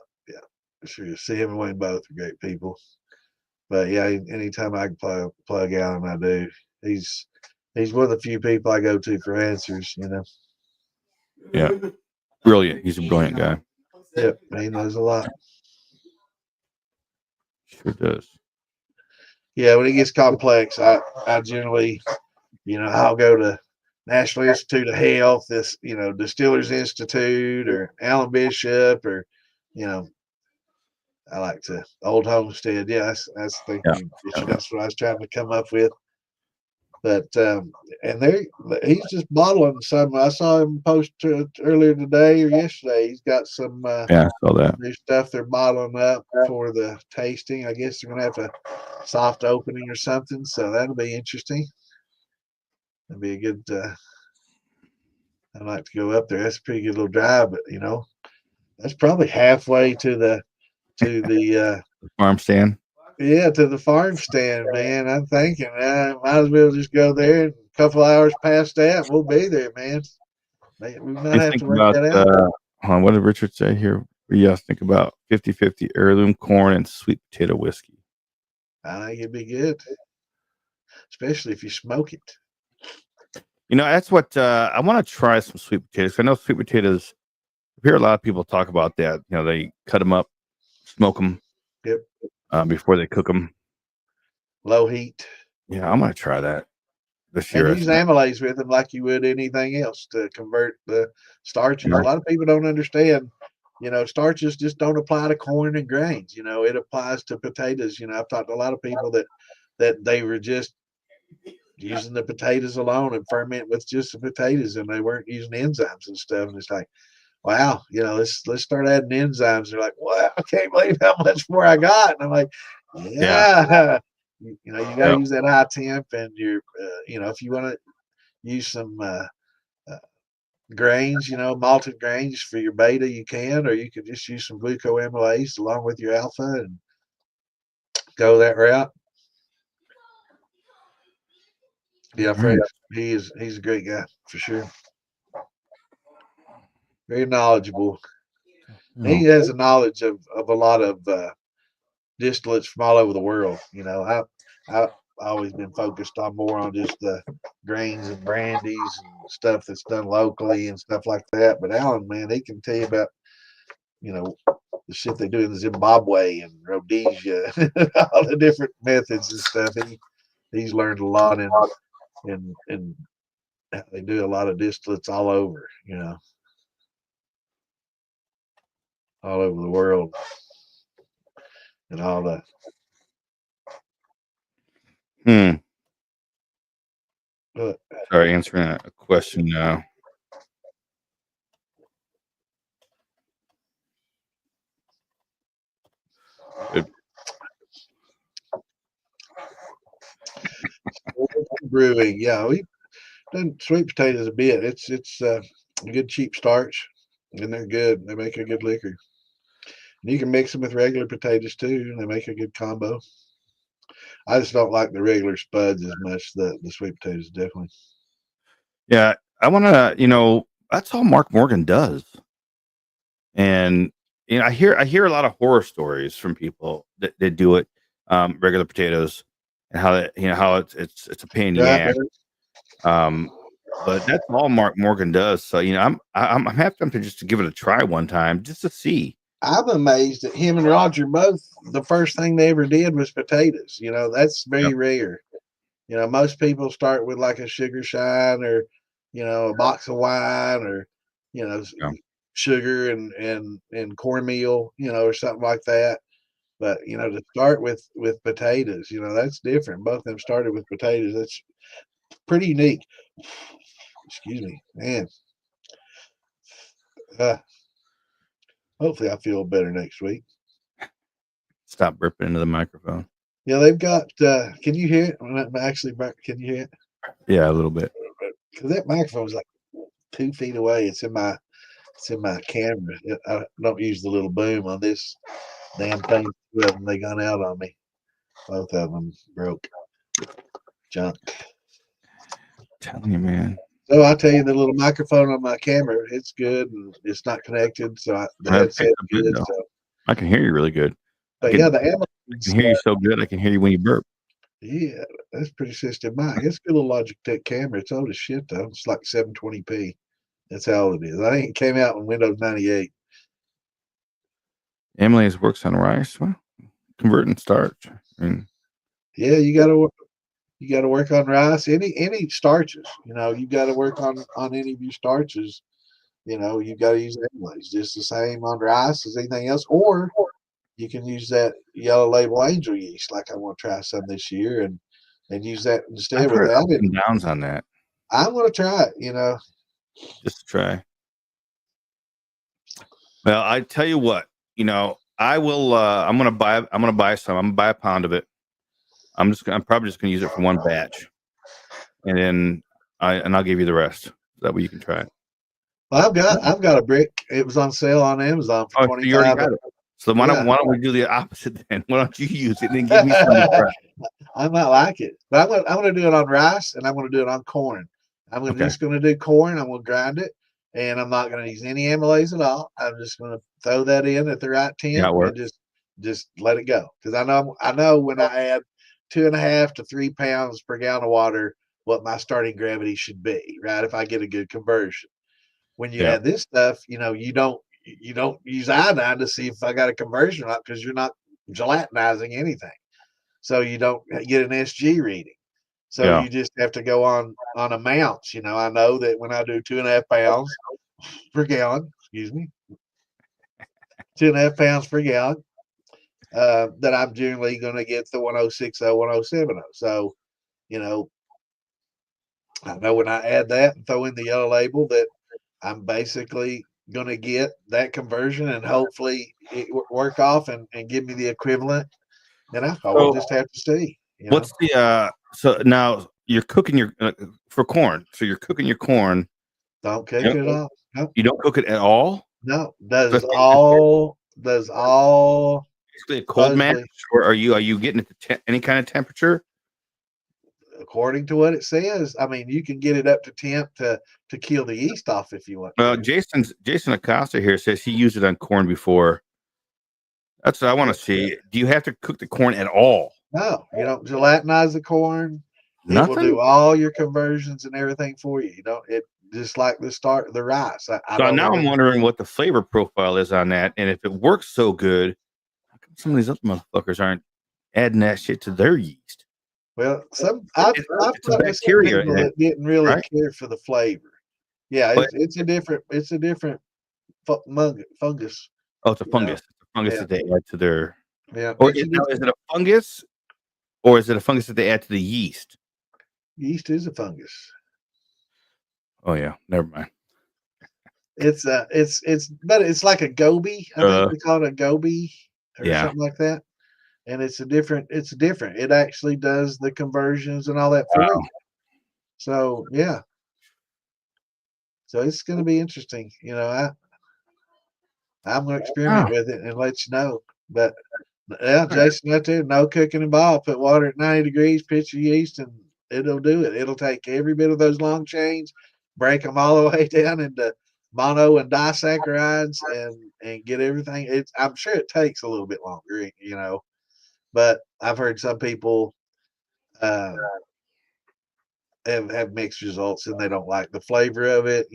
for sure. See him and Wayne both are great people. But yeah, anytime I can plug Alan, I do. He's one of the few people I go to for answers. Yeah, brilliant. He's a brilliant guy. Yep, he knows a lot. Sure does. Yeah, when it gets complex, I generally, I'll go to National Institute of Health, this, Distillers Institute or Alan Bishop or, I like to Old Homestead. Yeah, that's the thing. That's what I was trying to come up with. But and he's just bottling some. I saw him post earlier today or yesterday. He's got some I saw that new stuff they're bottling up for the tasting. I guess they're gonna have a soft opening or something. So that'll be interesting. That'd be a good. I'd like to go up there. That's a pretty good little drive, but that's probably halfway to the farm stand. Yeah, to the farm stand, man. I'm thinking might as well just go there. And a couple hours past that, we'll be there, man. We might have to work that out. What did Richard say here? Yes, think about 50-50 heirloom corn and sweet potato whiskey. I think it'd be good, especially if you smoke it. That's what I want to try some sweet potatoes. I know sweet potatoes. I hear a lot of people talk about that. They cut them up, smoke them. Yep. Before they cook them. Low heat. Yeah, I'm gonna try that this year. And use amylase with them like you would anything else to convert the starches. Yeah. A lot of people don't understand. Starches just don't apply to corn and grains. It applies to potatoes. I've talked to a lot of people that they were just using the potatoes alone and ferment with just the potatoes, and they weren't using enzymes and stuff. And it's like, wow, let's start adding enzymes. They're like, wow, I can't believe how much more I got. And I'm like, yeah. You got to use that high temp, and if you want to use some grains, malted grains for your beta, you can, or you could just use some glucoamylase along with your alpha and go that route. Yeah, Fred, he's a great guy for sure. Very knowledgeable. He has a knowledge of a lot of distillates from all over the world. I've always been focused on more on just the grains and brandies and stuff that's done locally and stuff like that. But Alan, man, he can tell you about, the shit they do in Zimbabwe and Rhodesia, all the different methods and stuff. He's learned a lot and they do a lot of distillates all over, all over the world, and all the. But, Sorry, answering a question now. Brewing, yeah, we've done sweet potatoes a bit. It's a good cheap starch, and they're good. They make a good liquor. And you can mix them with regular potatoes too, and they make a good combo. I just don't like the regular spuds as much. The sweet potatoes definitely. Yeah, I want to. That's all Mark Morgan does, and I hear a lot of horror stories from people that do it, regular potatoes, and how that how it's a pain in the ass. But that's all Mark Morgan does. So I'm happy to just give it a try one time just to see. I'm amazed that him and Roger both. The first thing they ever did was potatoes. That's very rare. Most people start with like a sugar shine or a box of wine or sugar and cornmeal, or something like that. But to start with potatoes, that's different. Both of them started with potatoes. That's pretty unique. Excuse me, man. Hopefully I feel better next week. Stop ripping into the microphone. Yeah, they've got. Can you hear it? Actually, can you hear it? Yeah, a little bit. Because that microphone's like 2 feet away. It's in my camera. I don't use the little boom on this damn thing. Two of them, they gone out on me. Both of them broke. Junk. I'm telling you, man. So I'll tell you, the little microphone on my camera, it's good and it's not connected. So the headset's good. So I can hear you really good. But the Amazon, I can hear you so good. I can hear you when you burp. Yeah, that's pretty systematic. It's a good little Logitech camera. It's old as shit though. It's like 720p. That's how old it is. I think it came out in Windows 98. Emily's works on rice. Well, converting starch. Yeah, you gotta work on rice. Any starches. You gotta work on any of your starches. You gotta use anyways. Just the same on rice as anything else. Or you can use that yellow label angel yeast, like I want to try some this year, and use that instead. I've heard without ups and downs on that. I'm going to try it. Just to try. Well, I tell you what, I will. I'm gonna buy some. I'm gonna buy a pound of it. I'm probably just gonna use it for one batch, and then I'll give you the rest. That way you can try it. Well, I've got a brick. It was on sale on Amazon for $25. You already got it. So why don't we do the opposite then? Why don't you use it and then give me some to try? I might like it, but I'm gonna do it on rice and I'm gonna do it on corn. Just gonna do corn. I'm gonna grind it, and I'm not gonna use any amylase at all. I'm just gonna throw that in at the right temp and just let it go. Because I know when I add 2.5 to 3 pounds per gallon of water, what my starting gravity should be. Right, if I get a good conversion. When you add this stuff, you don't use iodine to see if I got a conversion or not, because you're not gelatinizing anything. So you don't get an SG reading. So you just have to go on amounts. I know that when I do 2.5 pounds per gallon, 2.5 pounds per gallon, that I'm generally going to get the 1060, 1070. So, I know when I add that and throw in the yellow label that I'm basically going to get that conversion, and hopefully it work off and give me the equivalent. And I will just have to see. What's the so now you're cooking your for corn. So you're cooking your corn. Don't cook it at all. Nope. You don't cook it at all? No. Does all basically a cold match, or are you getting it to any kind of temperature? According to what it says, I mean, you can get it up to temp to kill the yeast off if you want. Jason Acosta here says he used it on corn before. That's what I want to see. Do you have to cook the corn at all? No, you don't gelatinize the corn. Nothing? It will do all your conversions and everything for you. just like the rice. I So don't now know. I'm wondering what the flavor profile is on that, and if it works so good, how come some of these other motherfuckers aren't adding that shit to their yeast? Well, I've It's a talked to some bacteria people in it, that didn't really right? care for the flavor. Yeah, But it's a different fungus. oh, it's a You know, fungus. It's a fungus yeah, that they add to their. yeah. Or It's a now, is different it a fungus, or is it a fungus that they add to the yeast? yeast is a fungus. Oh yeah, never mind. But it's like a goby. I think they call it a goby or Yeah. something like that. And it's different. It actually does the conversions and all that for Wow. you. So yeah. So it's going to be interesting. I'm going to experiment with it and let you know. But yeah, Jason, out there, no cooking involved. Put water at 90 degrees, pitch your yeast, and it'll do it. It'll take every bit of those long chains, break them all the way down into mono and disaccharides, and get everything. I'm sure it takes a little bit longer, but I've heard some people uh, have mixed results and they don't like the flavor of it.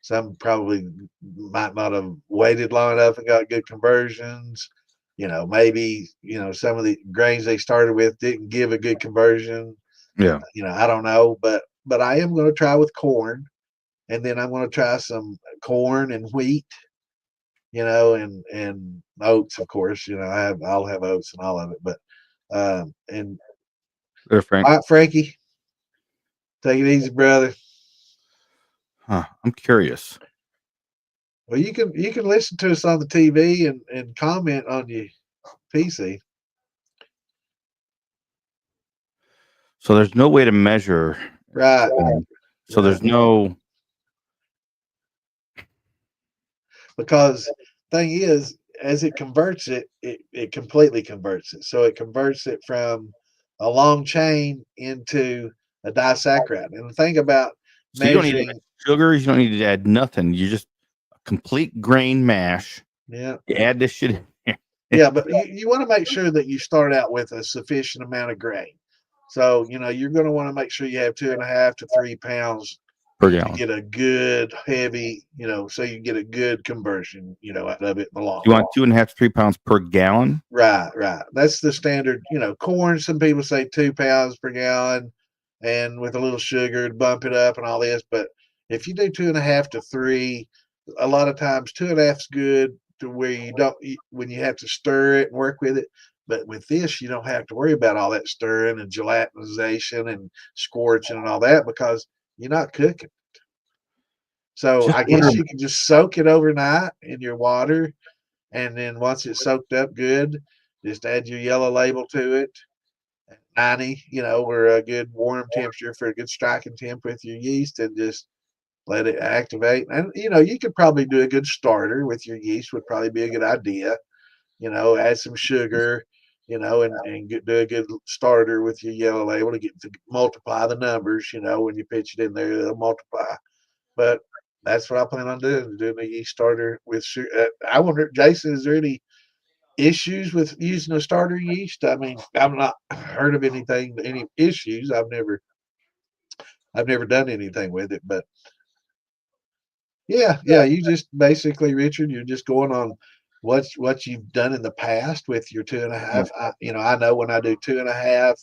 Some probably might not have waited long enough and got good conversions. Maybe some of the grains they started with didn't give a good conversion. Yeah. I don't know, but I am going to try with corn, and then I'm going to try some corn and wheat, and oats, of course. I'll have oats and all of it, but and There, Frank. all right, Frankie, take it easy, brother. Huh. I'm curious. Well, you can listen to us on the TV and comment on your PC. So there's no way to measure. Right. So there's no. Because thing is, as it converts it completely converts it. So it converts it from a long chain into a disaccharide. And the thing about So you don't need to add measuring, sugar. You don't need to add nothing. You just a complete grain mash. yeah, You add this shit in here. yeah, but you want to make sure that you start out with a sufficient amount of grain. So you're going to want to make sure you have 2.5 to 3 pounds per to gallon. get a good heavy, so you get a good conversion, out of it in the long You run. want 2.5 to 3 pounds per gallon. Right. That's the standard. Corn. Some people say 2 pounds per gallon, and with a little sugar to bump it up and all this. But if you do 2.5 to 3, a lot of times 2.5 is good to where you don't when you have to stir it and work with it. But with this, you don't have to worry about all that stirring and gelatinization and scorching and all that because you're not cooking. So Just I guess you can just soak it overnight in your water. And then once it's soaked up good, just add your yellow label to it. 90, or a good warm temperature for a good striking temp with your yeast, and just let it activate. And, you could probably do a good starter with your yeast, would probably be a good idea. Add some sugar, and do a good starter with your yellow label to get to multiply the numbers. When you pitch it in there, it'll multiply. But that's what I plan on doing a yeast starter with sugar. I wonder, Jason, is there any issues with using a starter yeast? I mean, I've not heard of any issues. I've never done anything with it, but yeah. You just basically, Richard, you're just going on what you've done in the past with your 2.5. I know when I do 2.5,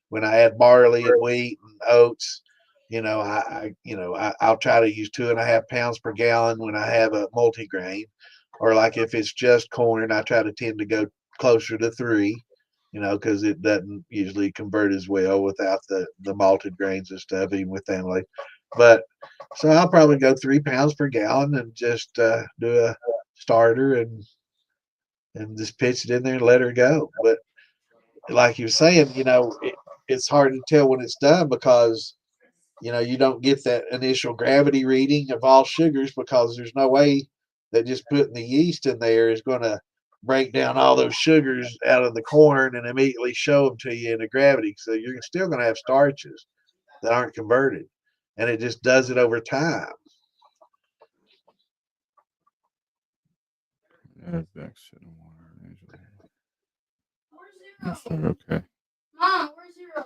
when I add barley and wheat and oats, I'll try to use 2.5 pounds per gallon when I have a multigrain, or like if it's just corn, I try to tend to go closer to 3, because it doesn't usually convert as well without the malted grains and stuff, even with family. But so I'll probably go 3 pounds per gallon and just do a starter and just pitch it in there and let her go. But like you were saying, it's hard to tell when it's done because you don't get that initial gravity reading of all sugars because there's no way that just putting the yeast in there is going to break down all those sugars out of the corn and immediately show them to you in the gravity. So you're still going to have starches that aren't converted, and it just does it over time. Okay. Mom, where's Zero?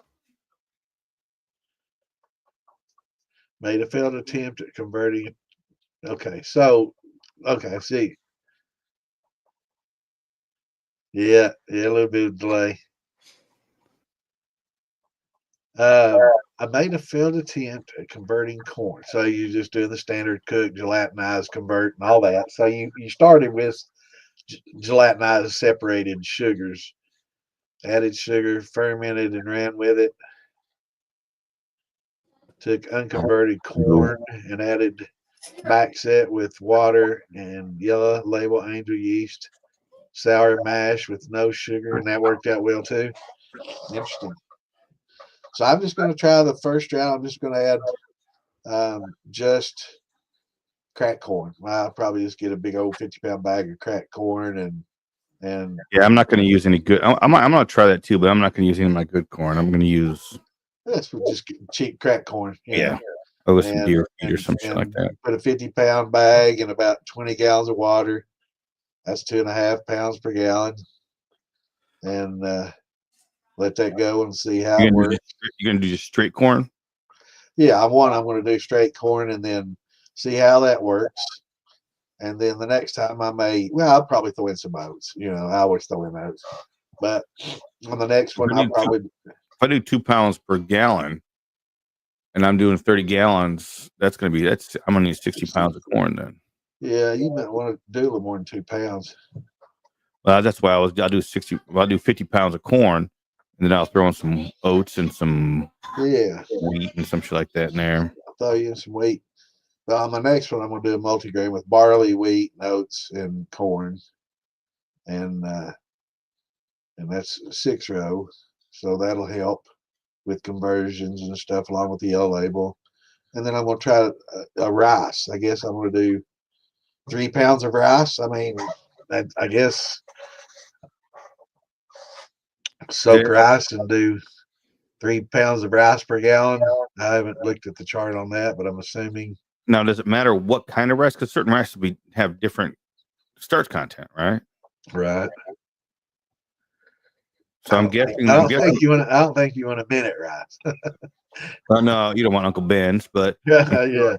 Made a failed attempt at converting. Okay, so okay, see. Yeah, a little bit of delay. I made a failed attempt at converting corn. So you just do the standard cook, gelatinize, convert, and all that. So you started with gelatinized separated sugars, added sugar, fermented, and ran with it. Took unconverted corn and added back set with water and yellow label angel yeast, sour mash with no sugar, and that worked out well too. Interesting. So I'm just going to try the first round. I'm just going to add just cracked corn. I'll probably just get a big old 50-pound bag of cracked corn and Yeah, I'm not going to use any good. I'm going to try that too, but I'm not going to use any of my good corn. I'm going to use. That's just cheap cracked corn. Yeah. Or with some And, deer feed or some shit like that. put a 50-pound bag in about 20 gallons of water. That's 2.5 pounds per gallon. And let that go and see how it works. You're going to do just straight corn? Yeah, I'm going to do straight corn and then see how that works. And then the next time I'll probably throw in some oats. I always throw in oats. But on the next one, I'll probably. If I do 2 pounds per gallon and I'm doing 30 gallons, I'm going to need 60 pounds of corn then. Yeah, you might want to do a little more than 2 pounds. Well, that's why I'll do 50 pounds of corn, and then I'll throw in some oats and some wheat and some shit like that in there. I'll throw you in some wheat. But on the next one, I'm going to do a multigrain with barley, wheat, and oats, and corn, and that's 6-row. So that'll help with conversions and stuff, along with the yellow label. And then I'm going to try a rice. I guess I'm going to do 3 pounds of rice. I mean, I guess soak rice and do 3 pounds of rice per gallon. I haven't looked at the chart on that, but I'm assuming. Now, does it matter what kind of rice? Because certain rice have different starch content, right? Right. So I'm guessing. I don't think you want a minute rice. No, you don't want Uncle Ben's, but some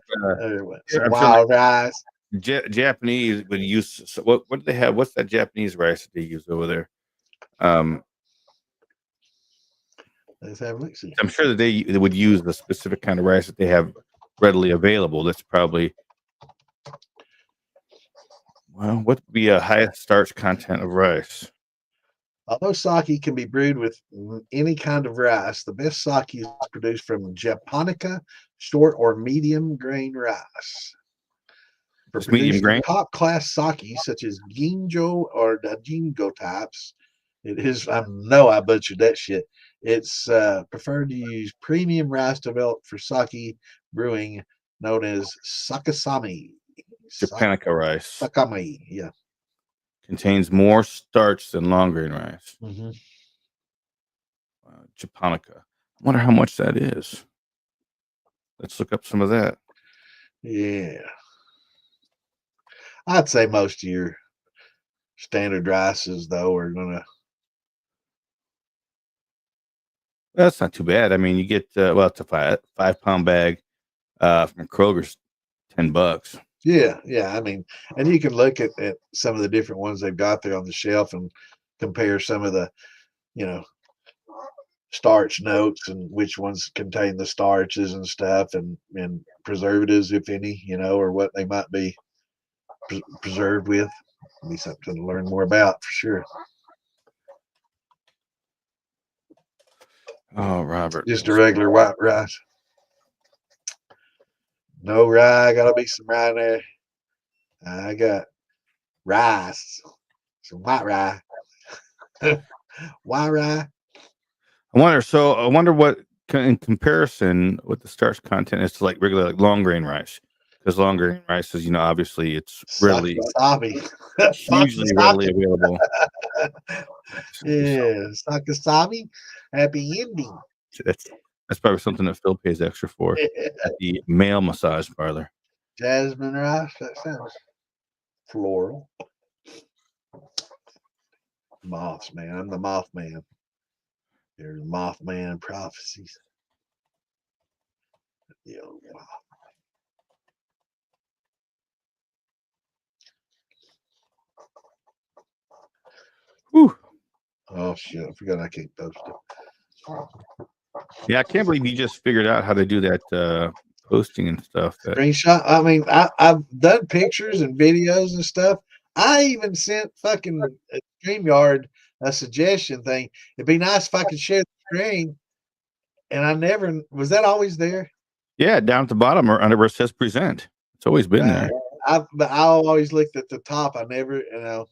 wild rice. Japanese would use what do they have? What's that Japanese rice that they use over there? Let's have a look. See. I'm sure that they would use the specific kind of rice that they have readily available. That's probably what would be a highest starch content of rice? Although sake can be brewed with any kind of rice, the best sake is produced from Japonica short or medium grain rice. For Medium grain top class sake such as Ginjo or Dajingo types, it is. I know I butchered that shit. It's preferred to use premium rice developed for sake brewing, known as sakasami. Japonica rice. Sakami, yeah. Contains more starch than long grain rice. Mm-hmm. Japonica. I wonder how much that is. Let's look up some of that. Yeah. I'd say most of your standard rices, though, are going to. That's not too bad. I mean, you get it's a 5-pound bag from Kroger's, $10. Yeah. I mean, and you can look at some of the different ones they've got there on the shelf and compare some of the, starch notes and which ones contain the starches and stuff and preservatives, if any, or what they might be preserved with. It'll be something to learn more about for sure. Oh, Robert. Just a regular white rice. No rye. Gotta be some rye in there. I got rice. Some white rye. White rye. I wonder what in comparison what the starch content is to like regular long grain rice. Because long grain rice is, obviously it's really hugely readily available. Yeah, Sakasabi, happy ending. That's probably something that Phil pays extra for at the male massage parlor. Jasmine rice, that sounds floral. Moths, man. I'm the Mothman. There's Mothman prophecies. The old moth. Whew. Oh shit! I forgot I can't post it. Yeah, I can't believe you just figured out how to do that posting and stuff. Screenshot. I mean, I've done pictures and videos and stuff. I even sent fucking StreamYard a suggestion thing. It'd be nice if I could share the screen. And I never was that always there. Yeah, down at the bottom or under where it says present. It's always been there. But I always looked at the top. I never, and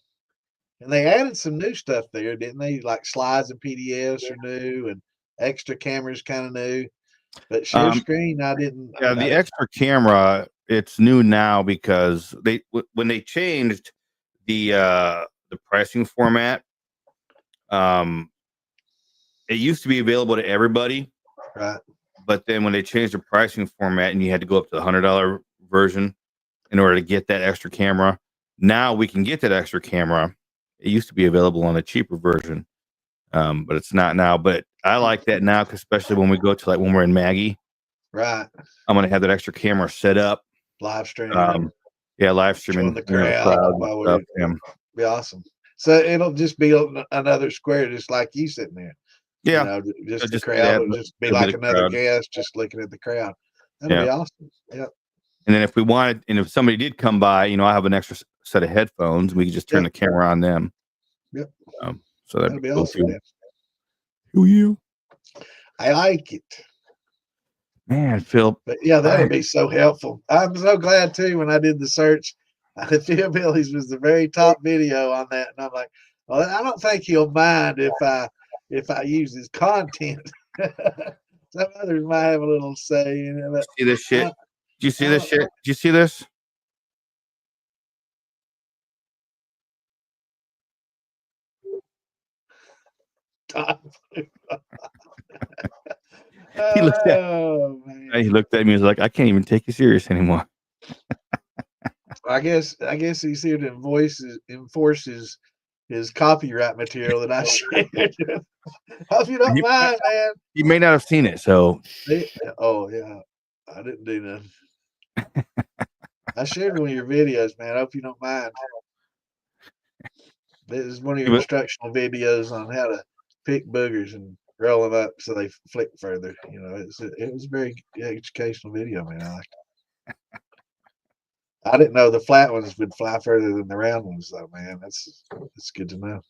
they added some new stuff there, didn't they? Like slides and PDFs are new and extra cameras kind of new. But share screen, I didn't. Yeah, the extra camera, it's new now because when they changed the pricing format, it used to be available to everybody. Right. But then when they changed the pricing format and you had to go up to the $100 version in order to get that extra camera, now we can get that extra camera. It used to be available on a cheaper version, but it's not now. But I like that now, especially when we go to when we're in Maggie. Right. I'm going to have that extra camera set up. Live streaming. Yeah, live streaming. The crowd while we're be awesome. So it'll just be another square, just like you sitting there. Yeah. Just the crowd will just be like another guest just looking at the crowd. That'll be awesome. Yeah. And then if we wanted, and if somebody did come by, I have an extra set of headphones. We could just turn the camera on them. Yep. So that'd be cool awesome. Who you? I like it. Man, Phil. But yeah, that'll be so helpful. I'm so glad too when I did the search. Phil Billy's was the very top video on that, and I'm like, well, I don't think he'll mind if I use his content. Some others might have a little say in it. But see this shit? Do you see this shit? Do you see this? He looked at me and was like, I can't even take you serious anymore. I guess he's here to enforce his copyright material that I shared. Hope you don't mind, man. You may not have seen it, so. Oh yeah, I didn't do nothing. I shared one of your videos, man. I hope you don't mind. This is one of your instructional videos on how to pick boogers and roll them up so they flick further. It was a very educational video, man. I liked it. I didn't know the flat ones would fly further than the round ones, though, man. That's good to know.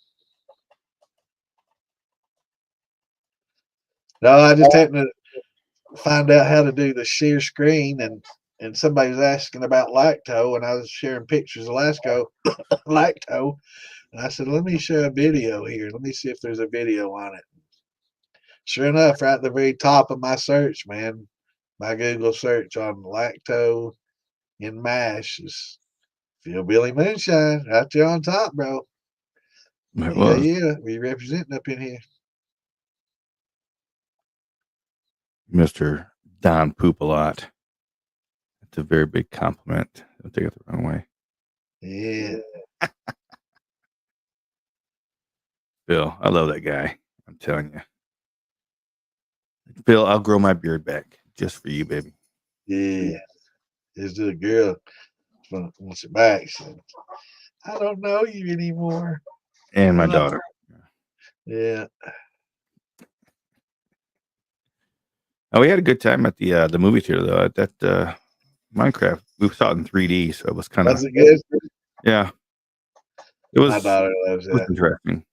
No, I just happened to find out how to do the share screen, and somebody was asking about lacto, and I was sharing pictures of lacto, and I said, let me share a video here. Let me see if there's a video on it. Sure enough, right at the very top of my search, man, my Google search on lacto in mash is Phil Billy Moonshine right there on top, bro. Yeah, we representing up in here. Mr. Don Poop a lot. It's a very big compliment. Don't take it the wrong way. Yeah. Phil, I love that guy. I'm telling you. Phil, I'll grow my beard back just for you, baby. Yeah. This little girl wants it back. So I don't know you anymore. And my daughter. Yeah. Oh, we had a good time at the movie theater though. At that Minecraft, we saw it in 3D, so it was kind of. Was it good? Yeah. It was. My daughter loves that. Interesting.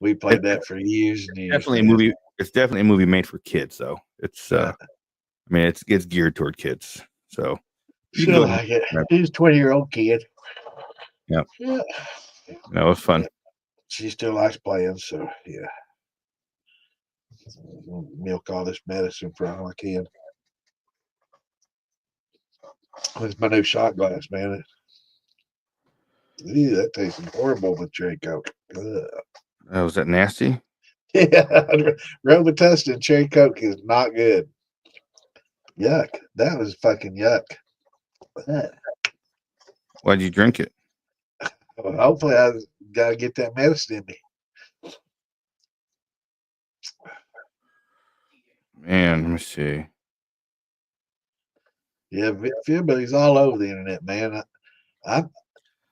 We played that for years and years. Definitely a movie. It's definitely a movie made for kids, though. It's. I mean, it's geared toward kids. So. She'll like it. She's a 20-year-old kid. Yeah. Yeah. That was fun. She still likes playing, so yeah. I'll milk all this medicine for all I can. It's my new shot glass, man. Ew, that tastes horrible with cherry coke. Was that nasty? Yeah, Robitussin cherry coke is not good. Yuck. That was fucking yuck. Why'd you drink it? Well, hopefully I got to get that medicine in me. Man, let me see. Yeah, Phil Billy's all over the internet, man.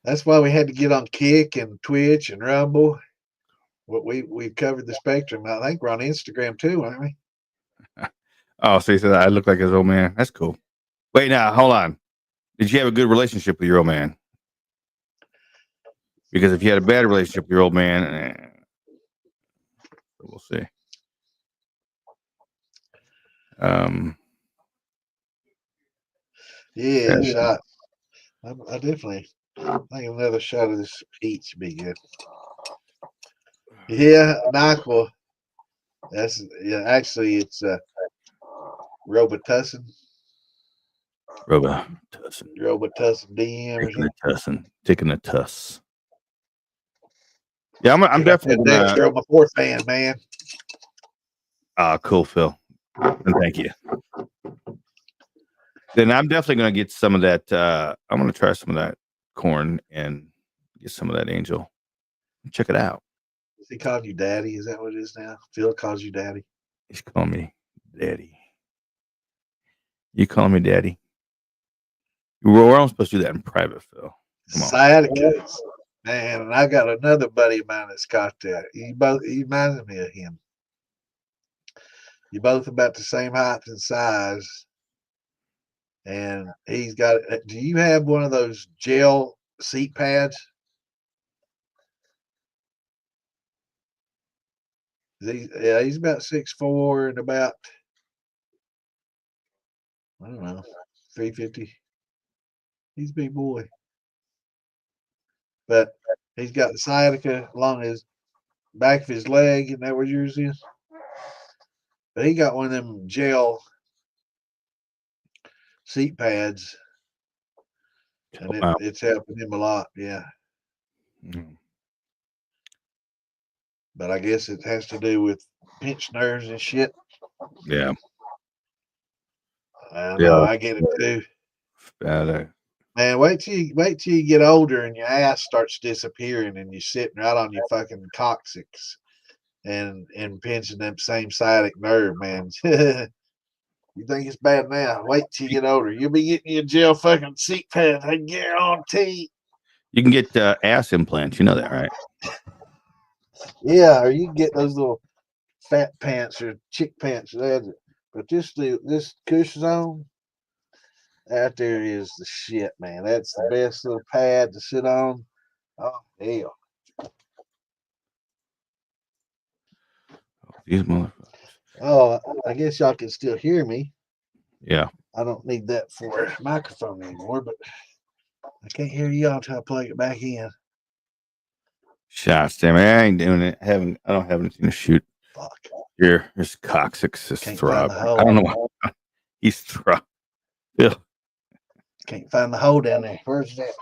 That's why we had to get on Kick and Twitch and Rumble. What we've covered the spectrum. I think we're on Instagram too, aren't we? Oh, so he said I look like his old man. That's cool. Wait, now hold on. Did you have a good relationship with your old man? Because if you had a bad relationship with your old man, we'll see. Yeah, shot. I definitely think another shot of this heat should be good. Yeah, NyQuil. That's actually it's Robitussin. Robitussin DM or something. Taking a tuss. Yeah, I'm definitely gonna. Dexter on my fourth fan, man. Cool, Phil. And thank you. Then I'm definitely gonna get some of that. I'm gonna try some of that corn and get some of that angel. Check it out. Is he calling you daddy? Is that what it is now? Phil calls you daddy. He's calling me daddy. You calling me daddy? We're all supposed to do that in private, Phil. Sciatica. Man, and I got another buddy of mine that's got that. He reminds me of him. You're both about the same height and size. And he's got, do you have one of those gel seat pads? He's about 6'4" and about, I don't know, 350. He's a big boy. But he's got the sciatica along his back of his leg. Isn't that what yours is? But he got one of them gel seat pads. And it's helping him a lot. Yeah. Mm. But I guess it has to do with pinched nerves and shit. Yeah. I know, I get it too. Man, wait till you get older and your ass starts disappearing and you're sitting right on your fucking coccyx and pinching them same sciatic nerve, man. You think it's bad now? Wait till you get older. You'll be getting your gel fucking seat pad. I guarantee. You can get ass implants. You know that, right? Yeah, or you can get those little fat pants or chick pants. But this Cush Zone, that there is the shit, man. That's the best little pad to sit on. Oh, hell. These motherfuckers. Oh, I guess y'all can still hear me. Yeah. I don't need that for a microphone anymore, but I can't hear y'all until I plug it back in. Shots, damn it. I ain't doing it. I don't have anything to shoot. Fuck. Here, his coccyx is throbbing. I don't know why. He's throbbing. Yeah. Can't find the hole down there. Where's that?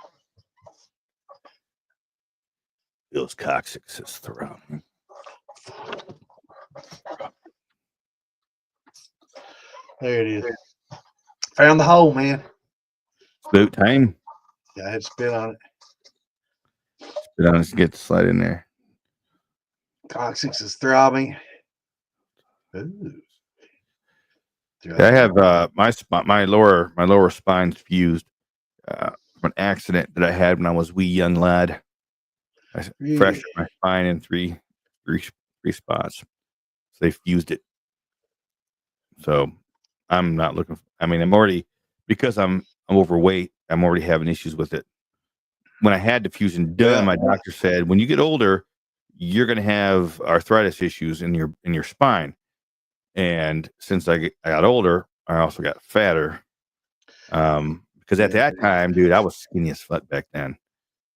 Bill's coccyx is throbbing. There it is. Found the hole, man. Boot time. Yeah, I had to spit on it. Spit on it to get the slide in there. Coccyx is throbbing. Ooh. I have my lower spine's fused from an accident that I had when I was wee young lad. I fractured my spine in three spots. So they fused it. So I'm not looking. I'm already, because I'm overweight. I'm already having issues with it. When I had the fusion done, my doctor said, when you get older, you're going to have arthritis issues in your spine. And since I got older, I also got fatter. Because at that time, dude, I was skinny as fuck back then.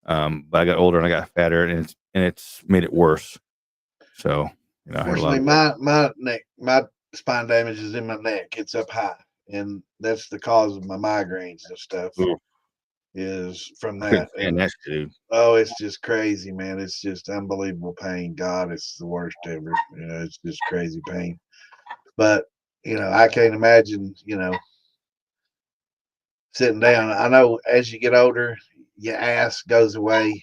But I got older and I got fatter, and it's made it worse. So, unfortunately, my spine damage is in my neck. It's up high, and that's the cause of my migraines and stuff. Ooh. Is from that. And that, dude. Oh, it's just crazy, man. It's just unbelievable pain. God, it's the worst ever. It's just crazy pain. But I can't imagine, sitting down. I know as you get older, your ass goes away,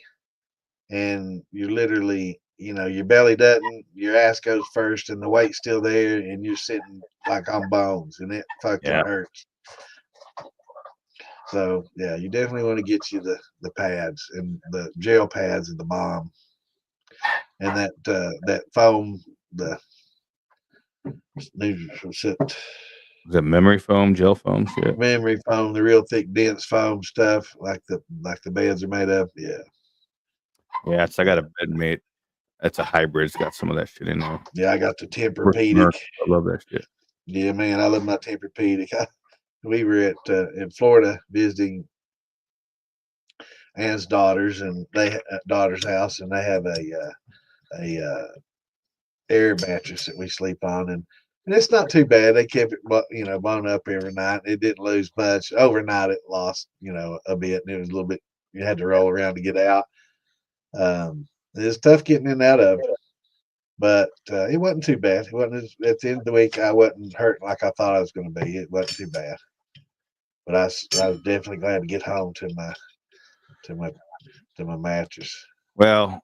and you're literally, your belly doesn't, your ass goes first, and the weight's still there, and you're sitting like on bones, and it fucking hurts. So yeah, you definitely want to get you the pads and the gel pads and the balm and that foam, the Is it memory foam, gel foam shit? memory foam, the real thick, dense foam stuff, like the beds are made of. Yeah. Yeah, I got a bed mate. That's a hybrid. It's got some of that shit in there. Yeah, I got the Merc, Tempur-Pedic. I love that shit. Yeah, man, I love my Tempur-Pedic. We were in Florida visiting Ann's daughters, and they daughter's house, and they have a air mattress that we sleep on, and it's not too bad. They kept it, blown up every night. It didn't lose much. Overnight, it lost, a bit, and it was a little bit. You had to roll around to get out. It was tough getting in and out of, but it wasn't too bad. It wasn't at the end of the week. I wasn't hurting like I thought I was going to be. It wasn't too bad, but I was definitely glad to get home to my mattress. Well,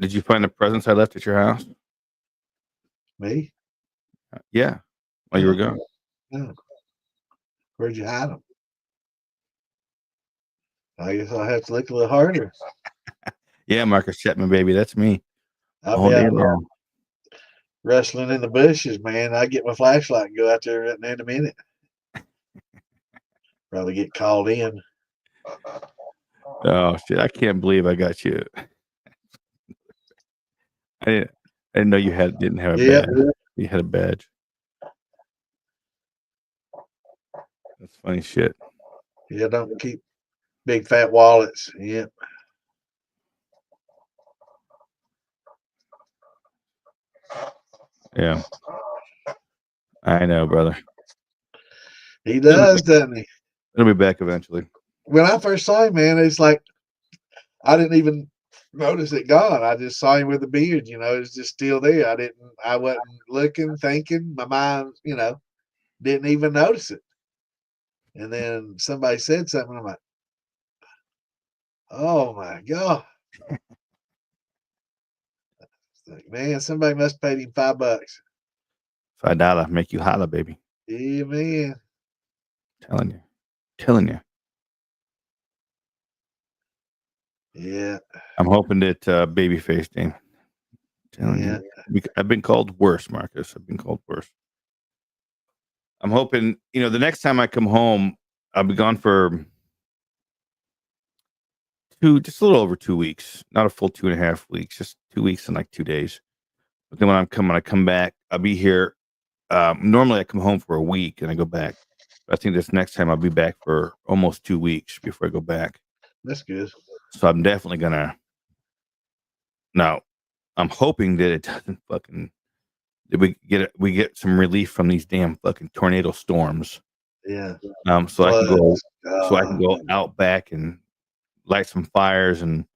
did you find the presents I left at your house? Me? Yeah, while you were gone. No. Where'd you hide them? I guess I'll have to look a little harder. Yeah, Marcus Chapman, baby, that's me. I'll be out there rustling in the bushes, man. I get my flashlight and go out there in a minute. Probably get called in. Oh shit! I can't believe I got you. I didn't know you didn't have a badge. You had a badge. That's funny shit. Yeah, don't keep big fat wallets. Yep. Yeah. I know, brother. He does, doesn't he? It'll be back eventually. When I first saw him, man, it's like I didn't even notice it gone. I just saw him with a beard, it's just still there. I wasn't looking, thinking, my mind, didn't even notice it. And then somebody said something, I'm like, oh my God. Like, man, somebody must have paid him $5. $5 make you holla, baby. Yeah, man. Telling you. Yeah. I'm hoping that babyface thing. Telling you. I've been called worse, Marcus. I've been called worse. I'm hoping, the next time I come home, I'll be gone for just a little over 2 weeks, not a full 2.5 weeks, just 2 weeks and like 2 days. But then when I come back, I'll be here. Normally I come home for a week and I go back. But I think this next time I'll be back for almost 2 weeks before I go back. That's good. So I'm definitely gonna. Now, I'm hoping that it doesn't that we get some relief from these damn fucking tornado storms. Yeah. So I can go out back and light some fires and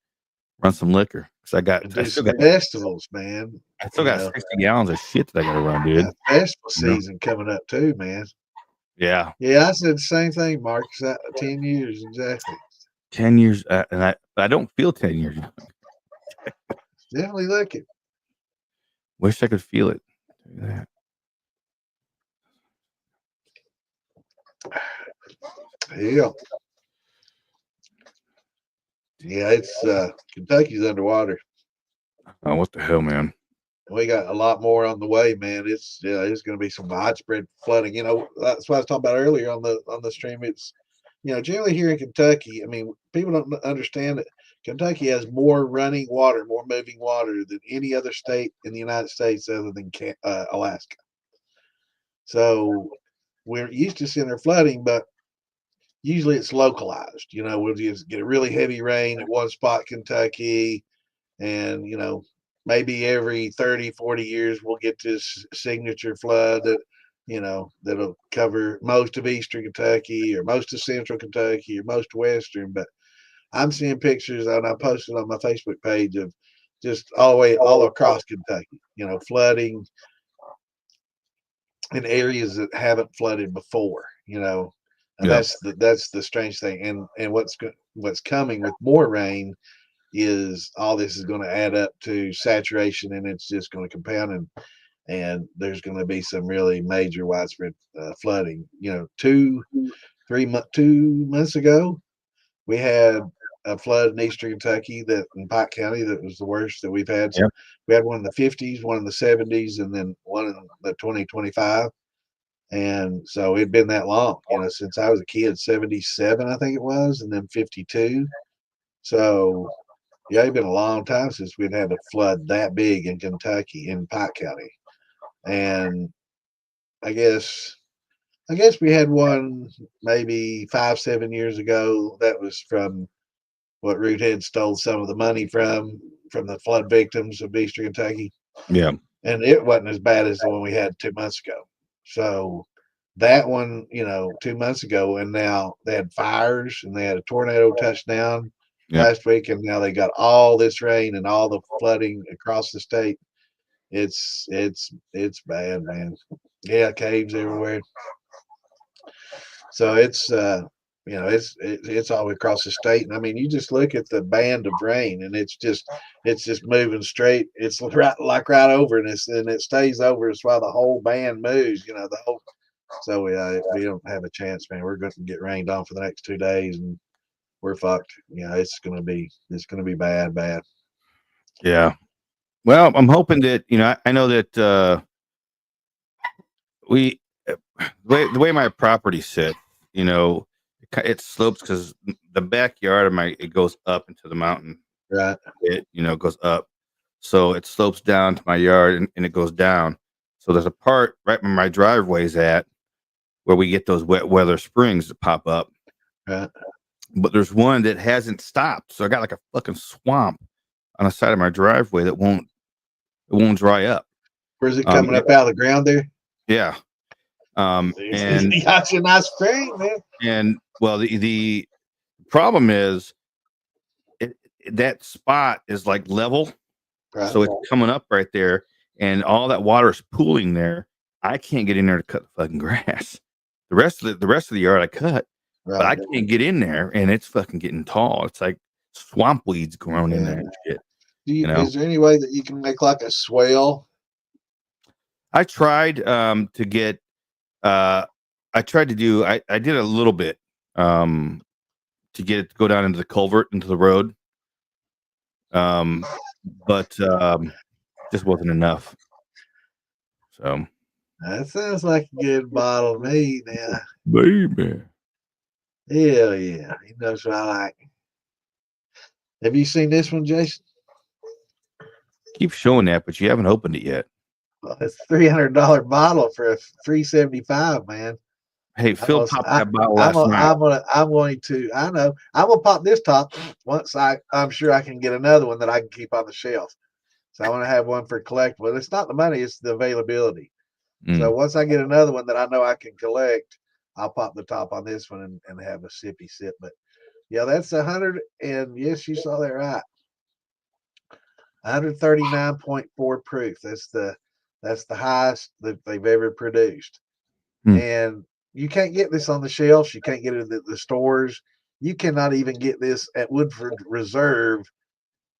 run some liquor. Because I still got festivals, man. I still got 60 gallons of shit that I gotta run, dude. Festival season coming up too, man. Yeah. Yeah, I said the same thing, Mark. 10 years exactly. 10 years, and I don't feel 10 years. Definitely looking. Wish I could feel it. Yeah. Yeah, it's Kentucky's underwater. Oh, what the hell, man? We got a lot more on the way, man. It's going to be some widespread flooding. That's what I was talking about earlier on the stream. It's generally here in Kentucky. I mean, people don't understand that Kentucky has more running water, more moving water than any other state in the United States other than Alaska. So we're used to seeing their flooding, but usually it's localized. We'll just get a really heavy rain at one spot, Kentucky, and maybe every 30, 40 years we'll get this signature flood that that'll cover most of eastern Kentucky or most of central Kentucky or most western. But I'm seeing pictures, and I posted on my Facebook page, of just all across Kentucky, flooding in areas that haven't flooded before, and that's the strange thing. And what's coming with more rain is all this is going to add up to saturation, and it's just going to compound, and there's going to be some really major widespread flooding. 2-3 2 months ago, we had a flood in eastern Kentucky that in Pike County that was the worst that we've had. Yep. We had one in the 50s, one in the 70s, and then one in the 2025. And so it'd been that long, since I was a kid, 77, I think it was, and then 52. So yeah, it'd been a long time since we'd had a flood that big in Kentucky in Pike County. And I guess we had one maybe 5-7 years ago that was from what Roothead stole some of the money from the flood victims of Eastern Kentucky. Yeah. And it wasn't as bad as the one we had 2 months ago. So that one, 2 months ago, and now they had fires and they had a tornado touchdown last week, and now they got all this rain and all the flooding across the state. It's bad, man. Yeah, caves everywhere. So it's it's all across the state. And I mean, you just look at the band of rain, and it's just moving straight. It's right over, and it stays over. It's why the whole band moves. The whole. So we don't have a chance, man. We're going to get rained on for the next 2 days, and we're fucked. It's gonna be bad. Yeah. Well, I'm hoping that I know that we the way my property sits, it slopes because the backyard of it goes up into the mountain. Right. It goes up, so it slopes down to my yard and it goes down. So there's a part right where my driveway's at where we get those wet weather springs that pop up. Right. But there's one that hasn't stopped, so I got like a fucking swamp on the side of my driveway that won't dry up. Where's it coming up out of the ground there? Yeah. And you got your nice spring, man. And well, the problem is that spot is like level, right. So it's coming up right there, and all that water is pooling there. I can't get in there to cut the fucking grass. The rest of the yard I cut, right. But I can't get in there, and it's fucking getting tall. It's like swamp weeds growing in there and shit. Is there any way that you can make like a swale? I tried to get. I tried to do. I did a little bit to get it to go down into the culvert into the road, but just wasn't enough. So that sounds like a good bottle to me, now, baby. Hell yeah, he knows what I like. Have you seen this one, Jason? Keep showing that, but you haven't opened it yet. Well, it's $300 bottle for a $375, man. Hey, Phil popped that bottle last night. I'm going to. I know. I'm gonna pop this top once I'm sure I can get another one that I can keep on the shelf. So I want to have one for collectible. It's not the money; it's the availability. So once I get another one that I know I can collect, I'll pop the top on this one and have a sippy sip. But yeah, that's 100. And yes, you saw that right. 139.4 proof. That's the highest that they've ever produced. And you can't get this on the shelves. You can't get it at the stores. You cannot even get this at Woodford Reserve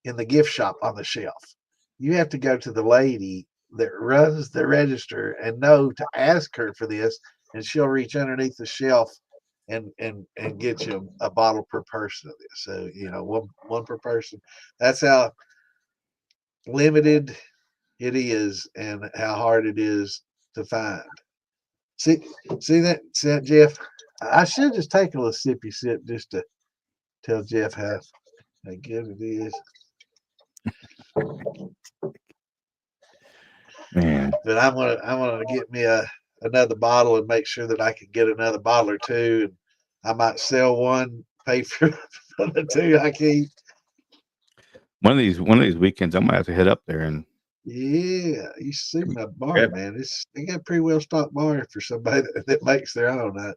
in the gift shop on the shelf. You have to go to the lady that runs the register and know to ask her for this, and she'll reach underneath the shelf and get you a bottle per person of this. So one per person. That's how limited it is and how hard it is to find. See that, Jeff? I should just take a little sippy sip just to tell Jeff how good it is. Man. But I'm gonna get me another bottle and make sure that I can get another bottle or two, and I might sell one, pay for the two I keep. One of these weekends, I might have to head up there and. Yeah, you see my bar, man. They got a pretty well stocked bar for somebody that makes their own.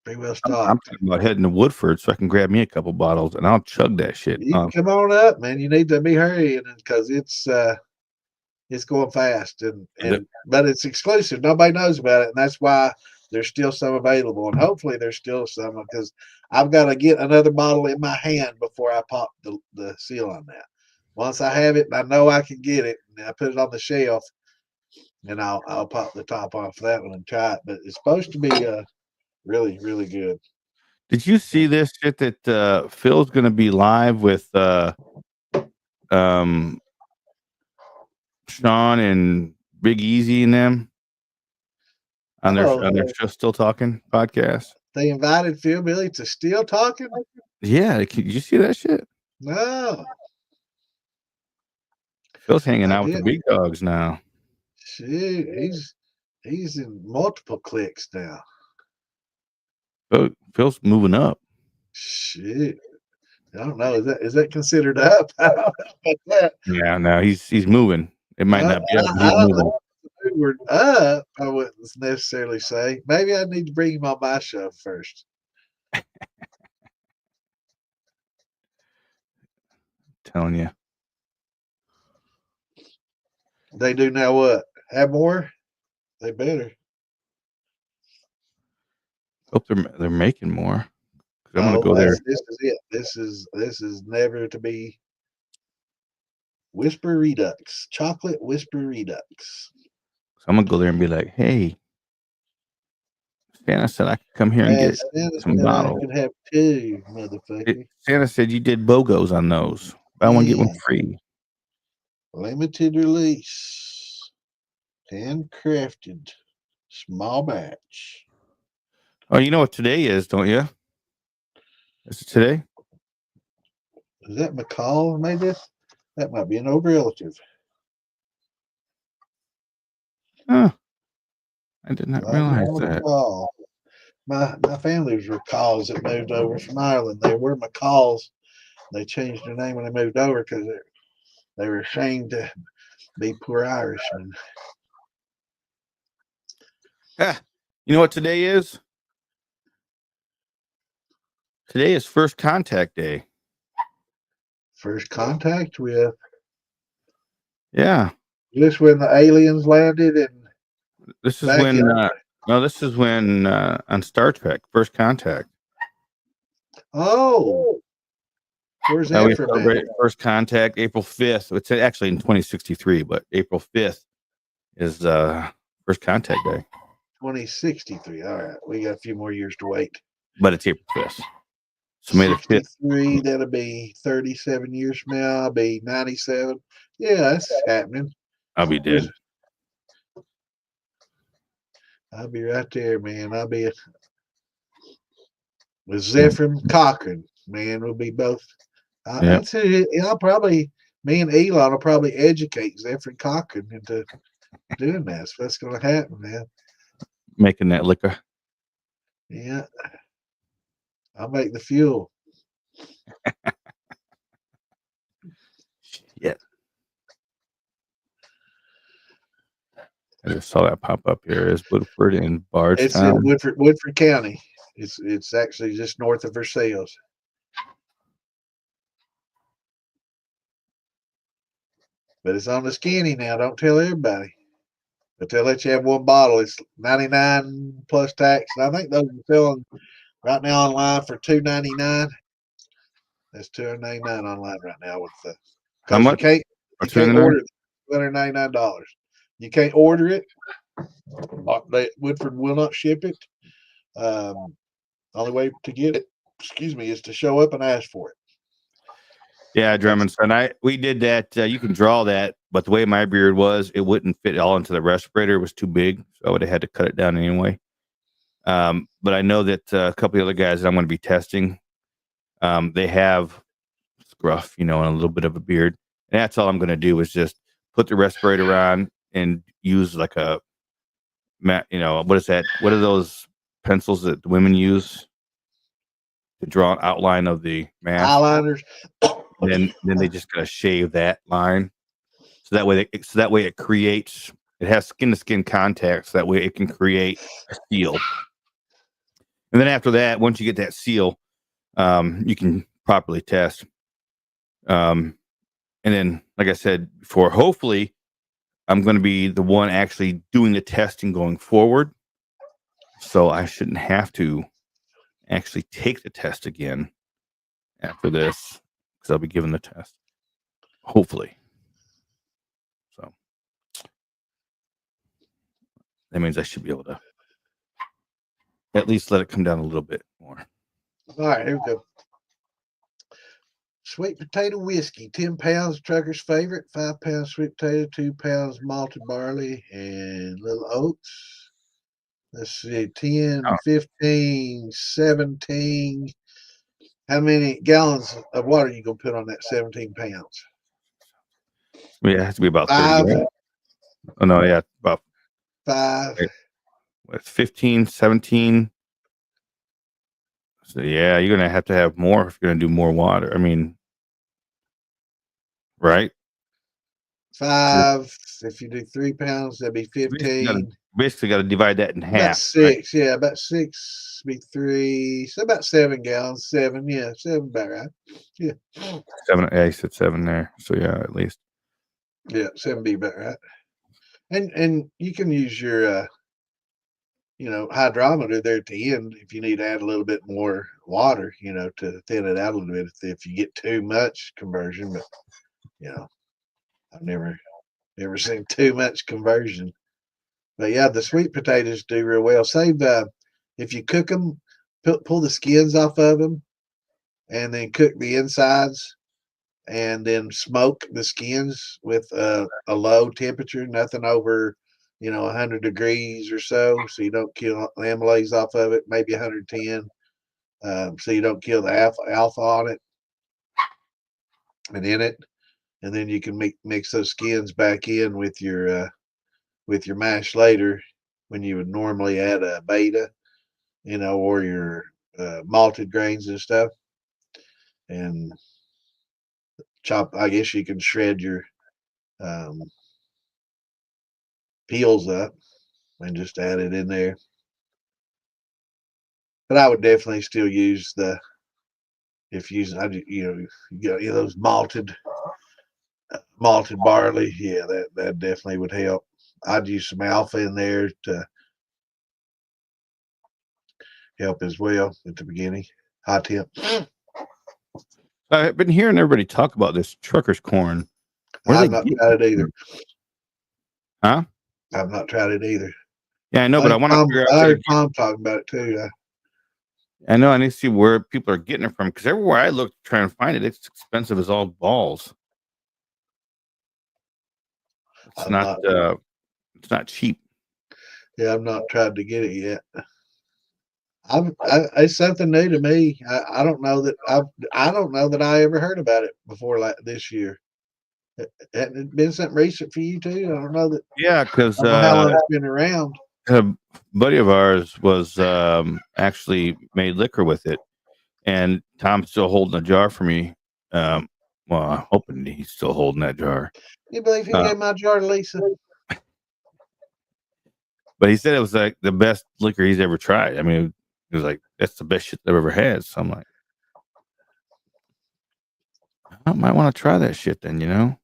Pretty well stocked. I'm talking about heading to Woodford so I can grab me a couple bottles and I'll chug that shit. You can come on up, man. You need to be hurrying because it's going fast but it's exclusive. Nobody knows about it, and that's why there's still some available. And hopefully there's still some because I've got to get another bottle in my hand before I pop the seal on that. Once I have it and I know I can get it, and I put it on the shelf, and I'll pop the top off that one and try it. But it's supposed to be Really, really good. Did you see this shit that Phil's going to be live with um Sean and Big Easy and them on their show Still Talking podcast? They invited Phil Billy to Still Talking? Yeah, did you see that shit? No. Phil's hanging out with the big dogs now. Shit, he's in multiple cliques now. Phil's moving up. Shit. I don't know. Is that considered up? Yeah, no, he's moving. It might not be up, but he's moving. We're up, I wouldn't necessarily say. Maybe I need to bring him on my show first. Telling you. They do now what? Have more? They better. Hope they're making more. I'm gonna go there. This is it. This is never to be. Whisper Redux, chocolate Whisper Redux. So I'm gonna go there and be like, "Hey, Santa said I could come here and get some bottles. I could have two, motherfucker. Santa said you did BOGOs on those. Buy one, get one free. Limited release, handcrafted, small batch. Oh, you know what today is, don't you? Is it today? Is that McCall made this? That might be an old relative. Huh. I did not realize that. McCall. My family was McCalls that moved over from Ireland. They were McCalls. They changed their name when they moved over because they were ashamed to be poor Irishmen. You know what today is? Today is First Contact Day. First contact with? Yeah. This when the aliens landed and this is when this is when on Star Trek, First Contact. Oh. Where's that from? First Contact, April 5th. It's actually in 2063, but April 5th is First Contact Day. 2063. All right. We got a few more years to wait. But it's April 5th. So May the 5th. 63, that'll be 37 years from now. I'll be 97. Yeah, that's happening. I'll be dead. I'll be right there, man. I'll be with Zephyr Cochran, man. We'll be both. I'll probably, me and Elon will probably educate Zephyr Cochran into doing that. So that's going to happen, man. Making that liquor. Yeah. I'll make the fuel. Yeah. I just saw that pop up here. Is Woodford in Bardstown? It's in Woodford County. It's actually just north of Versailles. But it's on the skinny now. Don't tell everybody. But they'll let you have one bottle. It's $99 plus tax. And I think those are selling right now online for $2.99. That's $2.99 online right now with the. How much? You can't order it. $299. You can't order it. Woodford will not ship it. Only way to get it, is to show up and ask for it. Yeah, Drummond. And we did that. You can draw that, but the way my beard was, it wouldn't fit all into the respirator. It was too big, so I would have had to cut it down anyway. But I know that a couple of other guys that I'm going to be testing, they have scruff, and a little bit of a beard. And that's all I'm going to do is just put the respirator on and use like a, what is that? What are those pencils that the women use to draw an outline of the mask? Eyeliners. And then they just gotta shave that line, so that way it creates. It has skin to skin contact, so that way it can create a seal. And then after that, once you get that seal, you can properly test. And then, like I said before, hopefully, I'm going to be the one actually doing the testing going forward, so I shouldn't have to actually take the test again after this, because I'll be given the test, hopefully. So that means I should be able to at least let it come down a little bit more. All right, here we go. Sweet potato whiskey, 10 pounds, trucker's favorite, 5 pounds sweet potato, 2 pounds malted barley, and little oats. Let's see, 10, Oh. 15, 17. How many gallons of water are you going to put on that 17 pounds? Yeah, it has to be about 30 5, gallons. Oh, no, yeah, about 5. what, 15, 17. So, yeah, you're going to have more if you're going to do more water. I mean, right? 5. If you do 3 pounds, that'd be 15. Basically got to divide that in About half. 6, right? Yeah, about 6 be 3. So about 7 gallons. 7, yeah, 7 about right. Yeah. 7, yeah, you said 7 there. So yeah, at least. Yeah, 7 be about right. And you can use your hydrometer there at the end if you need to add a little bit more water, to thin it out a little bit if you get too much conversion. But I've never seen too much conversion. But yeah, the sweet potatoes do real well. Save if you cook them, pull the skins off of them, and then cook the insides, and then smoke the skins with a low temperature, nothing over 100 degrees or so you don't kill the amylase off of it. Maybe 110, so you don't kill the alpha on it and in it. And then you can mix those skins back in with your mash later, when you would normally add a beta, or your malted grains and stuff. And chop, I guess you can shred your peels up and just add it in there. But I would definitely still use if using, you got those malted barley. Yeah, that definitely would help. I'd use some alpha in there to help as well at the beginning. High temp. I've been hearing everybody talk about this trucker's corn. I've not tried it either. Huh? I've not tried it either. Yeah, I know, but I want to figure out. I heard Tom talking about it too. I know. I need to see where people are getting it from, because everywhere I look to try and find it, it's expensive as all balls. It's not cheap. Yeah, I've not tried to get it yet. It's something new to me. I don't know that I ever heard about it before, like this year. Hadn't it been something recent for you too? I don't know that. Yeah, because I don't know how long it's been around. A buddy of ours was actually made liquor with it, and Tom's still holding a jar for me. Well, I'm hoping he's still holding that jar. You believe he gave my jar to Lisa? But he said it was like the best liquor he's ever tried. I mean, he was like, that's the best shit I've ever had. So I'm like, I might want to try that shit then, Can't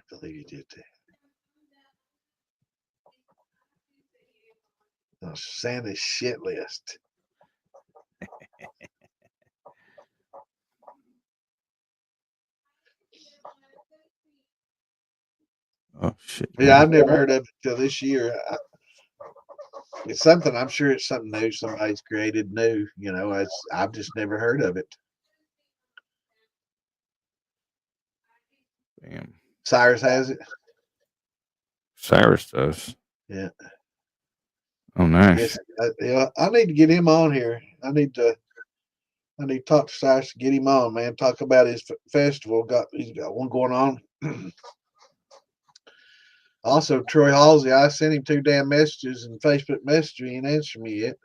believe you did that. Oh, Santa's shit list. Oh shit! Yeah, I've never heard of it till this year. It's something. I'm sure it's something new. Somebody's created new. I've just never heard of it. Damn. Cyrus has it. Cyrus does. Yeah. Oh, nice. I need to get him on here. I need to talk to Cyrus to get him on, man. Talk about his festival. He's got one going on. Also, Troy Halsey, I sent him 2 damn messages in Facebook Messenger. He ain't answered me yet.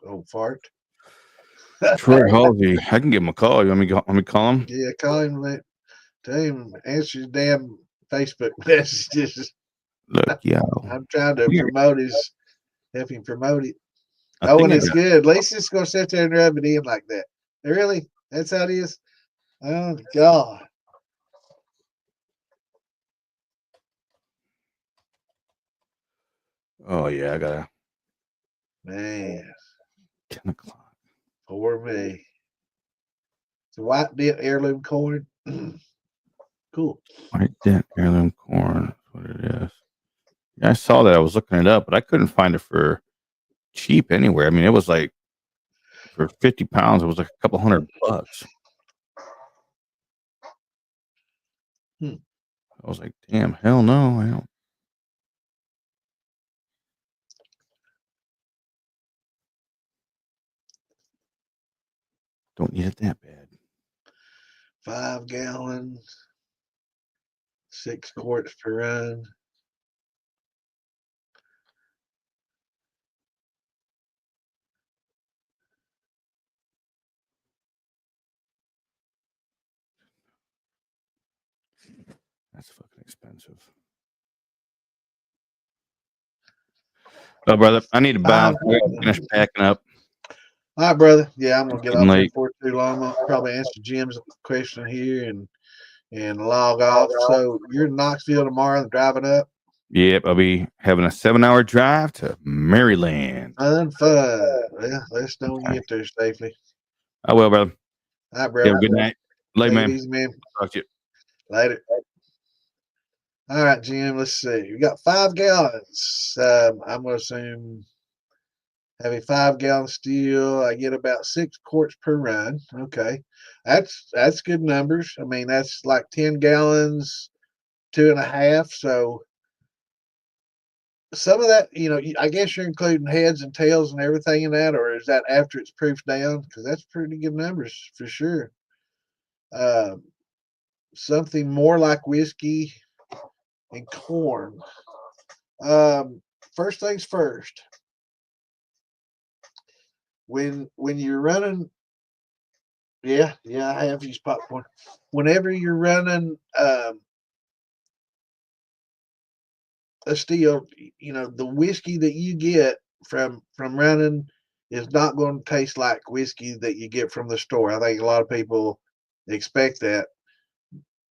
Old fart. Troy Halsey, I can give him a call. You want me call him? Yeah, call him. Tell him answer his damn Facebook messages. Look, yeah. I'm trying to help him promote it. And it's good. At least it's gonna sit there and rub it in like that. Really? That's how it is? Oh God. Oh yeah, I gotta. Man. 10 o'clock. Poor me. It's a white dent heirloom corn. Cool. White dent heirloom corn. That's what it is. Yeah, I saw that. I was looking it up, but I couldn't find it for cheap anywhere. I mean, it was like for 50 pounds, it was like a couple $100. Hmm. I was like, damn, hell no. I don't need it that bad. 5 gallons, 6 quarts per run. That's fucking expensive. Oh, brother, I need to bounce. I gotta finish packing up. All right, brother. Yeah, I'm gonna get Getting off here late. before too long. I'll probably answer Jim's question here and log off. So you're in Knoxville tomorrow, driving up. Yep, I'll be having a 7-hour drive to Maryland. Fun. Well, let us know when you Okay. get there safely. I will, brother. All right, You bro. have a good night. Later, Take it man. easy, man. Talk to you. Later. All right, Jim. Let's see. We got 5 gallons. I'm gonna assume having 5 gallon steel. I get about 6 quarts per run. Okay, that's good numbers. I mean, that's like 10 gallons, 2.5. So some of that, I guess you're including heads and tails and everything in that, or is that after it's proofed down? Because that's pretty good numbers for sure. Um, Something more like whiskey and corn. First things first. When you're running, yeah, I have used popcorn. Whenever you're running a steel, the whiskey that you get from running is not going to taste like whiskey that you get from the store. I think a lot of people expect that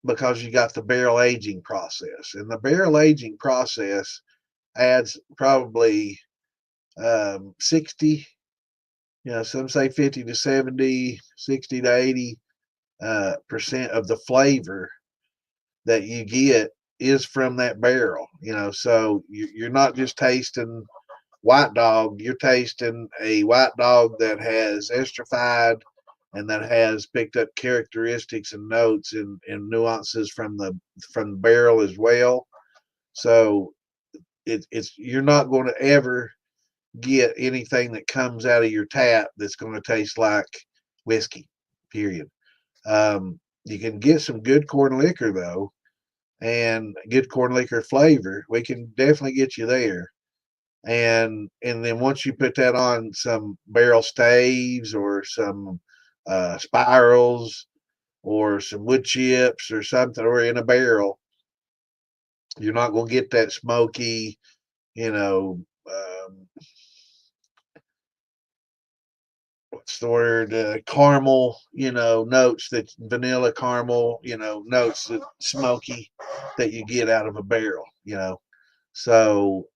because you got the barrel aging process, and the barrel aging process adds probably 60, some say 50 to 70, 60 to 80 percent of the flavor that you get is from that barrel. So you're not just tasting white dog, you're tasting a white dog that has esterified and that has picked up characteristics and notes and nuances from the barrel as well. So it's you're not going to ever get anything that comes out of your tap that's going to taste like whiskey, period. You can get some good corn liquor though, and good corn liquor flavor. We can definitely get you there. And then once you put that on some barrel staves or some spirals or some wood chips or something, or in a barrel, you're not going to get that smoky, what's the word, caramel, notes, that vanilla caramel, notes that smoky that you get out of a barrel. So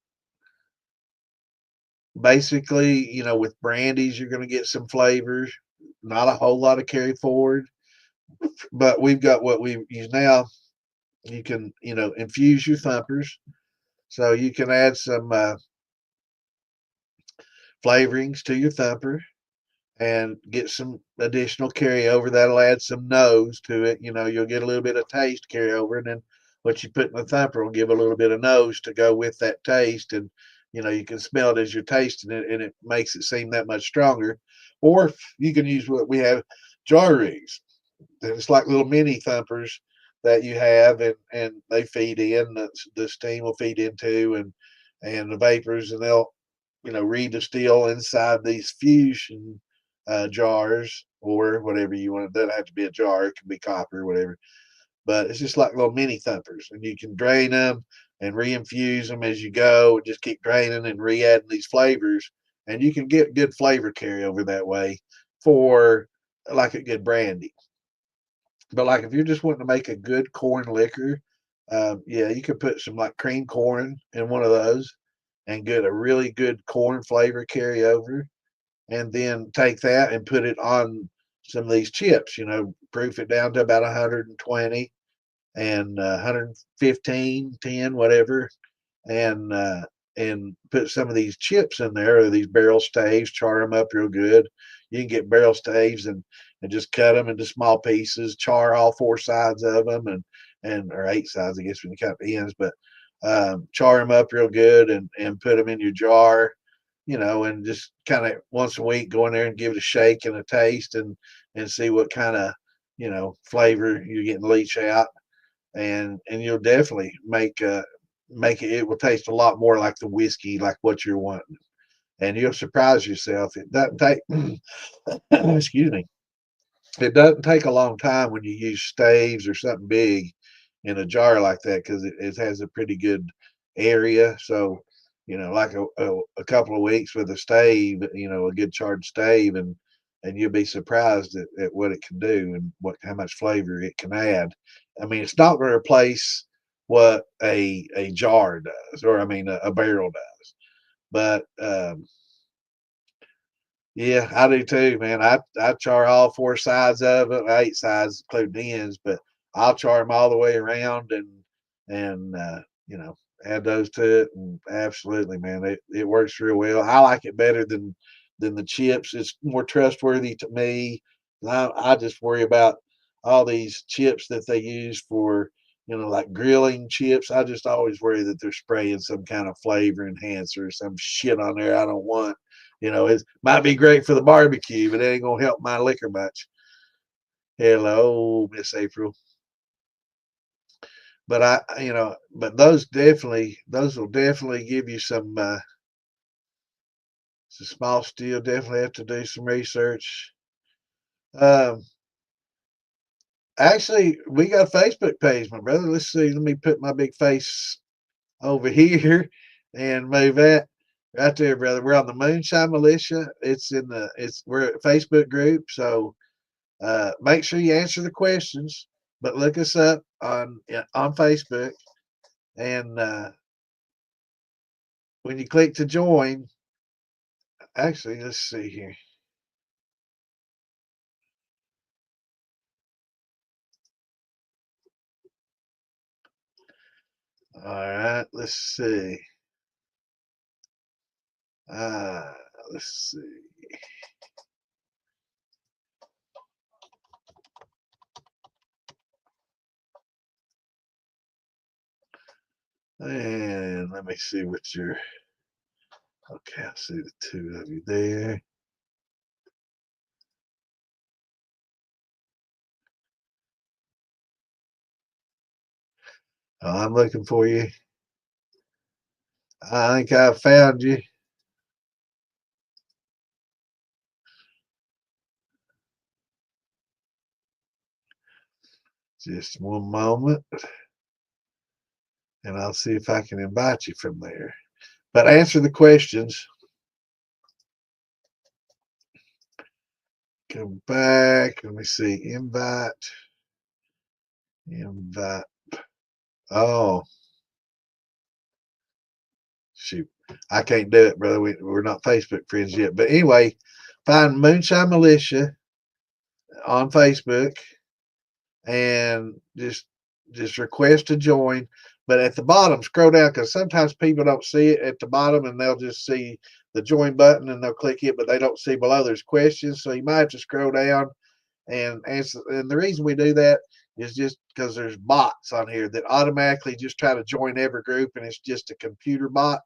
basically, with brandies, you're going to get some flavors, not a whole lot of carry forward, but we've got what we use now. You can, infuse your thumpers. So you can add some flavorings to your thumper and get some additional carryover. That'll add some nose to it. You'll get a little bit of taste carryover, and then what you put in the thumper will give a little bit of nose to go with that taste. And you can smell it as you're tasting it, and it makes it seem that much stronger. Or you can use what we have, jar rigs. And it's like little mini thumpers that you have, and they feed in. The steam will feed into, and the vapors, and they'll redistill inside these fusion jars or whatever you want. It doesn't have to be a jar; it can be copper, whatever. But it's just like little mini thumpers, and you can drain them and reinfuse them as you go, and just keep draining and re-adding these flavors, and you can get good flavor carryover that way for like a good brandy. But like if you're just wanting to make a good corn liquor, yeah, you could put some like cream corn in one of those and get a really good corn flavor carryover, and then take that and put it on some of these chips. Proof it down to about 120 and 115, 10, whatever, and and put some of these chips in there, or these barrel staves, char them up real good. You can get barrel staves and just cut them into small pieces, char all 4 sides of them, and or 8 sides, I guess, when you count the ends, but char them up real good and put them in your jar, and just kind of once a week go in there and give it a shake and a taste and see what kind of, flavor you're getting leach out. And you'll definitely make it will taste a lot more like the whiskey, like what you're wanting. And you'll surprise yourself. It doesn't take, excuse me, it doesn't take a long time when you use staves or something big in a jar like that, because it has a pretty good area. So, like a couple of weeks with a stave, a good charred stave, and you'll be surprised at what it can do and how much flavor it can add. I mean, it's not going to replace what a jar does, or I mean a barrel does, but yeah, I do too, man. I char all 4 sides of it, 8 sides, including the ends, but I'll char them all the way around and add those to it. And absolutely, man, it works real well. I like it better than the chips. It's more trustworthy to me. I just worry about all these chips that they use for, like grilling chips. I just always worry that they're spraying some kind of flavor enhancer or some shit on there I don't want. It might be great for the barbecue, but it ain't gonna help my liquor much. Hello, Miss April. But but those will definitely give you some small steel. Definitely have to do some research. Um, Actually, we got a Facebook page, my brother. Let's see. Let me put my big face over here and move that. Right there, brother. We're on the Moonshine Militia. We're a Facebook group, so make sure you answer the questions, but look us up on Facebook, and when you click to join, actually, let's see here. All right, let's see. Uh, let's see. And let me see what your. Okay, I see the two of you there. Oh, I'm looking for you. I think I found you. Just one moment, and I'll see if I can invite you from there. But answer the questions. Come back. Let me see. Invite. Oh, shoot. I can't do it, brother. We're not Facebook friends yet. But anyway, find Moonshine Militia on Facebook and just request to join. But at the bottom, scroll down, because sometimes people don't see it at the bottom, and they'll just see the join button and they'll click it, but they don't see below there's questions. So you might have to scroll down and answer. And the reason we do that is just because there's bots on here that automatically just try to join every group, and it's just a computer bot,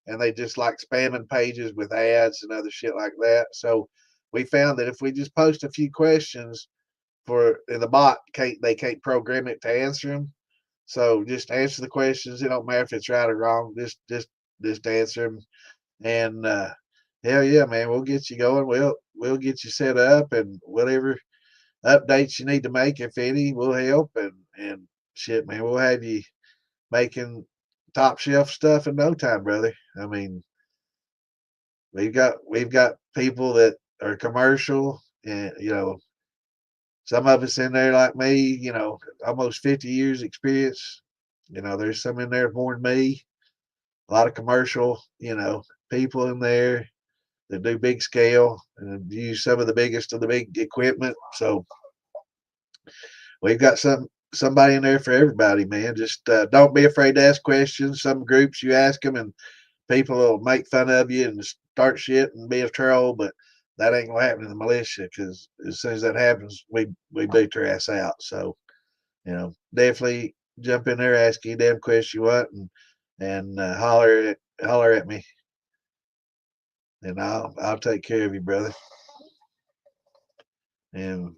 and they just like spamming pages with ads and other shit like that. So we found that if we just post a few questions the bot can't program it to answer them. So just answer the questions. It don't matter if it's right or wrong. Just answer them. And hell yeah, man, we'll get you going. We'll get you set up, and whatever updates you need to make, if any, will help. And shit, man, we'll have you making top shelf stuff in no time, brother. I mean, we've got people that are commercial, and some of us in there like me, almost 50 years experience. There's some in there more than me. A lot of commercial, people in there that do big scale and use some of the biggest of the big equipment. So we've got somebody in there for everybody, man. Just don't be afraid to ask questions. Some groups you ask them and people will make fun of you and start shit and be a troll, but that ain't gonna happen in the militia, because as soon as that happens, we boot their ass out. So, definitely jump in there, ask any damn question you want, and holler at me, and I'll take care of you, brother. And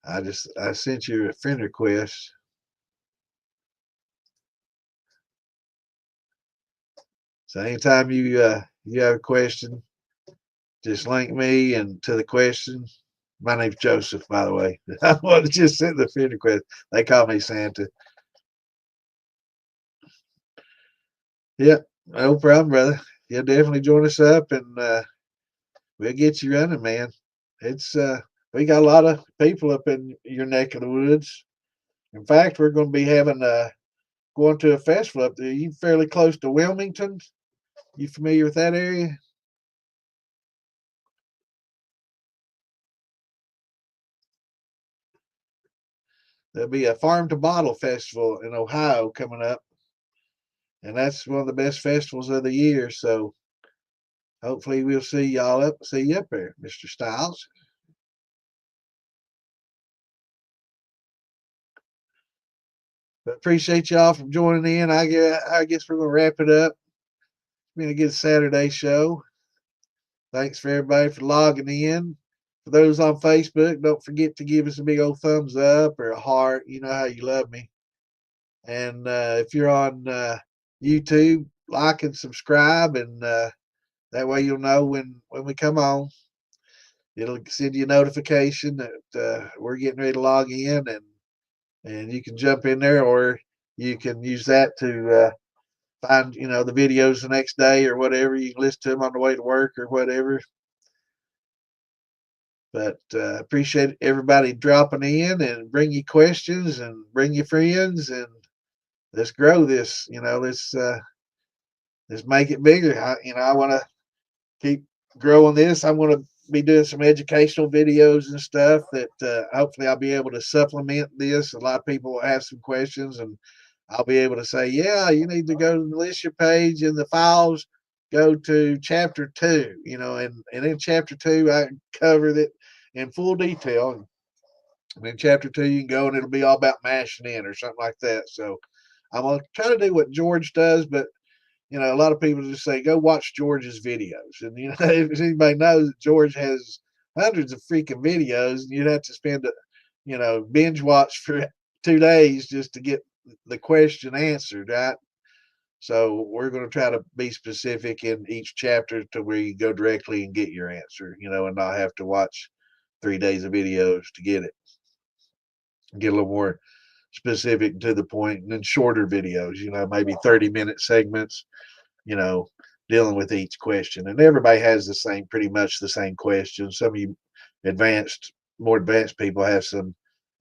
I sent you a friend request. So anytime you have a question, just link me and to the question. My name's Joseph, by the way. I'm the one that just sent the friend request. They call me Santa. Yeah, no problem, brother. You'll definitely join us up, and we'll get you running, man. It's we got a lot of people up in your neck of the woods. In fact, we're going to be having going to a festival up there. You fairly close to Wilmington? You familiar with that area? There'll be a farm to bottle festival in Ohio coming up, and that's one of the best festivals of the year. So hopefully we'll see you up there, Mr. Styles. But appreciate y'all for joining in. I guess we're gonna wrap it up. It's been a good Saturday show. Thanks for everybody for logging in. For those on Facebook, don't forget to give us a big old thumbs up or a heart. You know how you love me. And if you're on YouTube, like and subscribe, and that way you'll know when we come on. It'll send you a notification that we're getting ready to log in, and you can jump in there, or you can use that to find the videos the next day or whatever. You can listen to them on the way to work or whatever. But appreciate everybody dropping in, and bring your questions and bring your friends, and let's grow this. Let's make it bigger. I want to keep growing this. I'm going to be doing some educational videos and stuff that hopefully I'll be able to supplement this. A lot of people will have some questions, and I'll be able to say, yeah, you need to go to the militia page in the files, go to chapter 2, and in chapter 2, I covered it in full detail. And in chapter 2, you can go and it'll be all about mashing in or something like that. So I'm going to try to do what George does, but a lot of people just say, go watch George's videos. And, if anybody knows that George has hundreds of freaking videos, and you'd have to spend, binge watch for 2 days just to get the question answered, right? So we're going to try to be specific in each chapter to where you go directly and get your answer, and not have to watch 3 days of videos to get it. Get a little more specific to the point, and then shorter videos, maybe 30-minute segments, dealing with each question. And everybody has pretty much the same question. Some of you more advanced people have some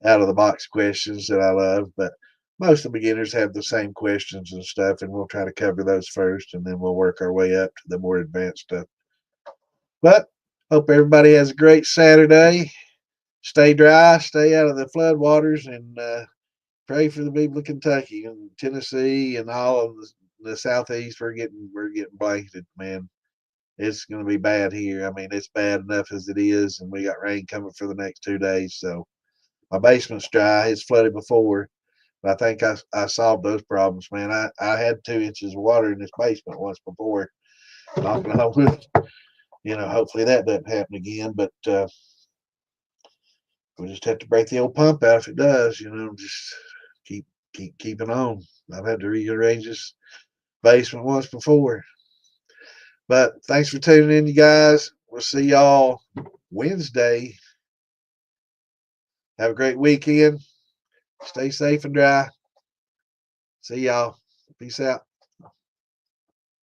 out of the box questions that I love, but most of the beginners have the same questions and stuff, and we'll try to cover those first, and then we'll work our way up to the more advanced stuff. But hope everybody has a great Saturday. Stay dry, stay out of the flood waters, and pray for the people of Kentucky and Tennessee and all of the southeast. We're getting blanketed, man. It's going to be bad here. I mean, it's bad enough as it is, and we got rain coming for the next 2 days. So my basement's dry. It's flooded before, but I think I solved those problems, man. I had 2 inches of water in this basement once before. Knocking on wood. Hopefully that doesn't happen again. But we'll just have to break the old pump out if it does. Just keep keeping on. I've had to rearrange this basement once before. But thanks for tuning in, you guys. We'll see y'all Wednesday. Have a great weekend. Stay safe and dry. See y'all. Peace out.